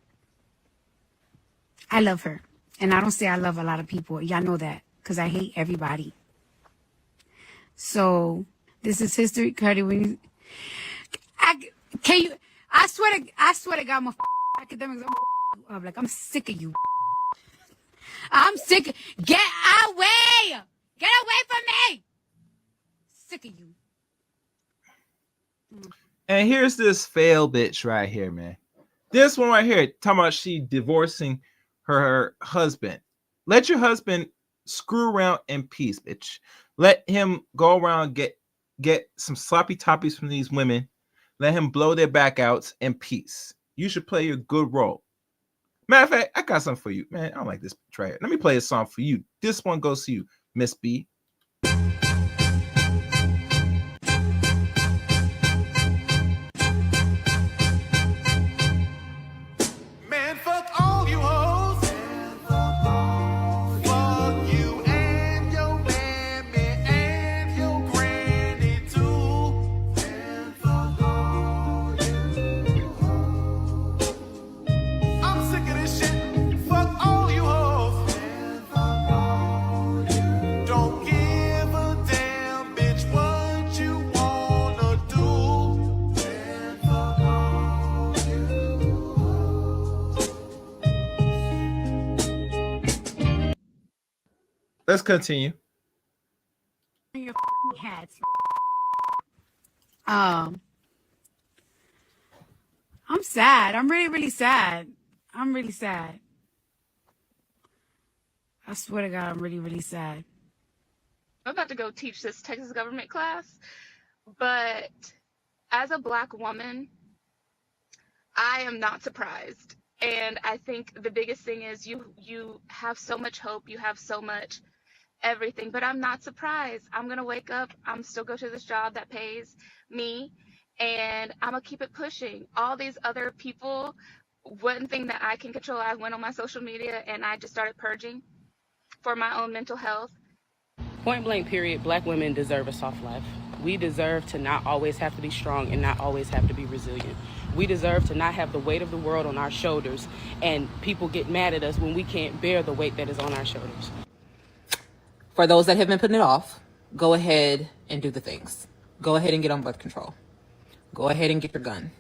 I love her. And I don't say I love a lot of people. Y'all know that, because I hate everybody. So this is history, Cardi. I swear to God, my academics, I'm sick of you. I'm sick. Get away! Get away from me! Sick of you. And here's this fail bitch right here, man. This one right here, talking about she divorcing her husband. Let your husband screw around in peace, bitch. Let him go around get some sloppy toppies from these women. Let him blow their back outs in peace. You should play your good role. Matter of fact, I got something for you, man. I don't like this right here. Let me play a song for you. This one goes to you, Miss B. Man, fuck all you hoes. Fuck you and your mammy and your granny too. And fuck all you hoes. I'm sick of this shit. Fuck all you hoes. And fuck all you. Don't give a damn, bitch, what you wanna do. And fuck all you hoes. Let's continue. Your hats. Um, I'm sad. I'm really, really sad. I'm really sad. I swear to God, I'm really, really sad. I'm about to go teach this Texas government class, but as a Black woman, I am not surprised. And I think the biggest thing is you have so much hope, you have so much everything, but I'm not surprised. I'm going to wake up, I'm still go to this job that pays me, and I'm going to keep it pushing. All these other people, one thing that I can control, I went on my social media and I just started purging for my own mental health. Point blank period, Black women deserve a soft life. We deserve to not always have to be strong and not always have to be resilient. We deserve to not have the weight of the world on our shoulders, and people get mad at us when we can't bear the weight that is on our shoulders. For those that have been putting it off, go ahead and do the things. Go ahead and get on birth control. Go ahead and get your gun.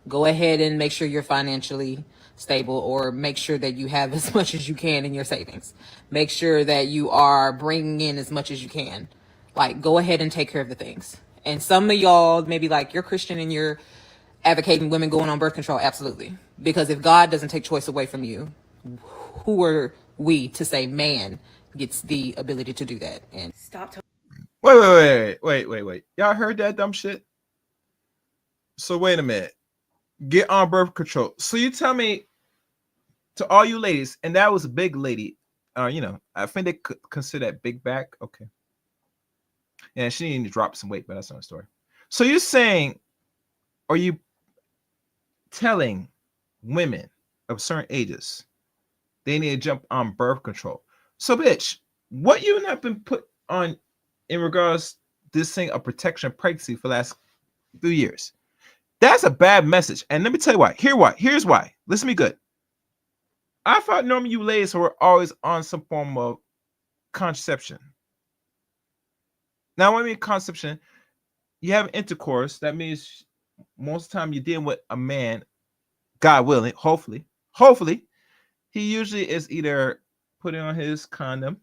Go ahead and make sure you're financially stable, or make sure that you have as much as you can in your savings. Make sure that you are bringing in as much as you can. Like, go ahead and take care of the things. And some of y'all, maybe like you're Christian and you're advocating women going on birth control. Absolutely. Because if God doesn't take choice away from you, who are we to say man gets the ability to do that? And Stop. Wait. Y'all heard that dumb shit? So wait a minute. Get on birth control. So you tell me, to all you ladies, and that was a big lady, I think they could consider that big back. Okay. Yeah, she needed to drop some weight, but that's another story. So you're saying, are you telling women of certain ages they need to jump on birth control? So bitch, what you not been put on in regards to this thing of protection of pregnancy for the last few years? That's a bad message. And let me tell you why. Here's why. Listen to me good. I thought normally you ladies were always on some form of contraception. Now, when I mean contraception, you have intercourse. That means most of the time you're dealing with a man, God willing, hopefully, he usually is either putting on his condom,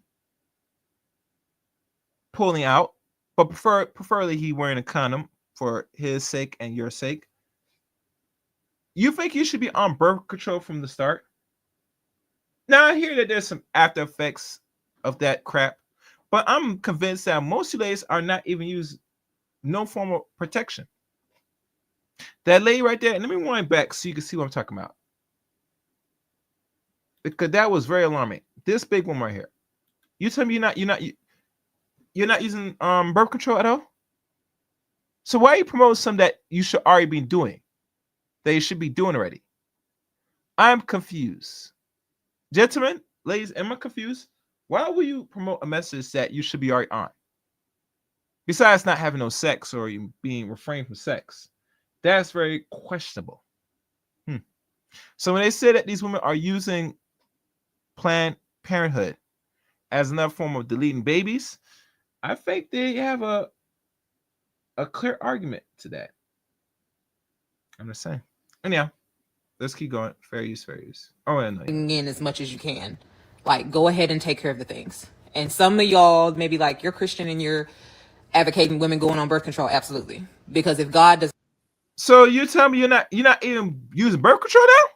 pulling out, but preferably he wearing a condom for his sake and your sake. You think you should be on birth control from the start? Now I hear that there's some after effects of that crap, but I'm convinced that most of you ladies are not even using no form of protection. That lady right there, and let me wind back so you can see what I'm talking about, because that was very alarming. This big one right here. You tell me you're not using birth control at all? So why are you promoting something that you should already be doing, that you should be doing already? I'm confused. Gentlemen, ladies, am I confused? Why will you promote a message that you should be already on? Besides not having no sex or you being refrained from sex, that's very questionable. So when they say that these women are using Planned Parenthood as another form of deleting babies, I think they have a clear argument to that. I'm just saying. Anyhow, let's keep going. Fair use. Oh, I know. Bringing in as much as you can. Like, go ahead and take care of the things. And some of y'all maybe like, you're Christian and you're advocating women going on birth control. Absolutely. Because if God does. So you tell me you're not even using birth control now?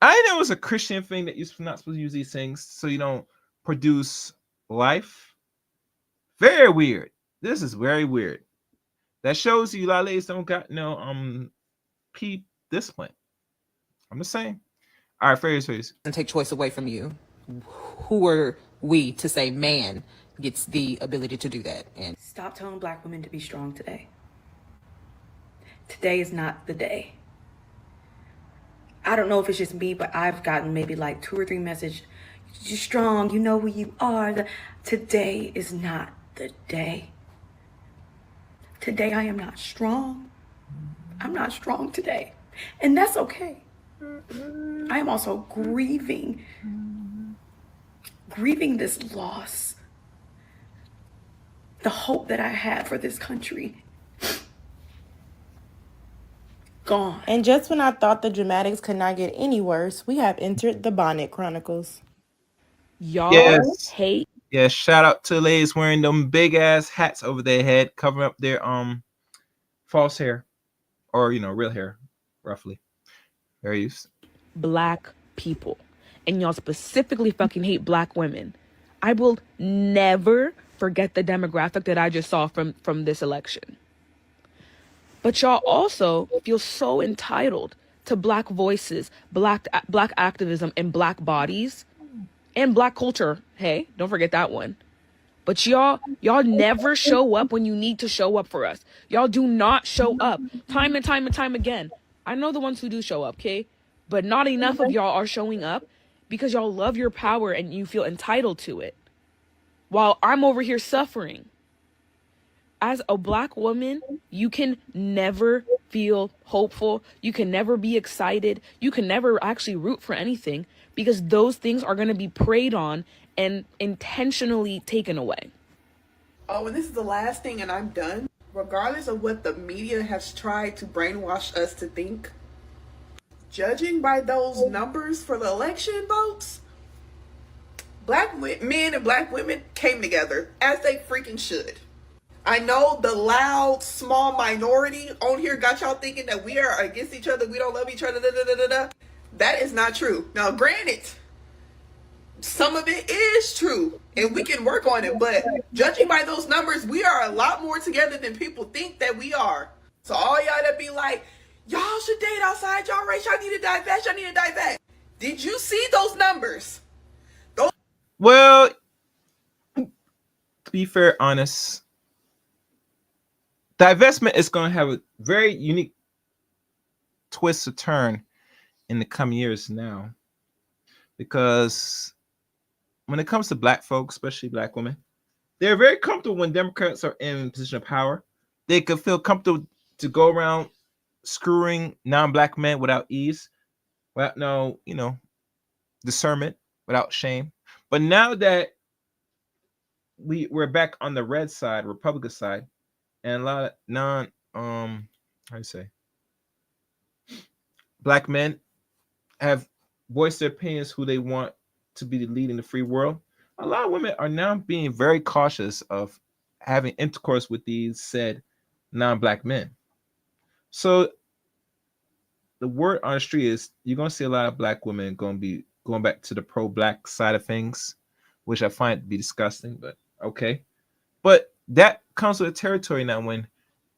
I know it was a Christian thing that you're not supposed to use these things so you don't produce life. Very weird. This is very weird. That shows you a lot of ladies don't got no peep discipline. I'm just saying. All right, face. And take choice away from you. Who are we to say man gets the ability to do that? And stop telling black women to be strong today. Today is not the day. I don't know if it's just me, but I've gotten maybe like 2 or 3 messages. You're strong, you know who you are. Today is not the day. Today I am not strong. I'm not strong today. And that's okay. I am also grieving this loss. The hope that I had for this country. Gone. And just when I thought the dramatics could not get any worse, we have entered the Bonnet Chronicles. Y'all hate. Yeah, shout out to ladies wearing them big ass hats over their head, covering up their false hair. Or, real hair, roughly. Very used. Black people. And y'all specifically fucking hate black women. I will never forget the demographic that I just saw from this election. But y'all also feel so entitled to black voices, black activism, and black bodies, and black culture. Hey, don't forget that one. But y'all never show up when you need to show up for us. Y'all do not show up time and time again. I know the ones who do show up, okay? But not enough of y'all are showing up because y'all love your power and you feel entitled to it. While I'm over here suffering. As a black woman, you can never feel hopeful. You can never be excited. You can never actually root for anything because those things are going to be preyed on and intentionally taken away. Oh, and this is the last thing and I'm done. Regardless of what the media has tried to brainwash us to think, judging by those numbers for the election votes, black men and black women came together as they freaking should. I know the loud, small minority on here got y'all thinking that we are against each other, we don't love each other, That is not true. Now, granted, some of it is true, and we can work on it, but judging by those numbers, we are a lot more together than people think that we are. So all y'all that be like, y'all should date outside y'all race, y'all need to divest. Did you see those numbers? Well, to be fair, honest, divestment is going to have a very unique twist or turn in the coming years now. Because when it comes to black folks, especially black women, they're very comfortable when Democrats are in a position of power. They could feel comfortable to go around screwing non-black men without ease, without no, discernment, without shame. But now that we're back on the red side, Republican side, and a lot of black men have voiced their opinions who they want to be the lead in the free world. A lot of women are now being very cautious of having intercourse with these said non-black men. So the word on the street is you're going to see a lot of black women going to be going back to the pro-black side of things, which I find to be disgusting, but okay. But that comes with a territory now when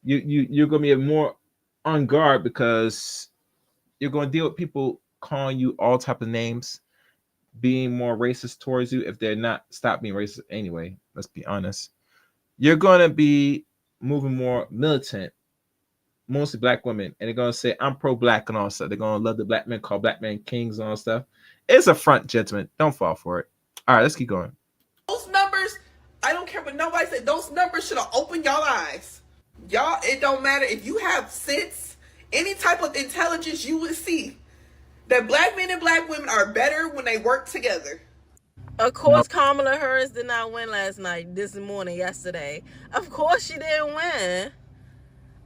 you're going to be more on guard because you're going to deal with people calling you all type of names, being more racist towards you if they're not stop being racist anyway. Let's be honest. You're going to be moving more militant, mostly black women, and they're going to say, I'm pro-black and all stuff. They're going to love the black men, call black men kings and all stuff. It's a front, gentlemen. Don't fall for it. All right, let's keep going. Those numbers, I don't care what nobody said, those numbers should have opened y'all eyes. Y'all, it don't matter if you have sense, any type of intelligence, you would see that black men and black women are better when they work together. Of course, Kamala Harris did not win yesterday. Of course she didn't win.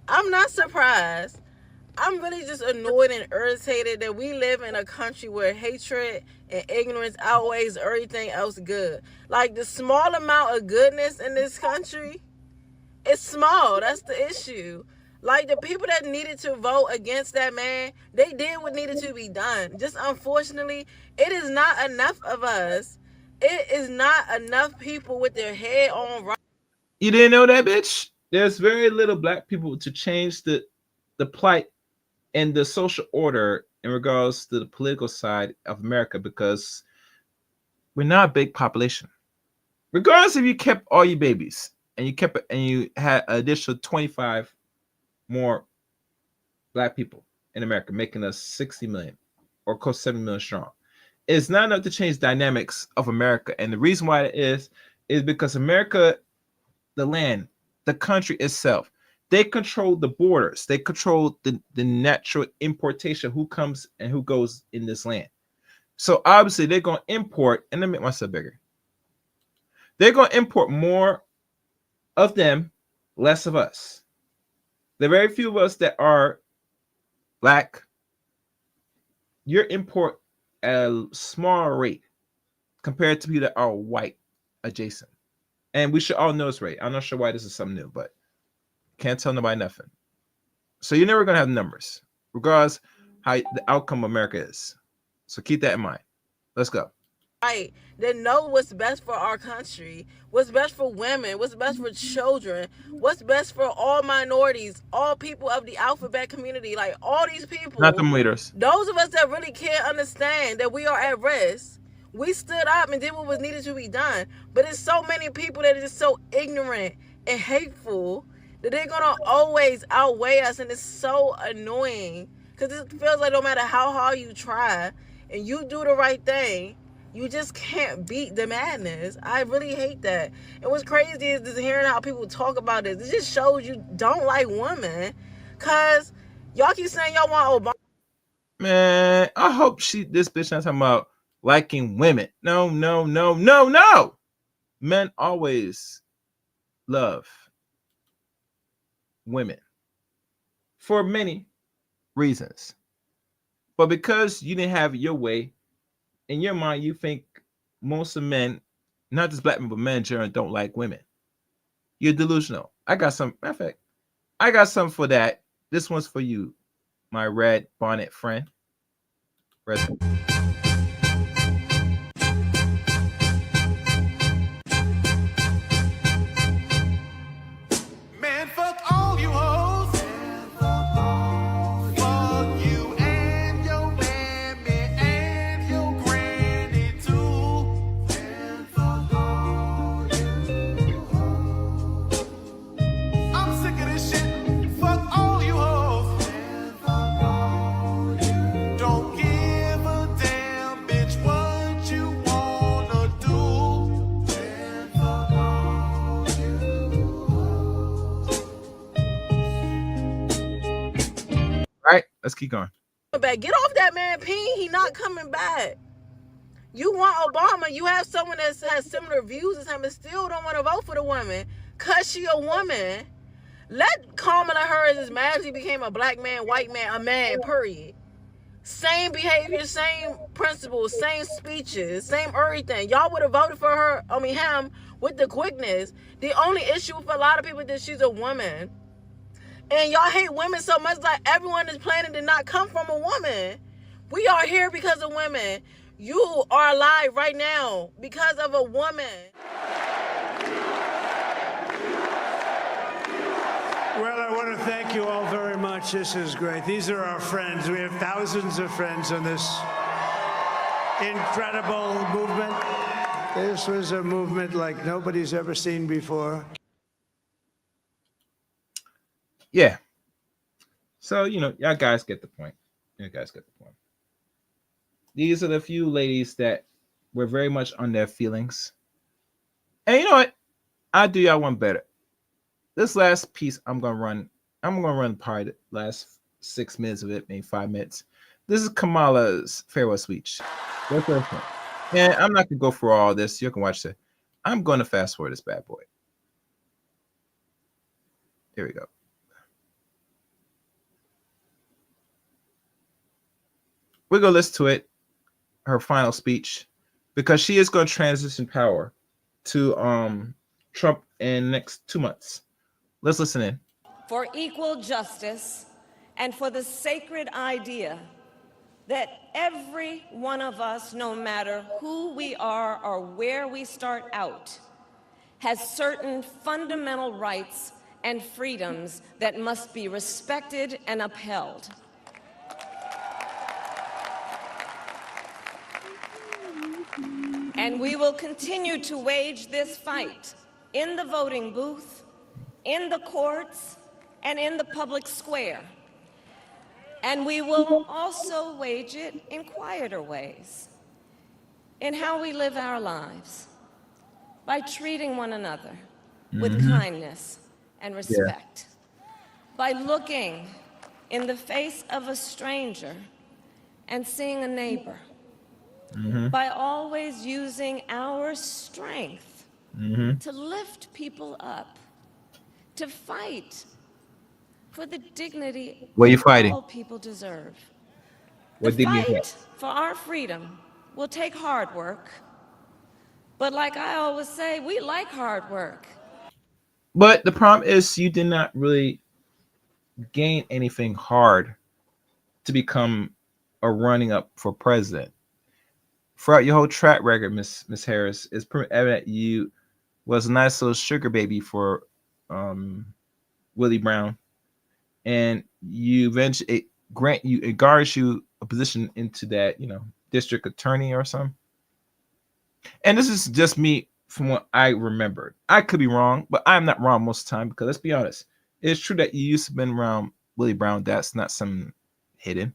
I'm not surprised. I'm really just annoyed and irritated that we live in a country where hatred and ignorance outweighs everything else good. Like, the small amount of goodness in this country, it's small. That's the issue. Like, the people that needed to vote against that man, they did what needed to be done. Just unfortunately, it is not enough of us. It is not enough people with their head on right. You didn't know that, bitch? There's very little black people to change the plight and the social order in regards to the political side of America because we're not a big population. Regardless if you kept all your babies and you had an additional 25 more black people in America, making us 60 million or close to 70 million strong. It's not enough to change dynamics of America. And the reason why it is because America, the land, the country itself, they control the borders. They control the natural importation, who comes and who goes in this land. So obviously they're going to import, and let me make myself bigger. They're going to import more of them, less of us. There are very few of us that are black. You import at a smaller rate compared to people that are white adjacent. And we should all know this rate. I'm not sure why this is something new, but can't tell nobody nothing. So you're never gonna have numbers, regardless how the outcome of America is. So keep that in mind. Let's go. Right, that know what's best for our country, what's best for women, what's best for children, what's best for all minorities, all people of the alphabet community, like all these people. Not them leaders. Those of us that really can't understand that we are at risk, we stood up and did what was needed to be done. But there's so many people that are just so ignorant and hateful that they're gonna always outweigh us, and it's so annoying because it feels like no matter how hard you try and you do the right thing, you just can't beat the madness. I really hate that. And what's crazy is just hearing how people talk about this. It just shows you don't like women. Cause y'all keep saying y'all want Obama. Man, I hope this bitch not talking about liking women. No. Men always love women for many reasons. But because you didn't have your way, in your mind, you think most of men, not just black men, but men in general, don't like women. You're delusional. Matter of fact, I got something for that. This one's for you, my red bonnet friend. Man, fuck all you hoes. Fuck you and your mammy and your granny too. And fuck all you hoes. I'm sick of this shit. Fuck all you hoes. And fuck all you. Don't give a damn, bitch, what you wanna do. And fuck all you hoes. Right? Let's keep going. Back. Get off that man P. He not coming back. You want Obama. You have someone that has similar views as him and still don't want to vote for the woman because she a woman. Let Kamala Harris as magically became a black man, white man, a man, period. Same behavior, same principles, same speeches, same everything. Y'all would have voted for her, him, with the quickness. The only issue for a lot of people is that she's a woman. And y'all hate women so much, like everyone is planning to not come from a woman. We are here because of women. You are alive right now because of a woman. Well, I want to thank you all very much. This is great. These are our friends. We have thousands of friends on this incredible movement. This was a movement like nobody's ever seen before. Yeah. So, y'all guys get the point. These are the few ladies that were very much on their feelings. And you know what? I'll do y'all one better. This last piece I'm gonna run probably the last 6 minutes of it, maybe 5 minutes. This is Kamala's farewell speech. What's that for? And I'm not gonna go for all this. You can watch it. I'm gonna fast forward this bad boy. Here we go. We're gonna listen to it, her final speech, because she is gonna transition power to Trump in the next 2 months. Let's listen in. For equal justice and for the sacred idea that every one of us, no matter who we are or where we start out, has certain fundamental rights and freedoms that must be respected and upheld. And we will continue to wage this fight in the voting booth, in the courts, and in the public square. And we will also wage it in quieter ways, in how we live our lives, by treating one another with kindness and respect, by looking in the face of a stranger and seeing a neighbor, by always using our strength to lift people up, to fight for the dignity What are you that fighting? all people deserve. The What dignity is fight that? for our freedom will take hard work, but like I always say, we like hard work. But the problem is you did not really gain anything hard to become a running up for president. Throughout your whole track record, Miss Harris, it's pretty evident you was a nice little sugar baby for Willie Brown, and you eventually it guards you a position into that district attorney or something. And this is just me from what I remembered. I could be wrong, but I'm not wrong most of the time because let's be honest, it's true that you used to been around Willie Brown. That's not something hidden.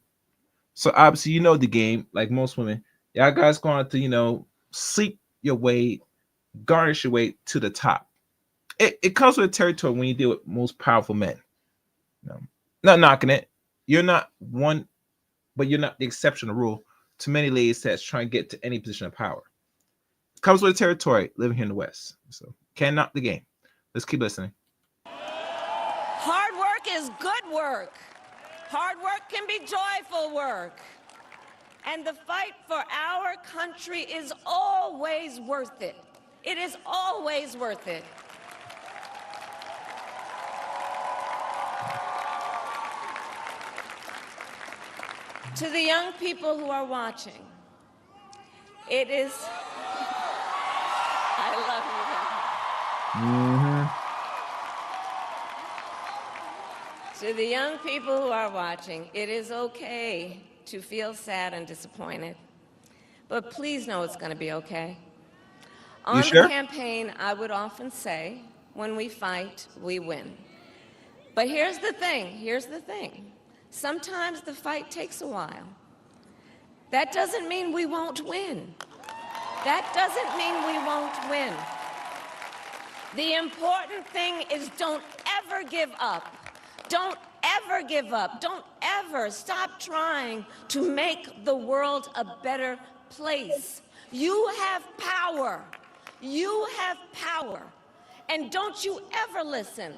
So obviously you know the game, like most women. Y'all guys going to sleep your way, garnish your way to the top. It comes with the territory when you deal with most powerful men. Not knocking it. You're not one, but you're not the exception to rule to many ladies that's trying to get to any position of power. It comes with the territory living here in the West. So can't knock the game. Let's keep listening. Hard work is good work. Hard work can be joyful work. And the fight for our country is always worth it. It is always worth it. To the young people who are watching, it is... I love you. To the young people who are watching, it is okay to feel sad and disappointed. But please know it's going to be okay. On sure? the campaign, I would often say, when we fight, we win. But here's the thing. Sometimes the fight takes a while. That doesn't mean we won't win. That doesn't mean we won't win. The important thing is don't ever give up. Don't ever give up. Don't ever stop trying to make the world a better place. You have power. You have power. And don't you ever listen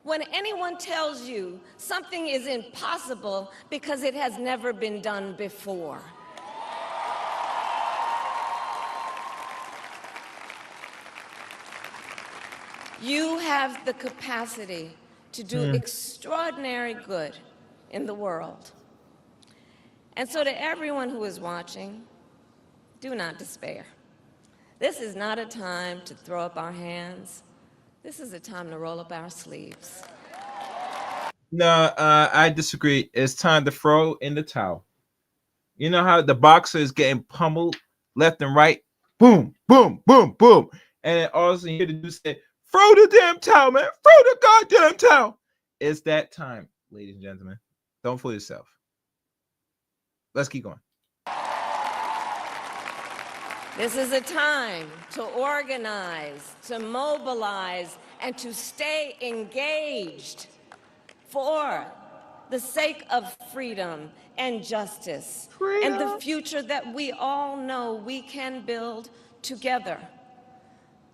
when anyone tells you something is impossible because it has never been done before. You have the capacity to do extraordinary good in the world. And so to everyone who is watching, do not despair. This is not a time to throw up our hands. This is a time to roll up our sleeves. No, I disagree. It's time to throw in the towel. You know how the boxer is getting pummeled left and right? Boom, boom, boom, boom. And then all of a sudden you hear the dude say, throw the damn towel, man. Throw the goddamn towel. It's that time, ladies and gentlemen. Don't fool yourself. Let's keep going. This is a time to organize, to mobilize, and to stay engaged for the sake of freedom and justice and the future that we all know we can build together.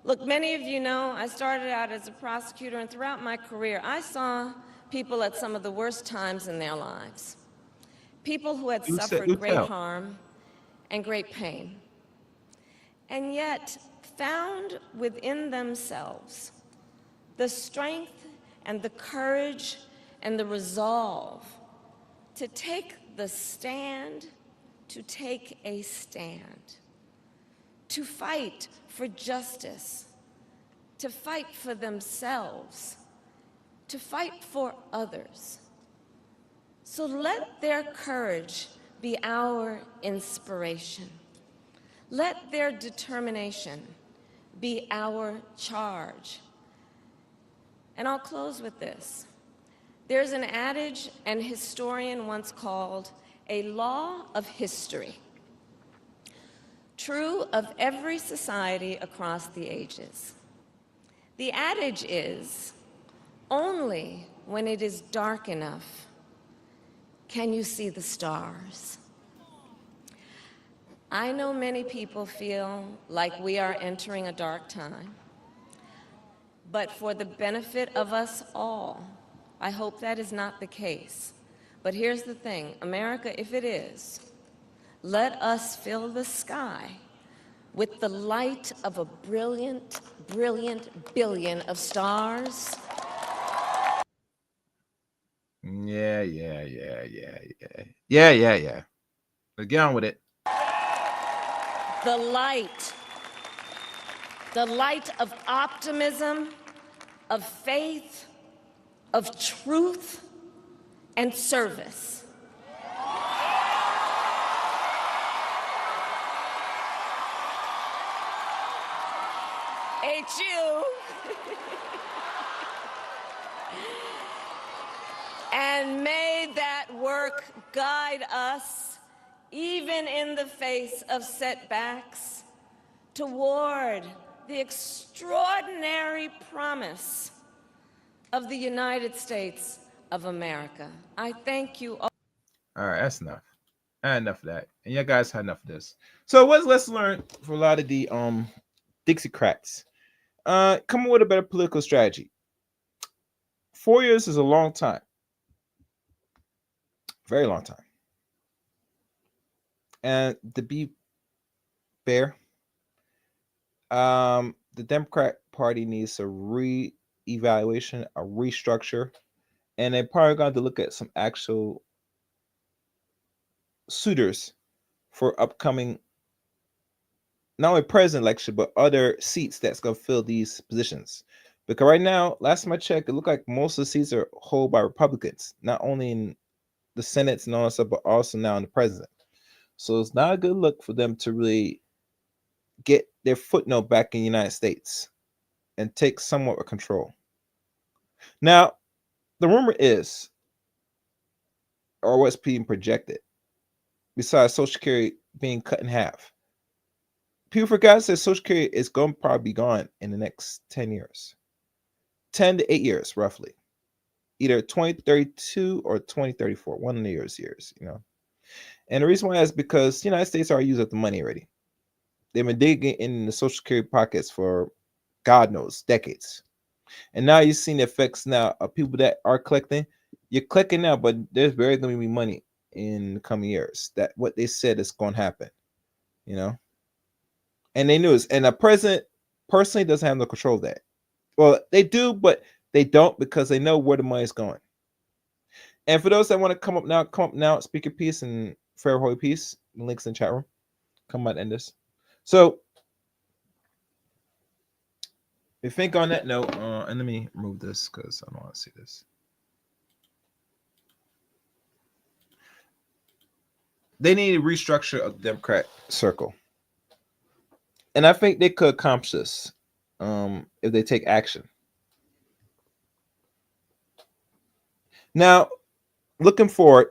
Look, many of you know I started out as a prosecutor, and throughout my career, I saw people at some of the worst times in their lives. people who had Do suffered great tell. harm and great pain, and yet found within themselves the strength and the courage and the resolve to take the stand, to take a stand, to fight for justice, to fight for themselves, to fight for others. So let their courage be our inspiration. Let their determination be our charge. And I'll close with this. There's an adage an historian once called a law of history, true of every society across the ages. The adage is, only when it is dark enough can you see the stars. I know many people feel like we are entering a dark time, but for the benefit of us all, I hope that is not the case. But here's the thing, America, if it is, let us fill the sky with the light of a brilliant, brilliant billion of stars. Yeah. Let's get on with it. The light of optimism, of faith, of truth, and service. HU. And may that work guide us, even in the face of setbacks, toward the extraordinary promise of the United States of America. I thank you all. All right, that's enough. I had enough of that. And you guys had enough of this. So what's let's learn for a lot of the Dixiecrats? Come up with a better political strategy. 4 years is a long time. Very long time. And to be fair, the Democrat Party needs a re-evaluation, a restructure, and they're probably going to look at some actual suitors for upcoming not only president election but other seats that's going to fill these positions. Because right now, last time I checked, it looked like most of the seats are held by Republicans, not only in the Senate and all that stuff, but also now in the president. So it's not a good look for them to really get their footnote back in the United States and take somewhat of control. Now, the rumor is, or what's being projected, besides Social Security being cut in half, people forgot that Social Security is going to probably be gone in the next 10 years. 10 to 8 years, roughly. Either 2032 or 2034, one of the years, you know. And the reason why is because the United States already used up the money already. They've been digging in the Social Security pockets for God knows, decades. And now you're seeing the effects now of people that are collecting. You're collecting now, but there's barely going to be money in the coming years. That what they said is going to happen, you know. And they knew this. And the president personally doesn't have no control of that. Well, they do, but they don't because they know where the money is going. And for those that want to come up now, speak your piece and fair holy peace. Links in the chat room. Come out and end this. So I think on that note, and let me remove this because I don't want to see this. They need to restructure a Democrat circle. And I think they could accomplish this if they take action. Now, looking forward,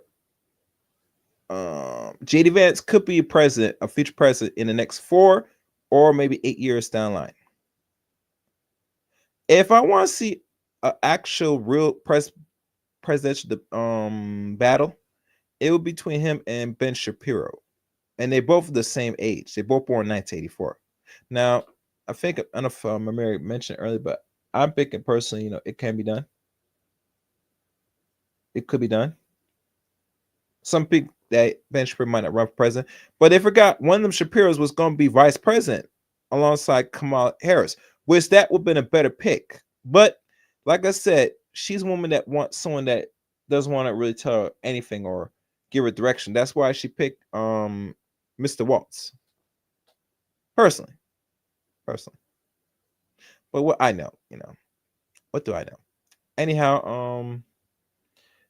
J.D. Vance could be a future president in the next 4 or maybe 8 years down the line. If I want to see an actual real presidential battle, it would be between him and Ben Shapiro. And they both the same age. They both born in 1984. Now, I think, I don't know if Mary mentioned earlier, but I'm thinking personally, it can be done. It could be done. Some people that Ben Shapiro might not run for president, but they forgot one of them Shapiro's was going to be vice president alongside Kamala Harris, which that would have been a better pick. But like I said, she's a woman that wants someone that doesn't want to really tell her anything or give her direction. That's why she picked Mr. Waltz. Personally. But what I know, what do I know? Anyhow,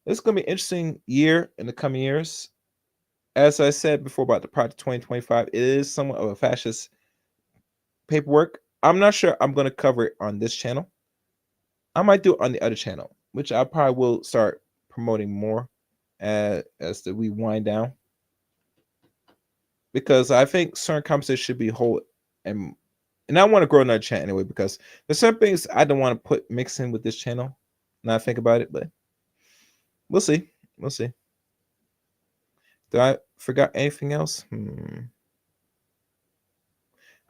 it's gonna be an interesting year in the coming years. As I said before about the Project 2025, it is somewhat of a fascist paperwork. I'm not sure I'm gonna cover it on this channel. I might do it on the other channel, which I probably will start promoting more as we wind down. Because I think certain conversations should be whole and I want to grow another channel anyway, because there's some things I don't want to put mix in with this channel. Now I think about it, but we'll see. We'll see. Did I forgot anything else?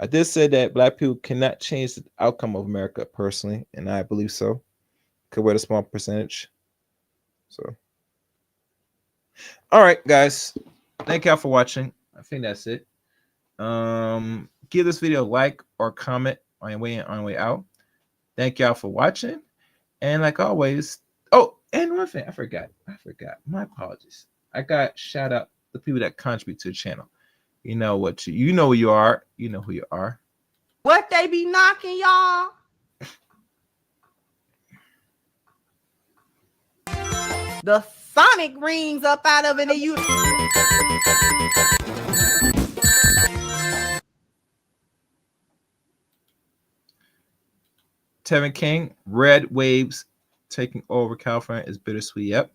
I did say that black people cannot change the outcome of America personally, and I believe so. Could wear a small percentage. So, all right, guys. Thank y'all for watching. I think that's it. Give this video a like or comment on your way in, on your way out. Thank y'all for watching. And like always, oh, and one thing I forgot. My apologies. I got shout out the people that contribute to the channel. You know what you know who you are. You know who you are. What they be knocking, y'all? The sonic rings up out of it, and you. Tevin King, red waves taking over California is bittersweet. Yep.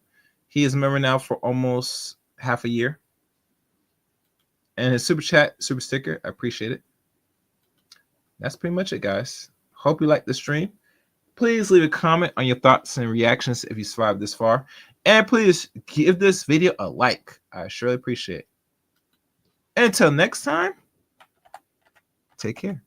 He is a member now for almost half a year. And his super chat, super sticker, I appreciate it. That's pretty much it, guys. Hope you liked the stream. Please leave a comment on your thoughts and reactions if you survived this far. And please give this video a like. I surely appreciate it. And until next time, take care.